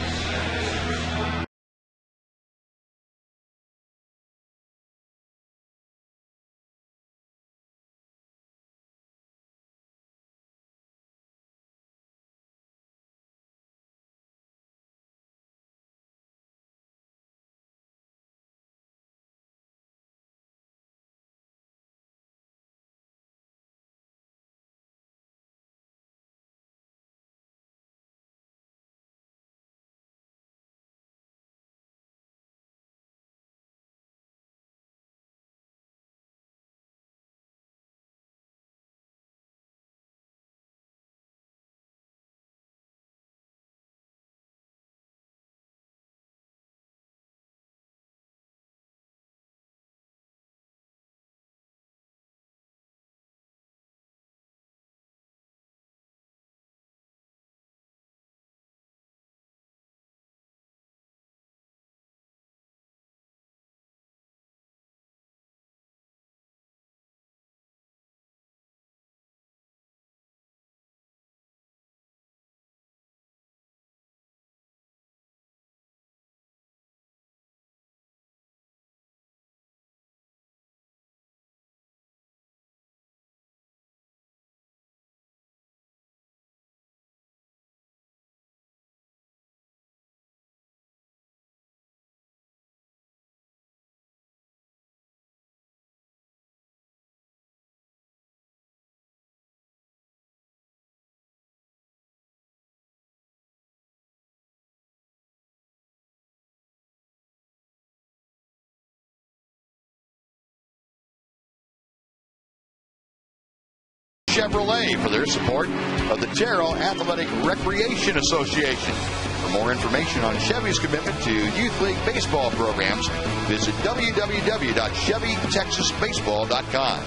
Chevrolet for their support of the Terrell Athletic Recreation Association. For more information on Chevy's commitment to Youth League baseball programs, visit www.ChevyTexasBaseball.com.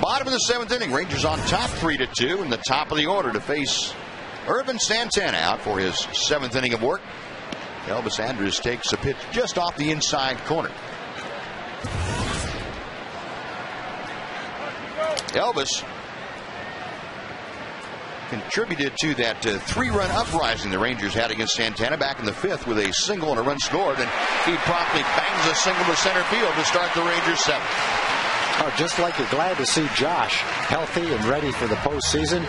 Bottom of the 7th inning, Rangers on top 3-2 in the top of the order to face Irvin Santana out for his 7th inning of work. Elvis Andrus takes a pitch just off the inside corner. Elvis contributed to that 3-run uprising the Rangers had against Santana back in the 5th with a single and a run scored, and he promptly bangs a single to center field to start the Rangers 7th. Oh, just like you're glad to see Josh healthy and ready for the postseason.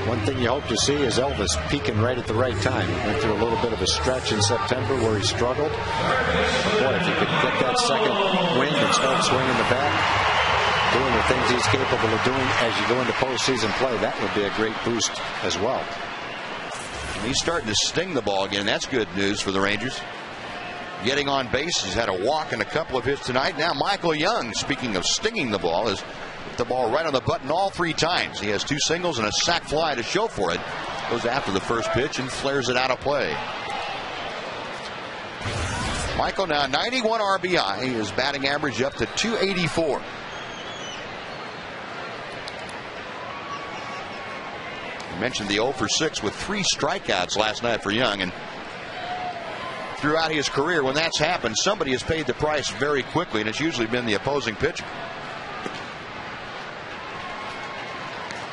One thing you hope to see is Elvis peaking right at the right time. He went through a little bit of a stretch in September where he struggled. Boy, if he could get that second wind and start swinging the bat, doing the things he's capable of doing as you go into postseason play, that would be a great boost as well. And he's starting to sting the ball again. That's good news for the Rangers. Getting on base, he's had a walk and a couple of hits tonight. Now Michael Young, speaking of stinging the ball, has hit the ball right on the button all 3 times. He has 2 singles and a sac fly to show for it. Goes after the first pitch and flares it out of play. Michael now 91 RBI. His batting average up to 284. Mentioned the 0 for 6 with 3 strikeouts last night for Young, and throughout his career when that's happened, somebody has paid the price very quickly, and it's usually been the opposing pitcher.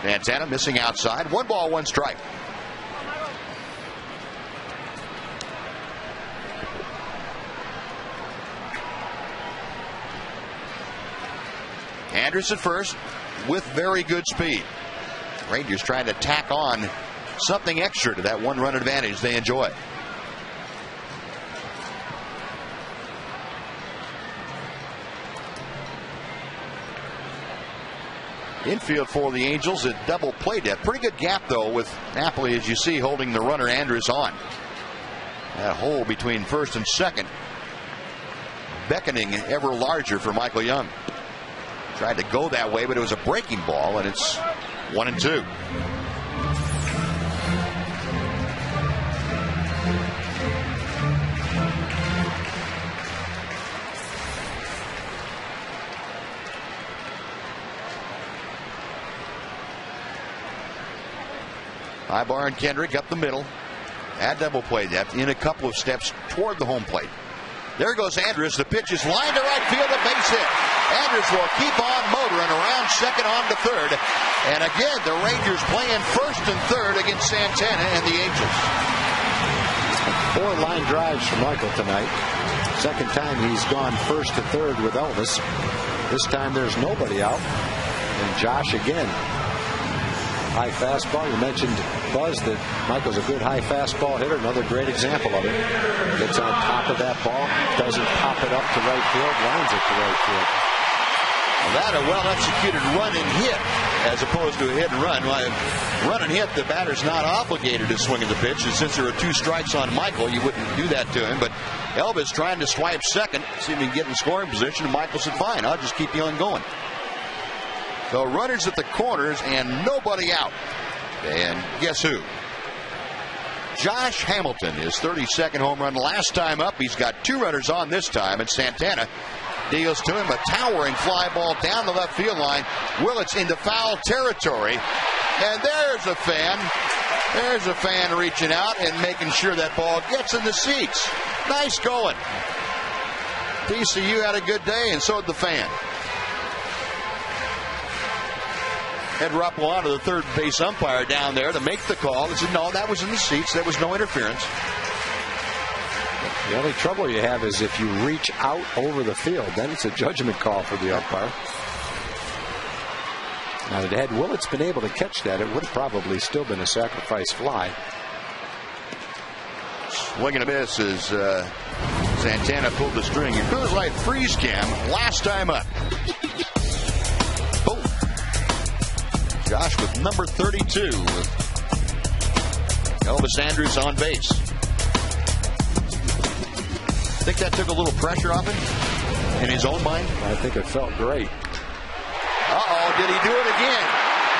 Santana missing outside. 1 ball, 1 strike. Andrus at first with very good speed. Rangers trying to tack on something extra to that 1-run advantage they enjoy. Infield for the Angels, a double play depth. Pretty good gap, though, with Napoli, as you see, holding the runner Andrus on. That hole between first and second beckoning ever larger for Michael Young. Tried to go that way, but it was a breaking ball, and it's 1-2. Ibar and Kendrick up the middle. At double play depth in a couple of steps toward the home plate. There goes Andrus. The pitch is lined to right field, a base hit. Andrus will keep on motoring around second on to third. And again, the Rangers playing first and third against Santana and the Angels. 4 line drives for Michael tonight. Second time he's gone first to third with Elvis. This time there's nobody out. And Josh again. High fastball. You mentioned, Buzz, that Michael's a good high fastball hitter. Another great example of it. Gets on top of that ball. Doesn't pop it up to right field. Lines it to right field. Well, that a well-executed run and hit as opposed to a hit and run. Well, run and hit, the batter's not obligated to swing at the pitch. And since there were 2 strikes on Michael, you wouldn't do that to him. But Elvis trying to swipe second, see if he can get in scoring position. And Michael said, fine, I'll just keep you on going. So runners at the corners and nobody out. And guess who? Josh Hamilton, his 32nd home run last time up. He's got 2 runners on this time, and Santana deals to him a towering fly ball down the left field line. Willits into foul territory. And there's a fan. There's a fan reaching out and making sure that ball gets in the seats. Nice going. TCU had a good day, and so did the fan. Ed Rapalano, the third base umpire down there to make the call. He said, no, that was in the seats. There was no interference. The only trouble you have is if you reach out over the field, then it's a judgment call for the umpire. Now, had Willits been able to catch that, it would have probably still been a sacrifice fly. Swing and a miss as Santana pulled the string. Your Coors Light freeze cam last time up. Boom. Josh with number 32. Elvis Andrus on base. Think that took a little pressure off him in his own mind? I think it felt great. Uh-oh, did he do it again?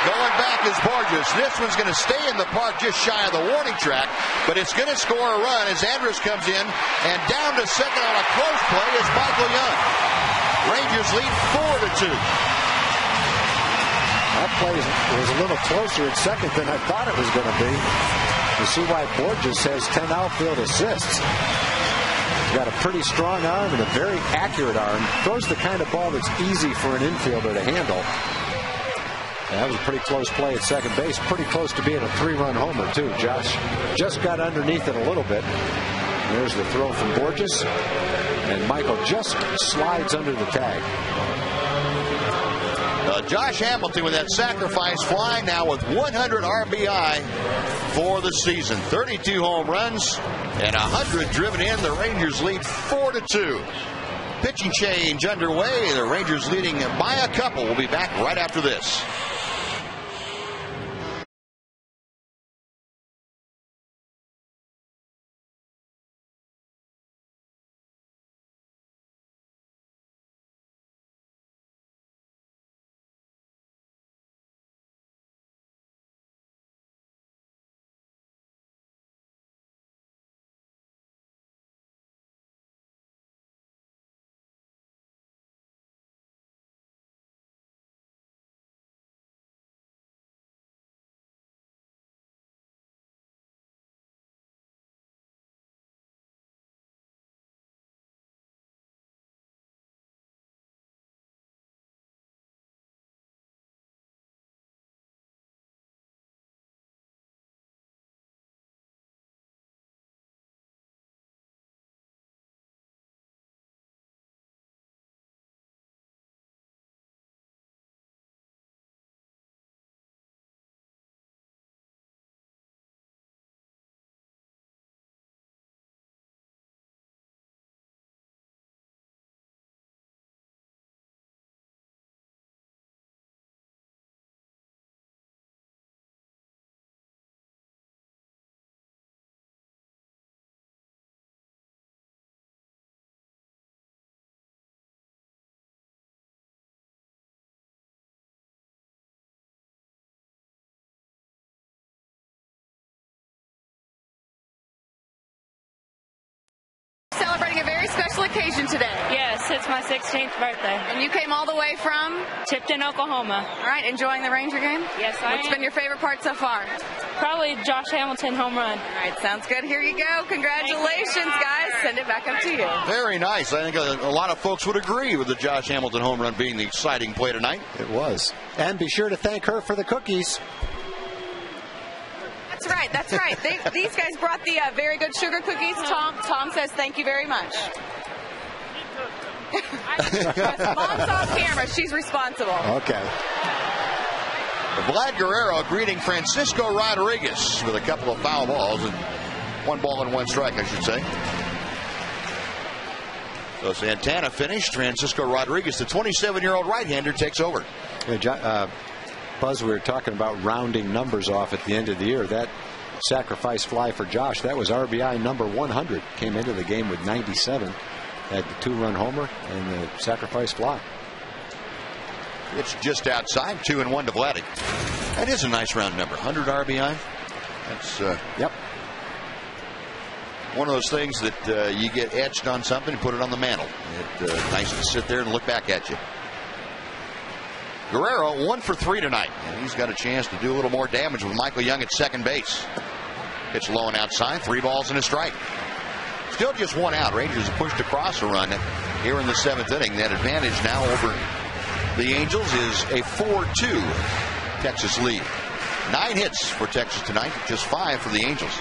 Going back is Borges. This one's going to stay in the park just shy of the warning track, but it's going to score a run as Andrus comes in, and down to second on a close play is Michael Young. Rangers lead 4-2. That play was a little closer at second than I thought it was going to be. You see why Borges has 10 outfield assists. He's got a pretty strong arm and a very accurate arm. Throws the kind of ball that's easy for an infielder to handle. And that was a pretty close play at second base. Pretty close to being a 3-run homer, too. Josh just got underneath it a little bit. There's the throw from Borges. And Michael just slides under the tag. Josh Hamilton with that sacrifice fly now with 100 RBI for the season. 32 home runs and 100 driven in. The Rangers lead 4-2. Pitching change underway. The Rangers leading by a couple. We'll be back right after this. occasion today. Yes, it's my 16th birthday. And you came all the way from? Tipton, Oklahoma. All right, enjoying the Ranger game? Yes, I am. What's been your favorite part so far? Probably Josh Hamilton home run. All right, sounds good. Here you go. Congratulations, guys. Send it back up to you. Very nice. I think a lot of folks would agree with the Josh Hamilton home run being the exciting play tonight. It was. And be sure to thank her for the cookies. That's right. That's right. These guys brought the very good sugar cookies. Tom says thank you very much. Mom's on camera. She's responsible. Okay. Vlad Guerrero greeting Francisco Rodriguez with a couple of foul balls and 1 ball and 1 strike, I should say. So Santana finished. Francisco Rodriguez, the 27-year-old right-hander, takes over. Buzz, we were talking about rounding numbers off at the end of the year. That sacrifice fly for Josh, that was RBI number 100. Came into the game with 97. Had the 2-run homer and the sacrifice fly. It's just outside, 2-1 to Vladdy. That is a nice round number, 100 RBI. That's yep. One of those things that you get etched on something and put it on the mantle. It's nice to sit there and look back at you. Guerrero 1 for 3 tonight, and he's got a chance to do a little more damage with Michael Young at second base. Pitch low and outside, 3 balls and a strike. Still just 1 out. Rangers have pushed across a run here in the 7th inning. That advantage now over the Angels is a 4-2 Texas lead. 9 hits for Texas tonight, just 5 for the Angels.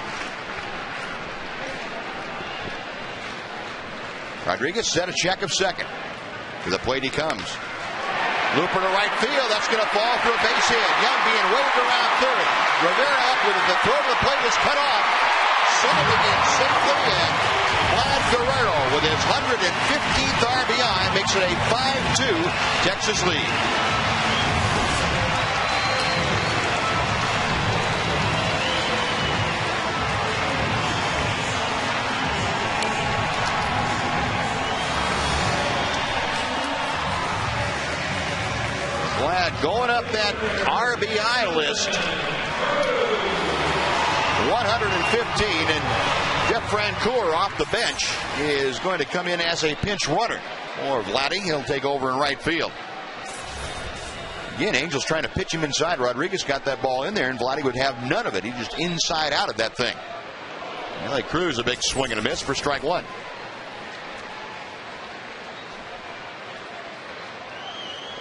Rodriguez set a check of second. To the plate he comes. Looper to right field. That's going to fall for a base hit. Young being waved around third. Rivera up with it. The throw to the plate is cut off. Sullivan in safely, and Vlad Guerrero with his 115th RBI makes it a 5-2 Texas lead. Vlad going up that RBI list. 115, and Jeff Francoeur off the bench is going to come in as a pinch runner. Or Vladdy, he'll take over in right field. Again, Angels trying to pitch him inside. Rodriguez got that ball in there, and Vladdy would have none of it. He just inside out of that thing. Nelly Cruz, a big swing and a miss for strike 1.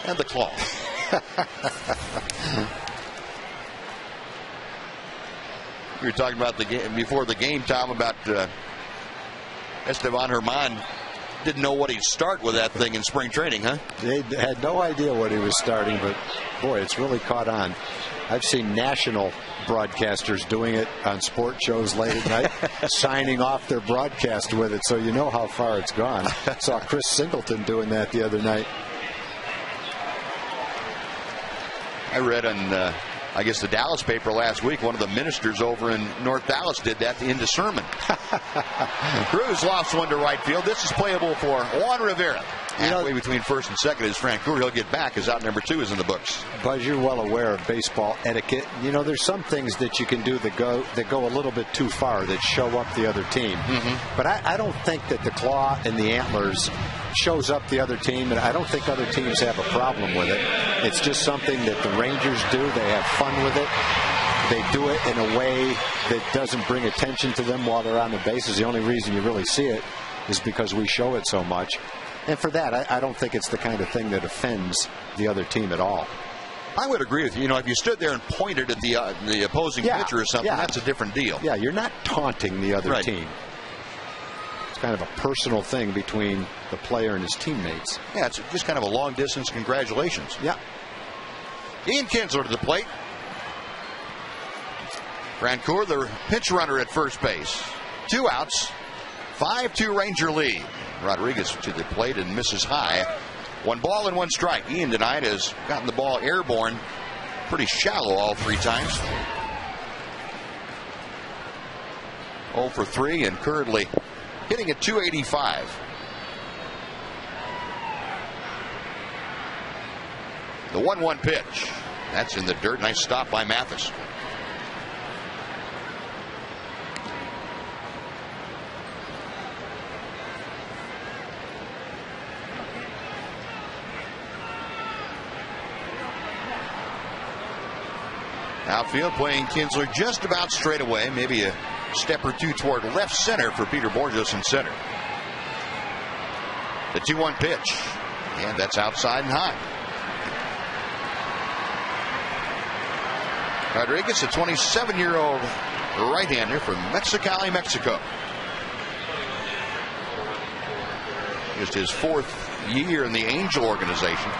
And the claw. We were talking about the game before the game, Tom, about Esteban Herman didn't know what he'd start with that thing in spring training, huh? They had no idea what he was starting, but boy, it's really caught on. I've seen national broadcasters doing it on sport shows late at night, signing off their broadcast with it, so you know how far it's gone. I saw Chris Singleton doing that the other night. I read on, I guess, the Dallas paper last week, one of the ministers over in North Dallas did that into sermon. Cruz lost 1 to right field. This is playable for Juan Rivera. Halfway between first and second is Francoeur. He'll get back as out number 2 is in the books. Buzz, you're well aware of baseball etiquette. You know, there's some things that you can do that go a little bit too far, that show up the other team. Mm-hmm. But I don't think that the claw and the antlers shows up the other team, and I don't think other teams have a problem with it. It's just something that the Rangers do. They have fun with it. They do it in a way that doesn't bring attention to them while they're on the bases. The only reason you really see it is because we show it so much. And for that, I don't think it's the kind of thing that offends the other team at all. I would agree with you. You know, if you stood there and pointed at the opposing pitcher or something, that's a different deal. Yeah, you're not taunting the other team. It's kind of a personal thing between the player and his teammates. Yeah, it's just kind of a long-distance congratulations. Yeah. Ian Kinsler to the plate. Francoeur, the pinch runner at first base. 2 outs. 5-2 Ranger lead. Rodriguez to the plate and misses high. 1 ball and 1 strike. Ian tonight has gotten the ball airborne pretty shallow all 3 times. 0 for 3 and currently hitting at .285. The 1-1 pitch. That's in the dirt. Nice stop by Mathis. Outfield playing Kinsler just about straight away, maybe a step or two toward left center for Peter Borges in center. The 2-1 pitch, and that's outside and high. Rodriguez, a 27-year-old right-hander from Mexicali, Mexico. Just his 4th year in the Angel organization.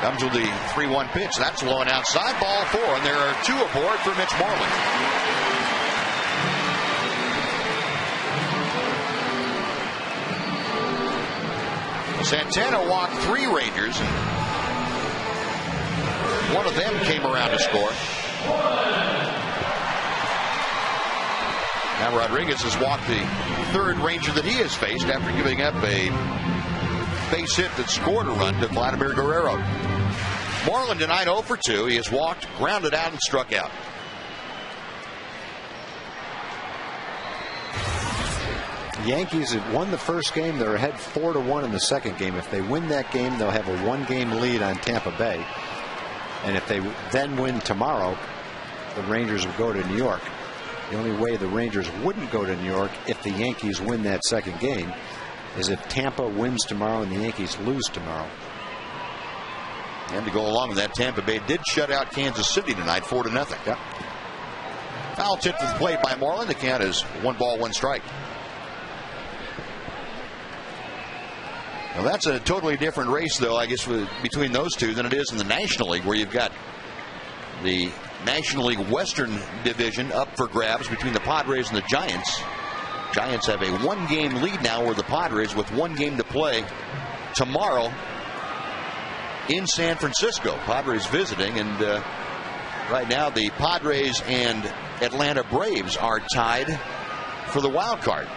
Comes with the 3-1 pitch. That's low and outside, ball 4, and there are 2 aboard for Mitch Moreland. Santana walked 3 Rangers, and one of them came around to score. Now Rodriguez has walked the 3rd Ranger that he has faced after giving up a base hit that scored a run to Vladimir Guerrero. Moreland tonight 0 for 2. He has walked, grounded out, and struck out. The Yankees have won the first game. They're ahead 4-1 in the second game. If they win that game, they'll have a 1-game lead on Tampa Bay. And if they then win tomorrow, the Rangers will go to New York. The only way the Rangers wouldn't go to New York if the Yankees win that second game is if Tampa wins tomorrow and the Yankees lose tomorrow. And to go along with that, Tampa Bay did shut out Kansas City tonight 4-0. Yep. Foul tip to the plate by Moreland. The count is 1 ball, 1 strike. Well, that's a totally different race, though, I guess, between those two than it is in the National League, where you've got the National League Western Division up for grabs between the Padres and the Giants. Giants have a 1-game lead now over the Padres with 1 game to play tomorrow in San Francisco. Padres visiting, and right now the Padres and Atlanta Braves are tied for the wild card.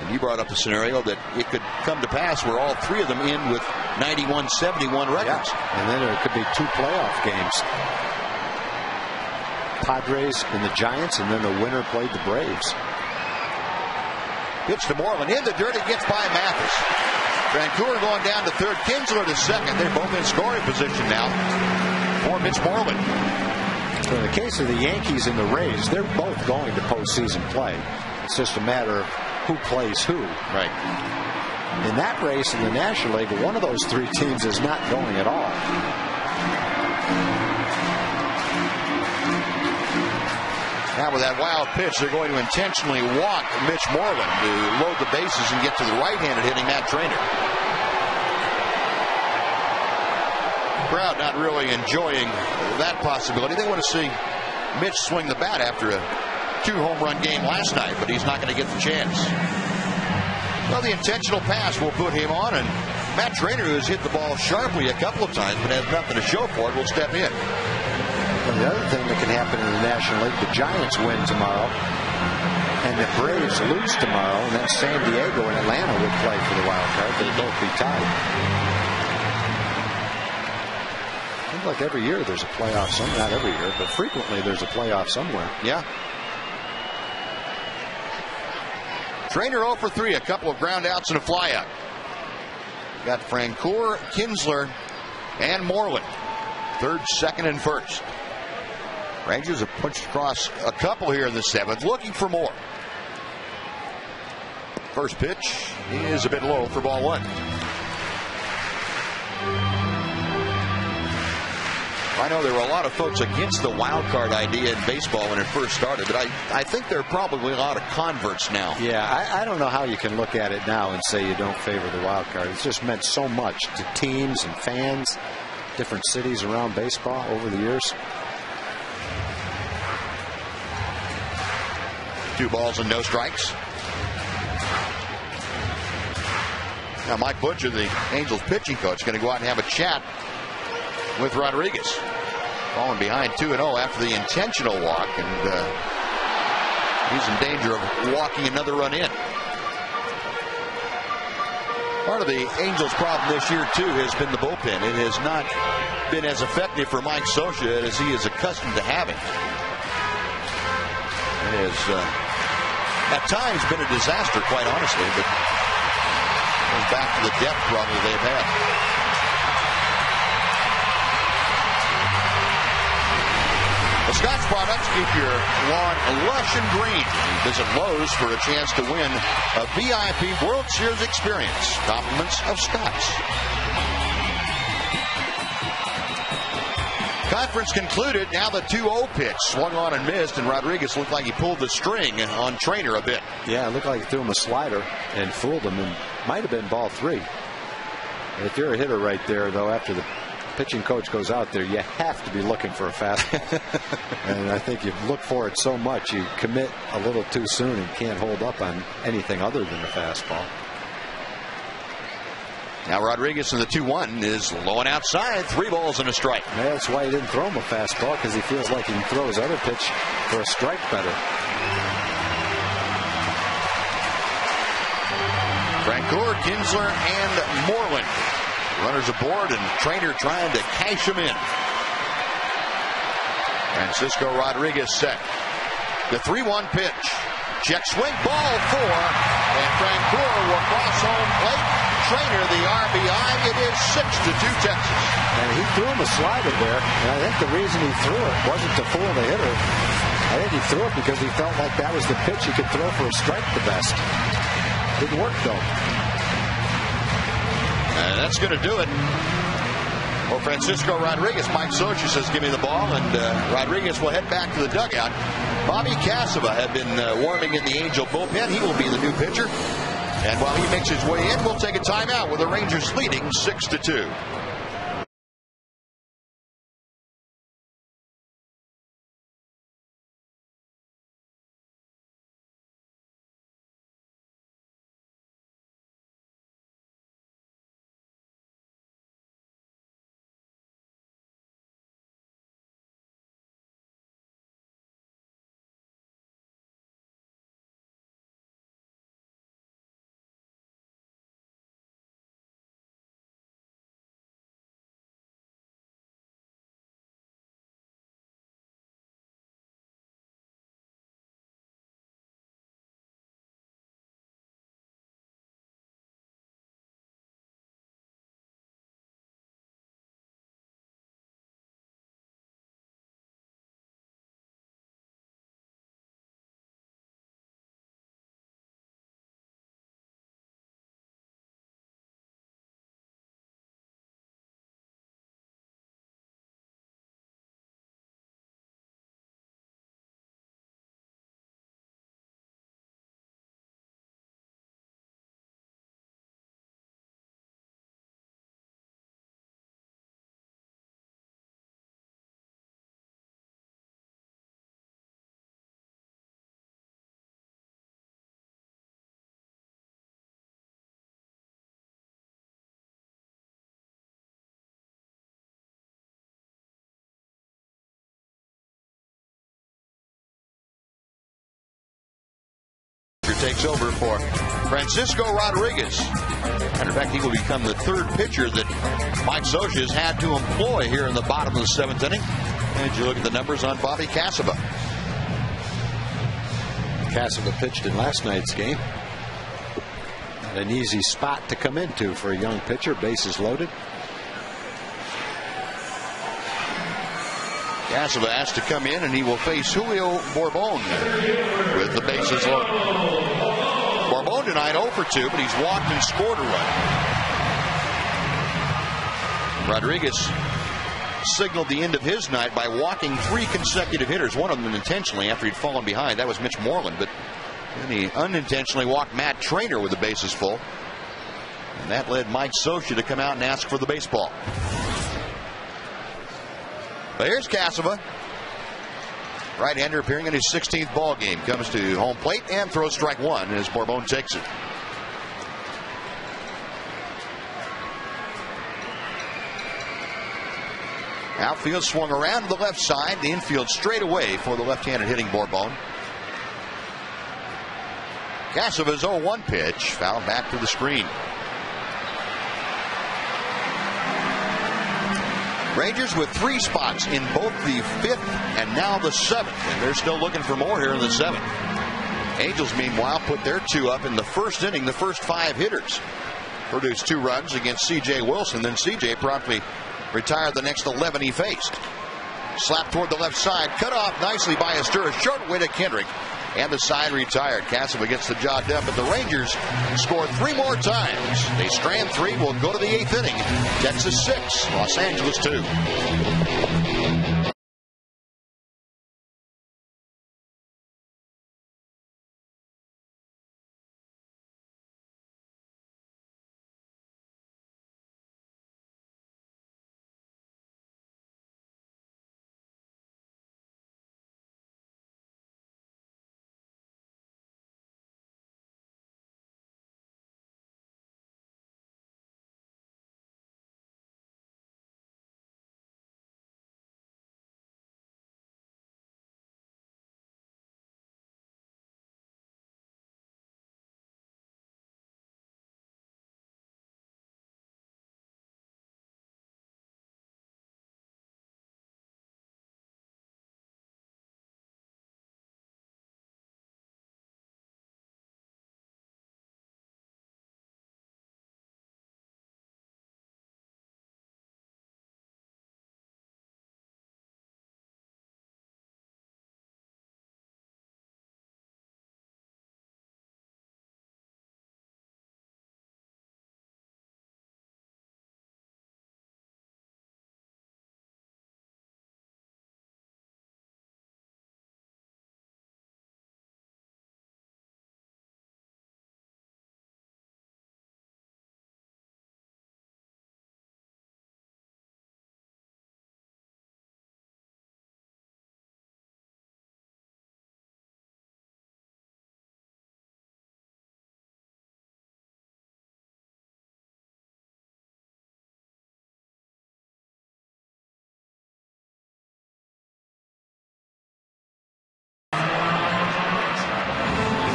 And you brought up the scenario that it could come to pass where all 3 of them in with 91-71 records. Yeah. And then there could be 2 playoff games. Padres and the Giants, and then the winner played the Braves. Pitch to Moreland in the dirt. It gets by Mathis. Vancouver going down to 3rd. Kinsler to 2nd. They're both in scoring position now for Mitch Moreland. So in the case of the Yankees and the Rays, they're both going to postseason play. It's just a matter of who plays who. Right. In that race in the National League, one of those 3 teams is not going at all. Now with that wild pitch, they're going to intentionally walk Mitch Moreland to load the bases and get to the right-handed hitting Matt Trainer. Crowd not really enjoying that possibility. They want to see Mitch swing the bat after a 2-home-run game last night, but he's not going to get the chance. Well, the intentional pass will put him on, and Matt Trainer, who has hit the ball sharply a couple of times but has nothing to show for it, will step in. And the other thing that can happen in the National League, the Giants win tomorrow, and the Braves lose tomorrow, and then San Diego and Atlanta would play for the wild card. They'd both be tied. Seems like every year there's a playoff somewhere. Not every year, but frequently there's a playoff somewhere. Yeah. Trainer 0 for 3, a couple of ground outs and a flyout. Got Francoeur, Kinsler, and Moreland. 3rd, 2nd, and 1st. Rangers have punched across a couple here in the 7th, looking for more. First pitch is a bit low for ball 1. I know there were a lot of folks against the wild card idea in baseball when it first started, but I think there are probably a lot of converts now. Yeah, I don't know how you can look at it now and say you don't favor the wild card. It's just meant so much to teams and fans, different cities around baseball over the years. 2 balls and no strikes. Now Mike Butcher, the Angels pitching coach, is going to go out and have a chat with Rodriguez. Falling behind 2-0 after the intentional walk, and he's in danger of walking another run in. Part of the Angels' problem this year, too, has been the bullpen. It has not been as effective for Mike Scioscia as he is accustomed to having. It has, at times, been a disaster, quite honestly, but goes back to the depth problem they've had. The Scotch products keep your lawn lush and green. Visit Lowe's for a chance to win a VIP World Series experience. Compliments of Scotch. Conference concluded. Now the 2-0 pitch. Swung on and missed, and Rodriguez looked like he pulled the string on Trainer a bit. Yeah, it looked like he threw him a slider and fooled him, and might have been ball 3. If you're a hitter right there, though, after the pitching coach goes out there, you have to be looking for a fastball. And I think you look for it so much, you commit a little too soon and can't hold up on anything other than a fastball. Now Rodriguez in the 2-1 is low and outside. 3 balls and a strike. Yeah, that's why he didn't throw him a fastball, because he feels like he can throw his other pitch for a strike better. Francoeur, Kinsler, and Moreland. Runners aboard, and Trainer trying to cash him in. Francisco Rodriguez set. The 3-1 pitch. Check swing, ball 4, and Francoeur will cross home plate. Trainer the RBI. It is 6-2 Texas. And he threw him a slider there, and I think the reason he threw it wasn't to fool the hitter. I think he threw it because he felt like that was the pitch he could throw for a strike the best. Didn't work, though. And that's going to do it for Francisco Rodriguez. Mike Socha says, give me the ball, and Rodriguez will head back to the dugout. Bobby Casava had been warming in the Angel bullpen. He will be the new pitcher. And while he makes his way in, we'll take a timeout with the Rangers leading 6-2. Takes over for Francisco Rodriguez. Matter of fact, he will become the 3rd pitcher that Mike Socha has had to employ here in the bottom of the 7th inning. And you look at the numbers on Bobby Casava. Casava pitched in last night's game. An easy spot to come into for a young pitcher, bases loaded. Casava has to come in, and he will face Julio Bourbon with the bases loaded. Bourbon tonight 0 for 2, but he's walked and scored a run. Rodriguez signaled the end of his night by walking 3 consecutive hitters, one of them intentionally after he'd fallen behind. That was Mitch Moreland, but then he unintentionally walked Matt Trainer with the bases full. And that led Mike Socha to come out and ask for the baseball. But here's Casava. Right-hander appearing in his 16th ball game. Comes to home plate and throws strike 1 as Bourbon takes it. Outfield swung around to the left side. The infield straight away for the left-handed hitting Bourbon. Casava's 0-1 pitch. Foul back to the screen. Rangers with 3 spots in both the 5th and now the 7th. And they're still looking for more here in the 7th. Angels, meanwhile, put their 2 up in the 1st inning. The first 5 hitters produced 2 runs against C.J. Wilson. Then C.J. promptly retired the next 11 he faced. Slap toward the left side. Cut off nicely by Astura. Short way to Kendrick. And the side retired. Castleman gets the job done, but the Rangers score 3 more times. They strand 3. Will go to the 8th inning. Texas 6, Los Angeles 2.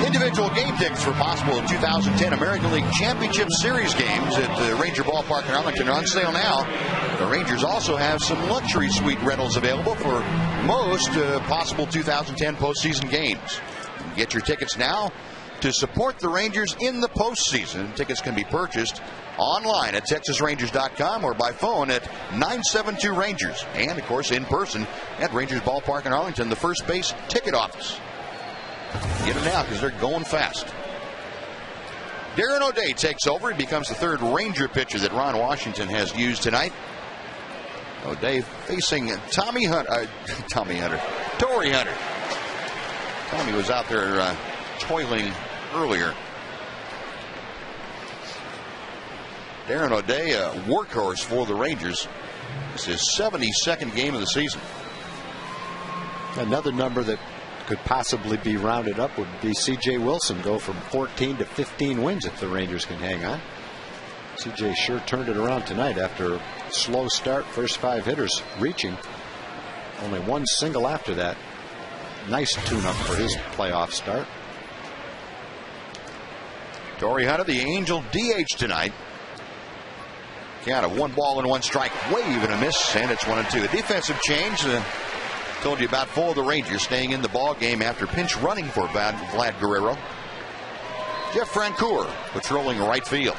Individual game tickets for possible 2010 American League Championship Series games at the Ranger Ballpark in Arlington are on sale now. The Rangers also have some luxury suite rentals available for most possible 2010 postseason games. Get your tickets now to support the Rangers in the postseason. Tickets can be purchased online at TexasRangers.com or by phone at 972-RANGERS. And, of course, in person at Rangers Ballpark in Arlington, the first base ticket office. Get them now because they're going fast. Darren O'Day takes over. He becomes the 3rd Ranger pitcher that Ron Washington has used tonight. O'Day facing Torii Hunter. Tommy was out there toiling earlier. Darren O'Day, a workhorse for the Rangers. This is his 72nd game of the season. Another number that could possibly be rounded up would be C.J. Wilson, go from 14 to 15 wins if the Rangers can hang on. C.J. sure turned it around tonight after a slow start, first 5 hitters reaching. Only 1 single after that. Nice tune-up for his playoff start. Torii Hunter, the Angel DH tonight. Count of 1 ball and 1 strike, wave and a miss, and it's 1-2. A defensive change. Told you about 4 of the Rangers staying in the ball game after pinch running for Vlad Guerrero. Jeff Francoeur patrolling right field.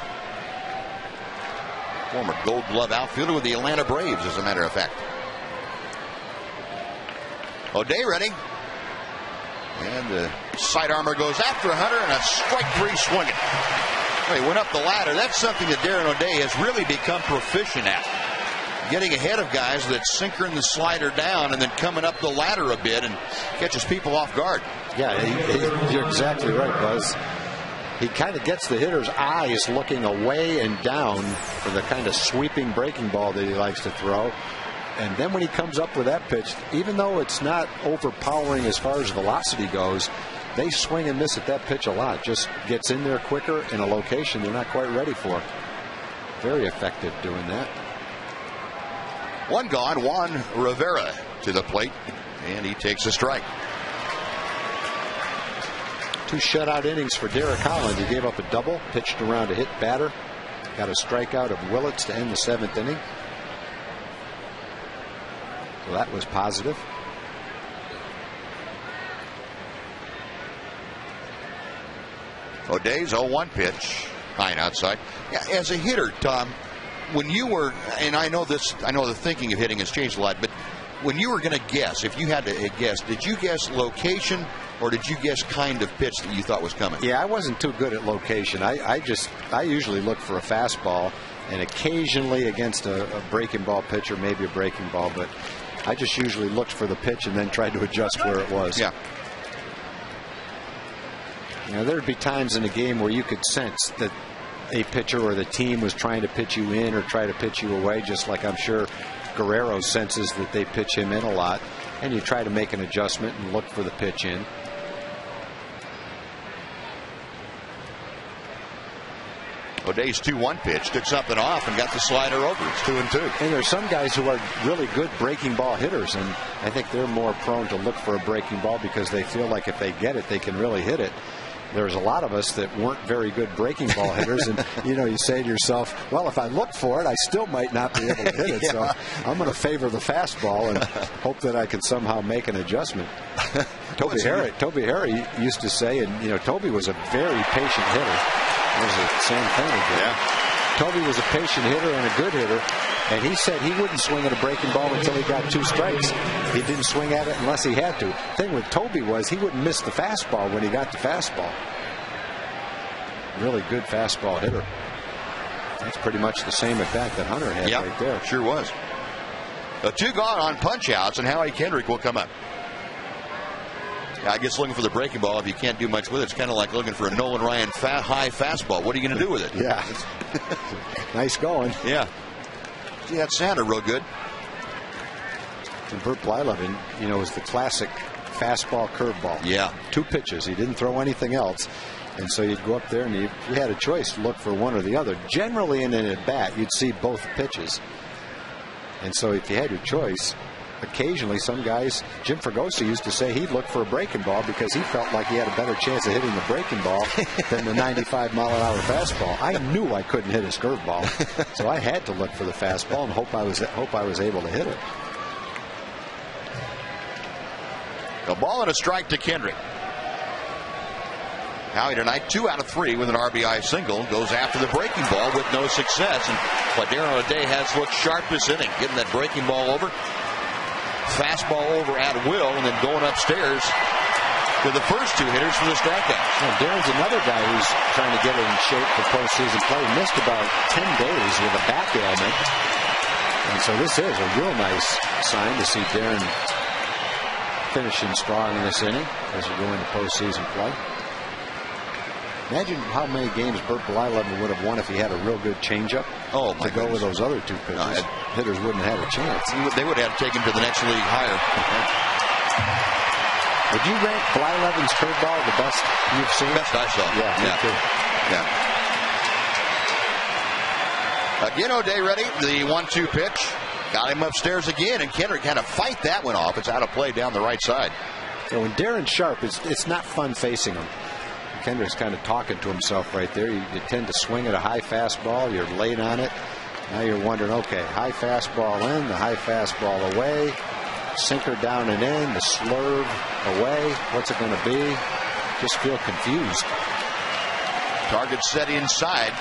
Former Gold Glove outfielder with the Atlanta Braves, as a matter of fact. O'Day ready. And the side armor goes after Hunter, and a strike 3 swinging. Well, he went up the ladder. That's something that Darren O'Day has really become proficient at. Getting ahead of guys that sinkering the slider down and then coming up the ladder a bit and catches people off guard. Yeah, you're exactly right, Buzz. He kind of gets the hitter's eyes looking away and down for the kind of sweeping breaking ball that he likes to throw. And then when he comes up with that pitch, even though it's not overpowering as far as velocity goes, they swing and miss at that pitch a lot. Just gets in there quicker in a location they're not quite ready for. Very effective doing that. 1 gone. Juan Rivera to the plate, and he takes a strike. 2 shutout innings for Derek Holland. He gave up a double, pitched around a hit batter, got a strikeout of Willits to end the 7th inning. So that was positive. O'Day's 0-1 pitch, high and outside. Yeah, as a hitter, Tom, when you were, and I know the thinking of hitting has changed a lot, but when you were going to guess, if you had to guess, did you guess location or did you guess kind of pitch that you thought was coming? Yeah, I wasn't too good at location. I usually look for a fastball, and occasionally against a breaking ball pitcher, maybe a breaking ball, but I just usually looked for the pitch and then tried to adjust where it was. Yeah. You know, there'd be times in a game where you could sense that a pitcher or the team was trying to pitch you in or try to pitch you away, just like I'm sure Guerrero senses that they pitch him in a lot, and you try to make an adjustment and look for the pitch in. O'Day's 2-1 pitch took something off and got the slider over. It's 2-2. And there's some guys who are really good breaking ball hitters, and I think they're more prone to look for a breaking ball because they feel like if they get it, they can really hit it. There's a lot of us that weren't very good breaking ball hitters, and you say to yourself, well, if I look for it, I still might not be able to hit it. So I'm going to favor the fastball and hope that I can somehow make an adjustment. Toby Harry used to say, and Toby was a very patient hitter. It was the same thing again. Yeah. Toby was a patient hitter and a good hitter, and he said he wouldn't swing at a breaking ball until he got 2 strikes. He didn't swing at it unless he had to. The thing with Toby was he wouldn't miss the fastball when he got the fastball. Really good fastball hitter. That's pretty much the same effect that Hunter had right there. Sure was. 2 gone on punch outs, and Howie Kendrick will come up. I guess looking for the breaking ball, if you can't do much with it, it's kind of like looking for a Nolan Ryan high fastball. What are you going to do with it? Yeah. Nice going. Yeah. See, that sounded real good. And Bert Blyleven, was the classic fastball curveball. Yeah. 2 pitches. He didn't throw anything else. And so you'd go up there and you had a choice to look for one or the other. Generally in an at-bat, you'd see both pitches. And so if you had your choice, occasionally some guys, Jim Fregosi used to say he'd look for a breaking ball because he felt like he had a better chance of hitting the breaking ball than the 95-mile-an-hour fastball. I knew I couldn't hit his curveball, so I had to look for the fastball and hope I was able to hit it. A ball and a strike to Kendrick. Howie tonight 2 out of 3 with an RBI single. Goes after the breaking ball with no success. But Darren O'Day has looked sharp this inning, getting that breaking ball over. Fastball over at will, and then going upstairs to the first 2 hitters for the strikeouts. Well, Darren's another guy who's trying to get in shape for postseason play. He missed about 10 days with a back ailment. And so this is a real nice sign to see Darren finishing strong in this inning as we go into postseason play. Imagine how many games Bert Blyleven would have won if he had a real good changeup to go with those other 2 pitches. No, hitters wouldn't have had a chance. They would have taken to the next league higher. Would you rank Blyleven's curveball the best you've seen? Best I saw. Yeah, me too. Yeah. Again, O'Day ready. The 1-2 pitch. Got him upstairs again, and Kendrick had to fight that one off. It's out of play down the right side. When Darren's sharp, it's not fun facing him. Kendrick's kind of talking to himself right there. You tend to swing at a high fastball. You're late on it. Now you're wondering, okay, high fastball in, the high fastball away, sinker down and in, the slurve away. What's it going to be? Just feel confused. Target set inside.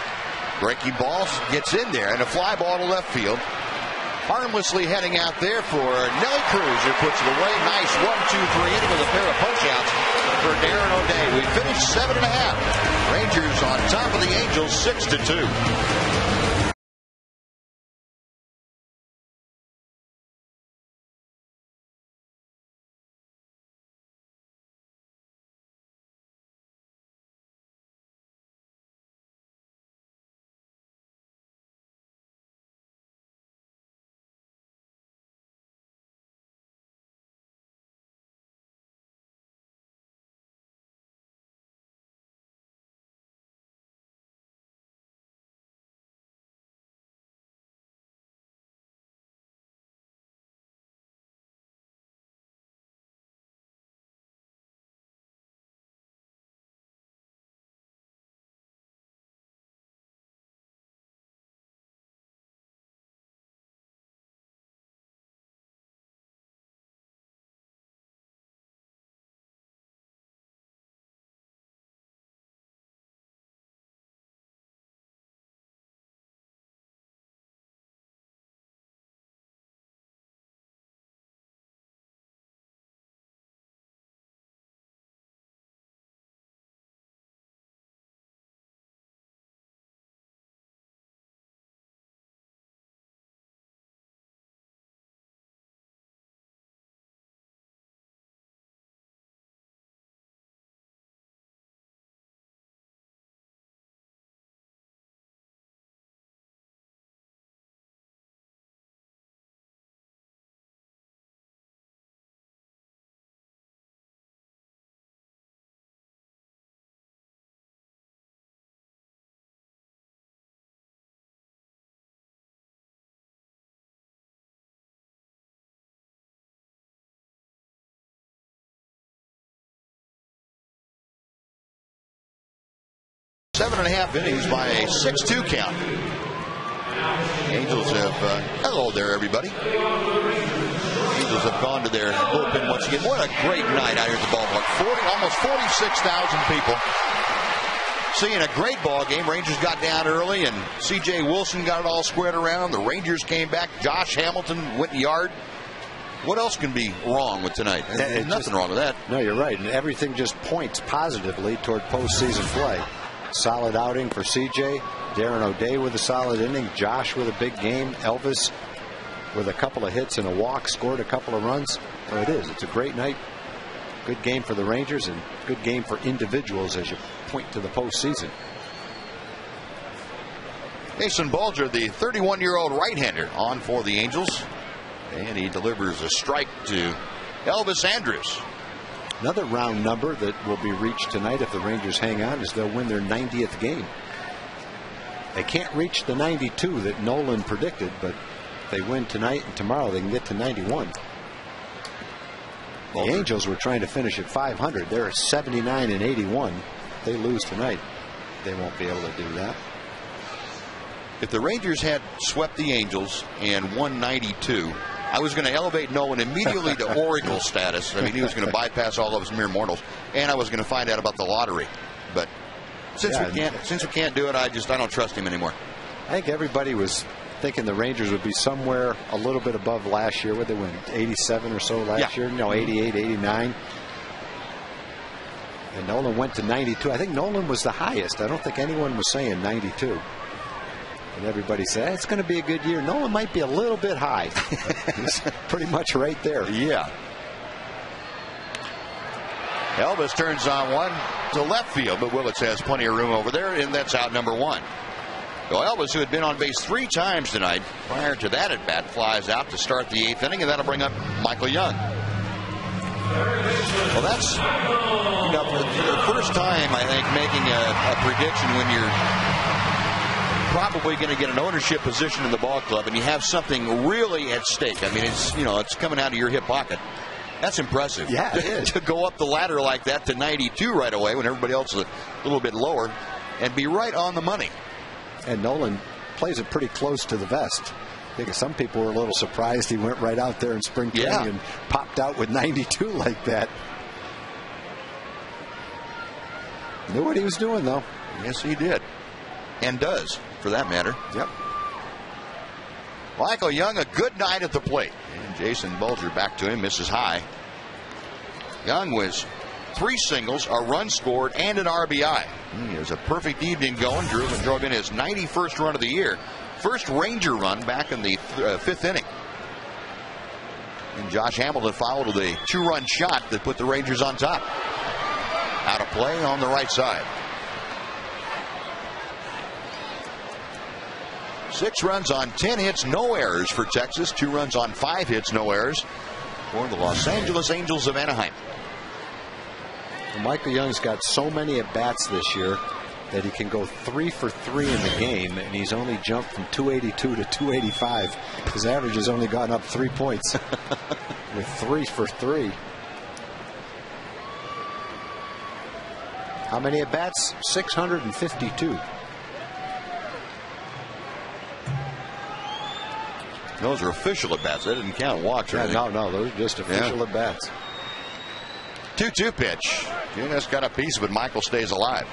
Breaking balls gets in there, and a fly ball to left field. Harmlessly heading out there for Nelly Cruz, who puts it away. Nice 1-2-3 inning with a pair of punch-outs for Darren O'Day. We finished 7.5. Rangers on top of the Angels 6-2. 7.5 innings by a 6-2 count. Angels have, hello there, everybody. Angels have gone to their bullpen once again. What a great night out here at the ballpark. Almost 46,000 people seeing a great ball game. Rangers got down early, and C.J. Wilson got it all squared around. The Rangers came back. Josh Hamilton went yard. What else can be wrong with tonight? There's nothing wrong with that. No, you're right. And everything just points positively toward postseason play. Solid outing for C.J. Darren O'Day with a solid inning. Josh with a big game. Elvis with a couple of hits and a walk. Scored a couple of runs. So it is. It's a great night. Good game for the Rangers and good game for individuals as you point to the postseason. Jason Bulger, the 31-year-old right-hander, on for the Angels. And he delivers a strike to Elvis Andrus. Another round number that will be reached tonight if the Rangers hang on is they'll win their 90th game. They can't reach the 92 that Nolan predicted, but if they win tonight and tomorrow, they can get to 91. The Angels were trying to finish at 500. They're at 79 and 81. If they lose tonight, they won't be able to do that. If the Rangers had swept the Angels and won 92, I was going to elevate Nolan immediately to Oracle status. I mean, he was going to bypass all of us mere mortals, and I was going to find out about the lottery. But since we can't do it, I don't trust him anymore. I think everybody was thinking the Rangers would be somewhere a little bit above last year. Where they win 87 or so last year? No, 88, 89. And Nolan went to 92. I think Nolan was the highest. I don't think anyone was saying 92. And everybody said, it's going to be a good year. Nolan might be a little bit high. He's pretty much right there. Yeah. Elvis turns on one to left field, but Willits has plenty of room over there, and that's out number one. So Elvis, who had been on base 3 times tonight, prior to that at bat, flies out to start the 8th inning, and that'll bring up Michael Young. Well, that's the first time, I think, making a prediction when you're probably going to get an ownership position in the ball club and you have something really at stake. I mean, it's coming out of your hip pocket. That's impressive. Yeah, it is. To go up the ladder like that to 92 right away when everybody else is a little bit lower and be right on the money. And Nolan plays it pretty close to the vest. I think some people were a little surprised he went right out there in spring training and popped out with 92 like that. Knew what he was doing, though. Yes, he did. And does, for that matter. Yep. Michael Young, a good night at the plate. And Jason Bulger back to him, misses high. Young was 3 singles, a run scored, and an RBI. He has a perfect evening going. Drove in his 91st run of the year. First Ranger run back in the 5th inning. And Josh Hamilton followed with a 2-run shot that put the Rangers on top. Out of play on the right side. 6 runs on 10 hits, no errors for Texas. 2 runs on 5 hits, no errors for the Los Angeles Angels of Anaheim. Well, Michael Young's got so many at-bats this year that he can go 3 for 3 in the game, and he's only jumped from 282 to 285. His average has only gone up 3 points with 3 for 3. How many at-bats? 652. Those are official at-bats. That didn't count walks or anything. No, those are just official at-bats. 2-2 pitch. Just got a piece of it. Michael stays alive.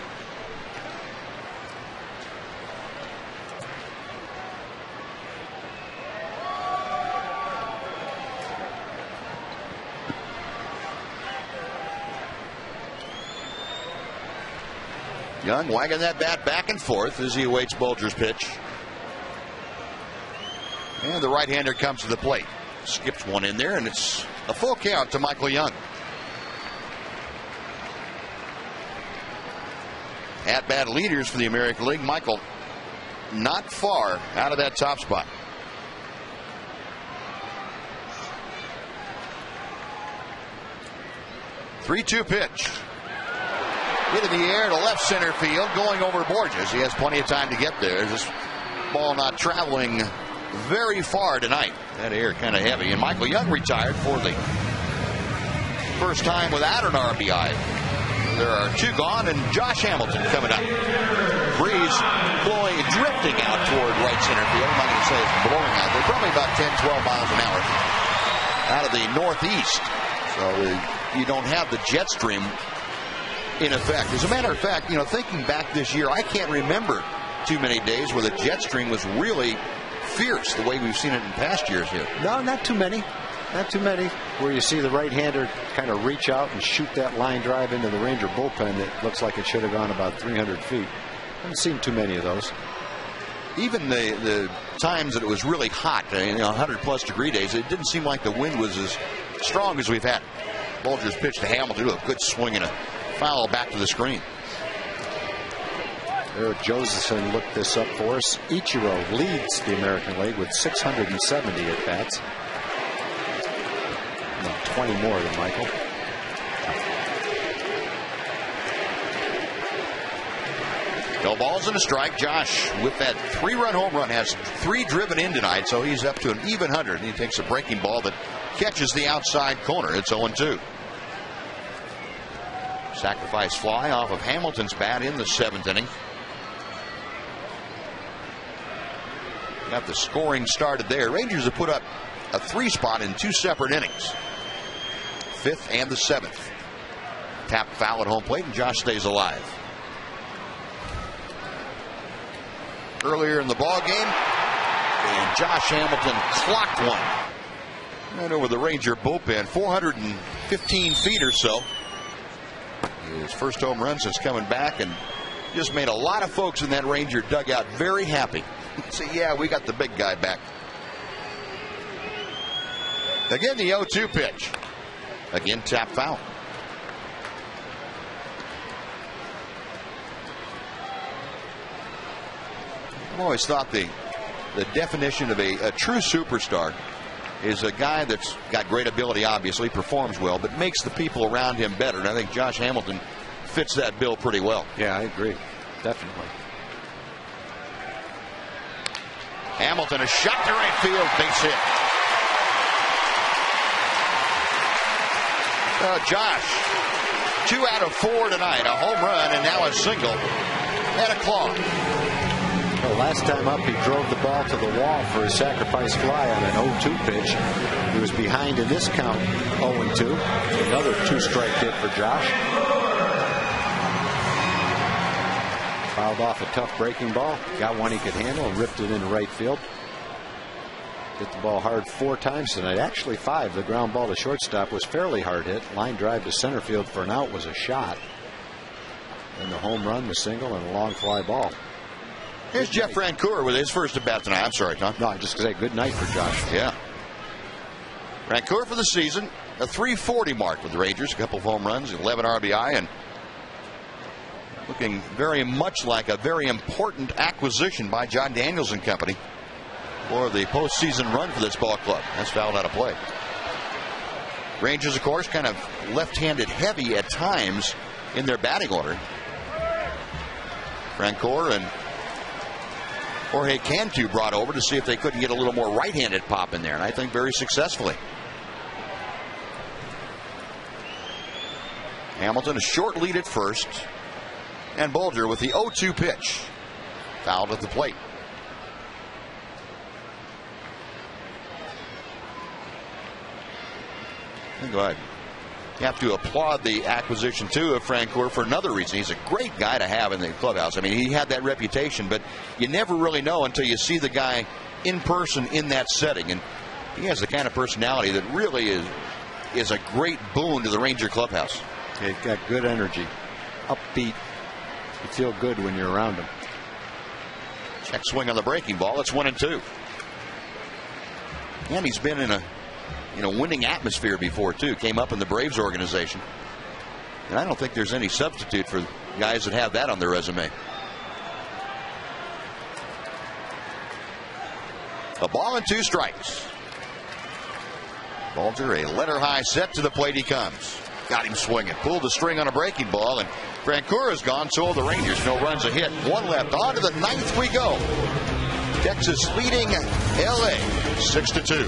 Young wagging that bat back and forth as he awaits Bulger's pitch. And the right-hander comes to the plate. Skips one in there, and it's a full count to Michael Young. At-bat leaders for the American League. Michael not far out of that top spot. Three-two pitch. Hit in the air to left center field, going over Borges. He has plenty of time to get there. This ball not traveling very far tonight. That air kind of heavy. And Michael Young retired for the first time without an RBI There are two gone, and Josh Hamilton coming up. Breeze blowing, drifting out toward right center field. I'm not going to say it's blowing out there. Probably about 10, 12 miles an hour out of the northeast. So you don't have the jet stream in effect. As a matter of fact, thinking back this year, I can't remember too many days where the jet stream was really fierce the way we've seen it in past years here. No, not too many. Not too many. Where you see the right-hander kind of reach out and shoot that line drive into the Ranger bullpen that looks like it should have gone about 300 feet. Haven't seen too many of those. Even the times that it was really hot, 100-plus degree days, it didn't seem like the wind was as strong as we've had. Bulger's pitch to Hamilton, a good swing and a foul back to the screen. Eric Josephson looked this up for us. Ichiro leads the American League with 670 at bats. 20 more than Michael. No balls and a strike. Josh, with that 3-run home run, has 3 driven in tonight, so he's up to an even 100. He takes a breaking ball that catches the outside corner. It's 0-2. Sacrifice fly off of Hamilton's bat in the 7th inning. Got the scoring started there. Rangers have put up a 3 spot in 2 separate innings. 5th and the 7th. Tap foul at home plate, and Josh stays alive. Earlier in the ball game, and Josh Hamilton clocked one right over the Ranger bullpen, 415 feet or so. His first home run since coming back, and just made a lot of folks in that Ranger dugout very happy. So yeah, we got the big guy back. Again, the 0-2 pitch. Again, tap foul. I've always thought the definition of a true superstar is a guy that's got great ability, obviously, performs well, but makes the people around him better. And I think Josh Hamilton fits that bill pretty well. Yeah, I agree. Definitely. Hamilton, a shot to right field, base hit. Josh, 2 out of 4 tonight, a home run, and now a single and a claw. Well, last time up, he drove the ball to the wall for his sacrifice fly on an 0-2 pitch. He was behind in this count, 0-2. Another 2-strike hit for Josh. Fouled off a tough breaking ball. Got one he could handle and ripped it into right field. Hit the ball hard 4 times tonight. Actually 5. The ground ball to shortstop was fairly hard hit. Line drive to center field for an out was a shot. And the home run, the single, and a long fly ball. Here's Jeff Francoeur with his first at bat tonight. I'm sorry, Tom. No, I just say good night for Josh. Yeah. Francoeur for the season, a 340 mark with the Rangers, a couple of home runs, 11 RBI, and looking very much like a very important acquisition by John Daniels and company for the postseason run for this ball club. That's fouled out of play. Rangers, of course, kind of left-handed heavy at times in their batting order. Francoeur and Jorge Cantu brought over to see if they couldn't get a little more right-handed pop in there, and I think very successfully. Hamilton a short lead at first, and Bulger with the 0-2 pitch. Fouled at the plate. Go ahead. You have to applaud the acquisition, too, of Francoeur for another reason. He's a great guy to have in the clubhouse. I mean, he had that reputation, but you never really know until you see the guy in person in that setting. And he has the kind of personality that really is a great boon to the Ranger clubhouse. He's got good energy, upbeat. You feel good when you're around him. Check swing on the breaking ball. It's 1-2. And he's been in a winning atmosphere before, too. Came up in the Braves organization. And I don't think there's any substitute for guys that have that on their resume. A ball and 2 strikes. Bulger, a letter high set to the plate he comes. Got him swinging. Pulled the string on a breaking ball, and Francoeur is gone, so are the Rangers. No runs a hit. 1 left. On to the 9th we go. Texas leading LA 6-2.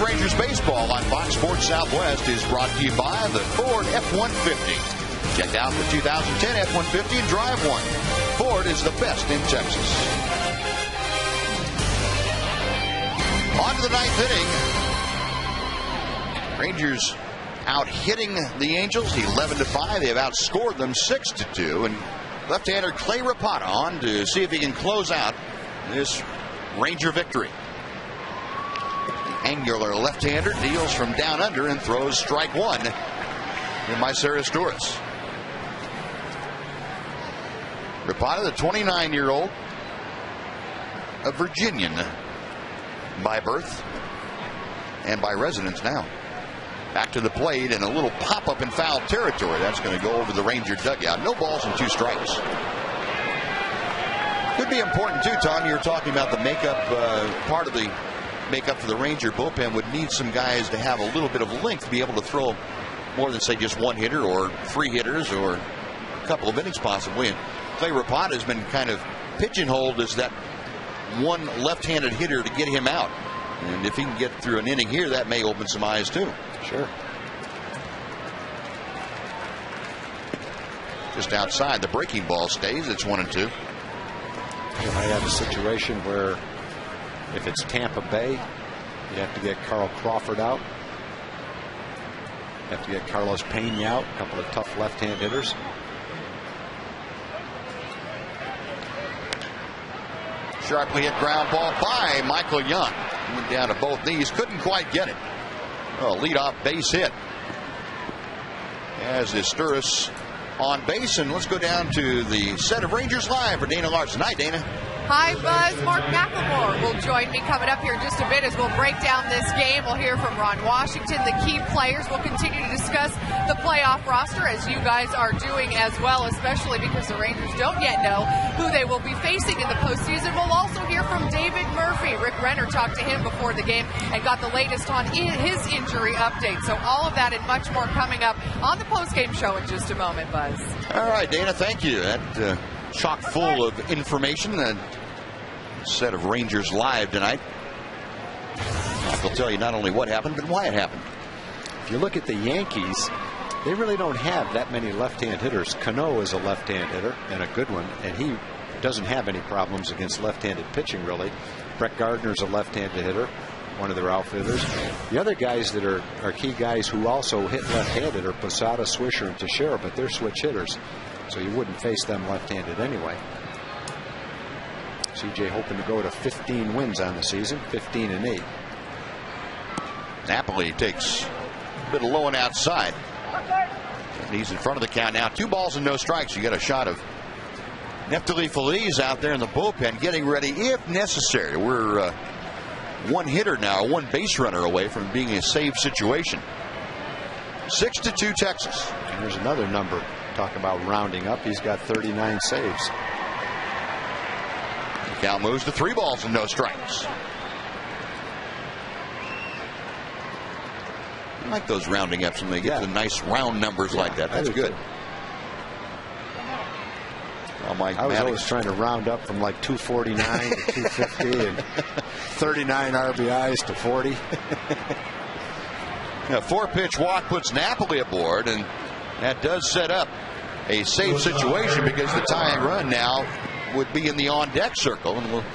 Rangers baseball on Fox Sports Southwest is brought to you by the Ford F-150. Check out the 2010 F-150 and drive one. Ford is the best in Texas. On to the ninth inning. Rangers out hitting the Angels 11-5. They have outscored them 6-2. And left-hander Clay Rapata on to see if he can close out this Ranger victory. The angular left-hander deals from down under and throws strike one in Myceres Torres. Rapata, the 29-year-old, a Virginian by birth and by residence now. Back to the plate and a little pop-up in foul territory. That's going to go over the Ranger dugout. No balls and 2 strikes. Could be important too, Tom. You're talking about the makeup, part of the makeup for the Ranger bullpen would need some guys to have a little bit of length to be able to throw more than, say, just one hitter or 3 hitters or a couple of innings possibly. And Clay Rapata has been kind of pigeonholed as that one left-handed hitter to get him out. And if he can get through an inning here, that may open some eyes too. Sure. Just outside, the breaking ball stays. It's 1-2. You might have a situation where if it's Tampa Bay, you have to get Carl Crawford out. You have to get Carlos Pena out. A couple of tough left-hand hitters. Sharply hit ground ball by Michael Young. Went down to both knees. Couldn't quite get it. Oh, leadoff base hit. As is Sturris on base. And let's go down to the set of Rangers Live for Dana Larson. Hi, Dana. Hi, Buzz. Mark McLemore will join me coming up here in just a bit as we'll break down this game. We'll hear from Ron Washington, the key players. We'll continue to discuss the playoff roster as you guys are doing as well, especially because the Rangers don't yet know who they will be facing in the postseason. We'll also hear from David Murphy. Rick Renner talked to him before the game and got the latest on his injury update. So all of that and much more coming up on the postgame show in just a moment, Buzz. All right, Dana, thank you. That chock full of information. Set of Rangers Live tonight. I'll tell you not only what happened, but why it happened. If you look at the Yankees, they really don't have that many left-hand hitters. Cano is a left-hand hitter and a good one, and he doesn't have any problems against left-handed pitching, really. Brett Gardner's a left-handed hitter, one of their outfielders. The other guys that are key guys who also hit left-handed are Posada, Swisher, and Teixeira, but they're switch hitters, so you wouldn't face them left-handed anyway. CJ hoping to go to 15 wins on the season, 15-8. Napoli takes a bit of low and outside. And he's in front of the count now. 2 balls and no strikes. You get a shot of Neftali Feliz out there in the bullpen getting ready if necessary. We're one hitter now, one base runner away from being a save situation. 6-2 Texas. And there's another number. Talk about rounding up. He's got 39 saves. Count moves to 3 balls and no strikes. I like those rounding ups when they get the nice round numbers like that. That's good. I was always trying to round up from like 249 to 250 and 39 RBIs to 40. A 4-pitch walk puts Napoli aboard, and that does set up a save situation because the tying run now would be in the on-deck circle, and we'll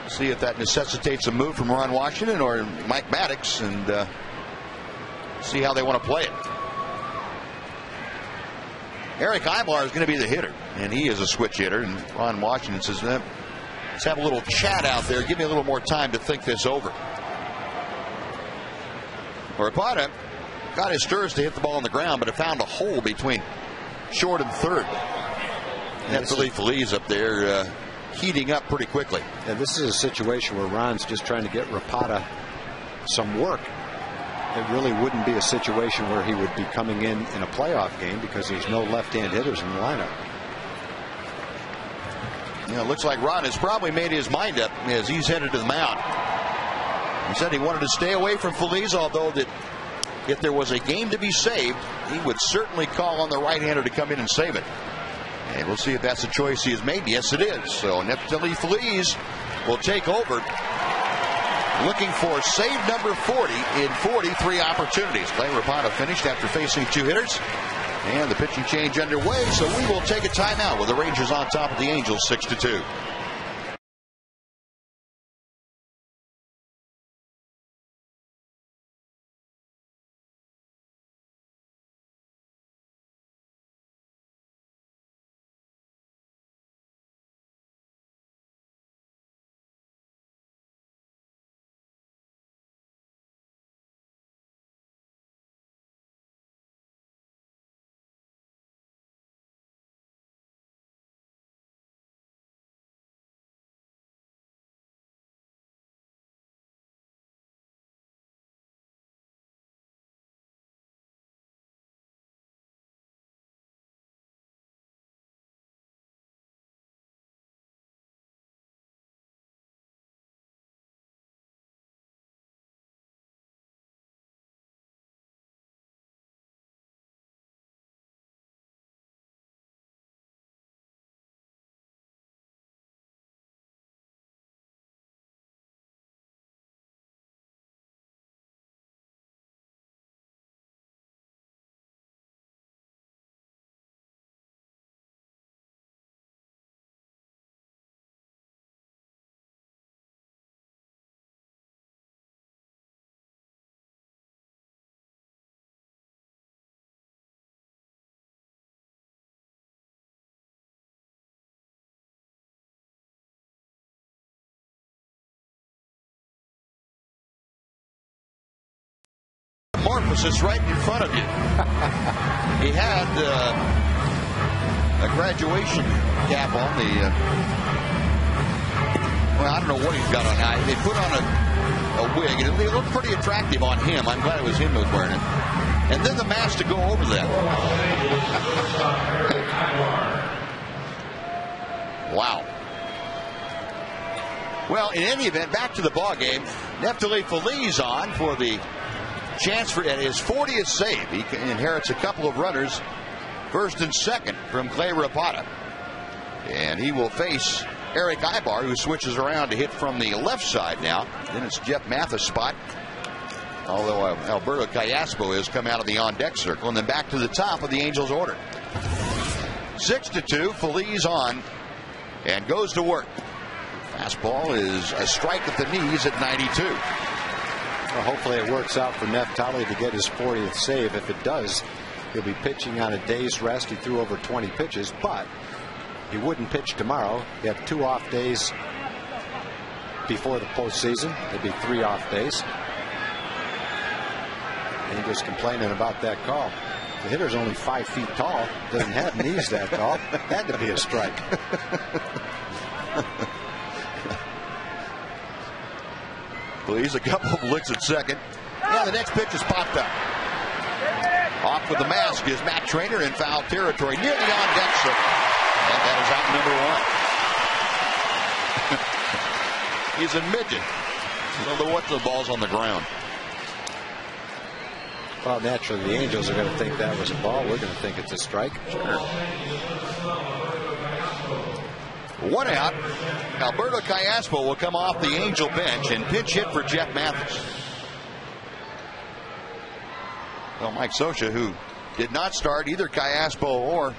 see if that necessitates a move from Ron Washington or Mike Maddox, and see how they want to play it. Eric Ibar is going to be the hitter, and he is a switch hitter, and Ron Washington says, let's have a little chat out there. Give me a little more time to think this over. Rapata got his Sturris to hit the ball on the ground, but it found a hole between short and third. Neftali Feliz up there heating up pretty quickly. And this is a situation where Ron's just trying to get Rapata some work. It really wouldn't be a situation where he would be coming in a playoff game because there's no left-hand hitters in the lineup. It looks like Ron has probably made his mind up as he's headed to the mound. He said he wanted to stay away from Feliz, although that if there was a game to be saved, he would certainly call on the right-hander to come in and save it. And we'll see if that's the choice he has made. Yes, it is. So Neftali Feliz will take over. looking for save number 40 in 43 opportunities. Clay Rapata finished after facing 2 hitters. And the pitching change underway, so we will take a timeout with the Rangers on top of the Angels 6-2. Metamorphosis right in front of you. He had a graduation cap on. Well, I don't know what he's got on. They put on a wig, and it looked pretty attractive on him. I'm glad it was him who was wearing it. And then the mask to go over that. Wow. Well, in any event, back to the ball game. Neftali Feliz on for the chance for his 40th save. He inherits a couple of runners, first and second, from Clay Rapata. And he will face Eric Ibar, who switches around to hit from the left side now. Then it's Jeff Mathis' spot, although Alberto Callaspo has come out of the on-deck circle. And then back to the top of the Angels' order. 6-2, Feliz on and goes to work. Fastball is a strike at the knees at 92. Well, hopefully it works out for Neftali to get his 40th save. If it does, he'll be pitching on a day's rest. He threw over 20 pitches, but he wouldn't pitch tomorrow. He had 2 off days before the postseason. There'd be 3 off days. Angels complaining about that call. The hitter's only 5 feet tall. Doesn't have knees that tall. Had to be a strike. Please, a couple of licks at second. And the next pitch is popped up. Off with the mask is Matt Trainer in foul territory near the on-deck circle. And that is out number 1. He's a midget. So the ball's on the ground. Well, naturally, the Angels are going to think that was a ball. We're going to think it's a strike. Sure. 1 out. Alberto Callaspo will come off the Angel bench and pinch hit for Jeff Mathis. Well, Mike Scioscia, who did not start either Callaspo or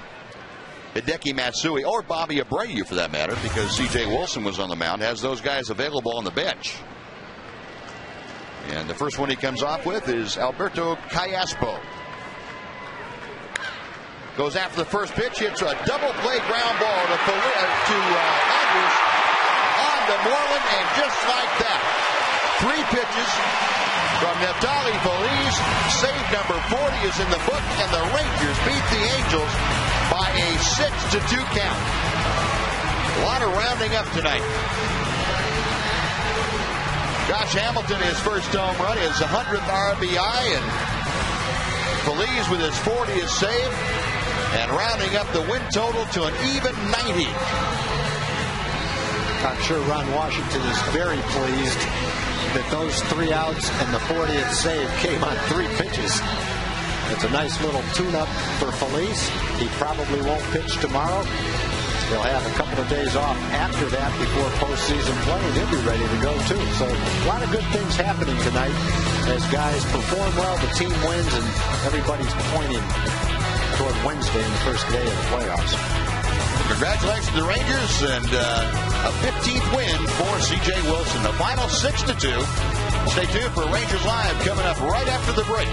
Hideki Matsui or Bobby Abreu for that matter, because C.J. Wilson was on the mound, has those guys available on the bench. And the first one he comes off with is Alberto Callaspo. Goes after the first pitch, hits a double play ground ball to Andrews on to Moreland, and just like that, 3 pitches from Neftali Feliz. Save number 40 is in the book, and the Rangers beat the Angels by a 6-2 count. A lot of rounding up tonight. Josh Hamilton, his first home run, his 100th RBI, and Feliz with his 40th save. And rounding up the win total to an even 90. I'm sure Ron Washington is very pleased that those 3 outs and the 40th save came on 3 pitches. It's a nice little tune-up for Feliz. He probably won't pitch tomorrow. He'll have a couple of days off after that before postseason play, and he'll be ready to go, too. So a lot of good things happening tonight as guys perform well, the team wins, and everybody's pointing toward Wednesday in the first day of the playoffs. Congratulations to the Rangers, and a 15th win for C.J. Wilson. The final 6-2. Stay tuned for Rangers Live coming up right after the break.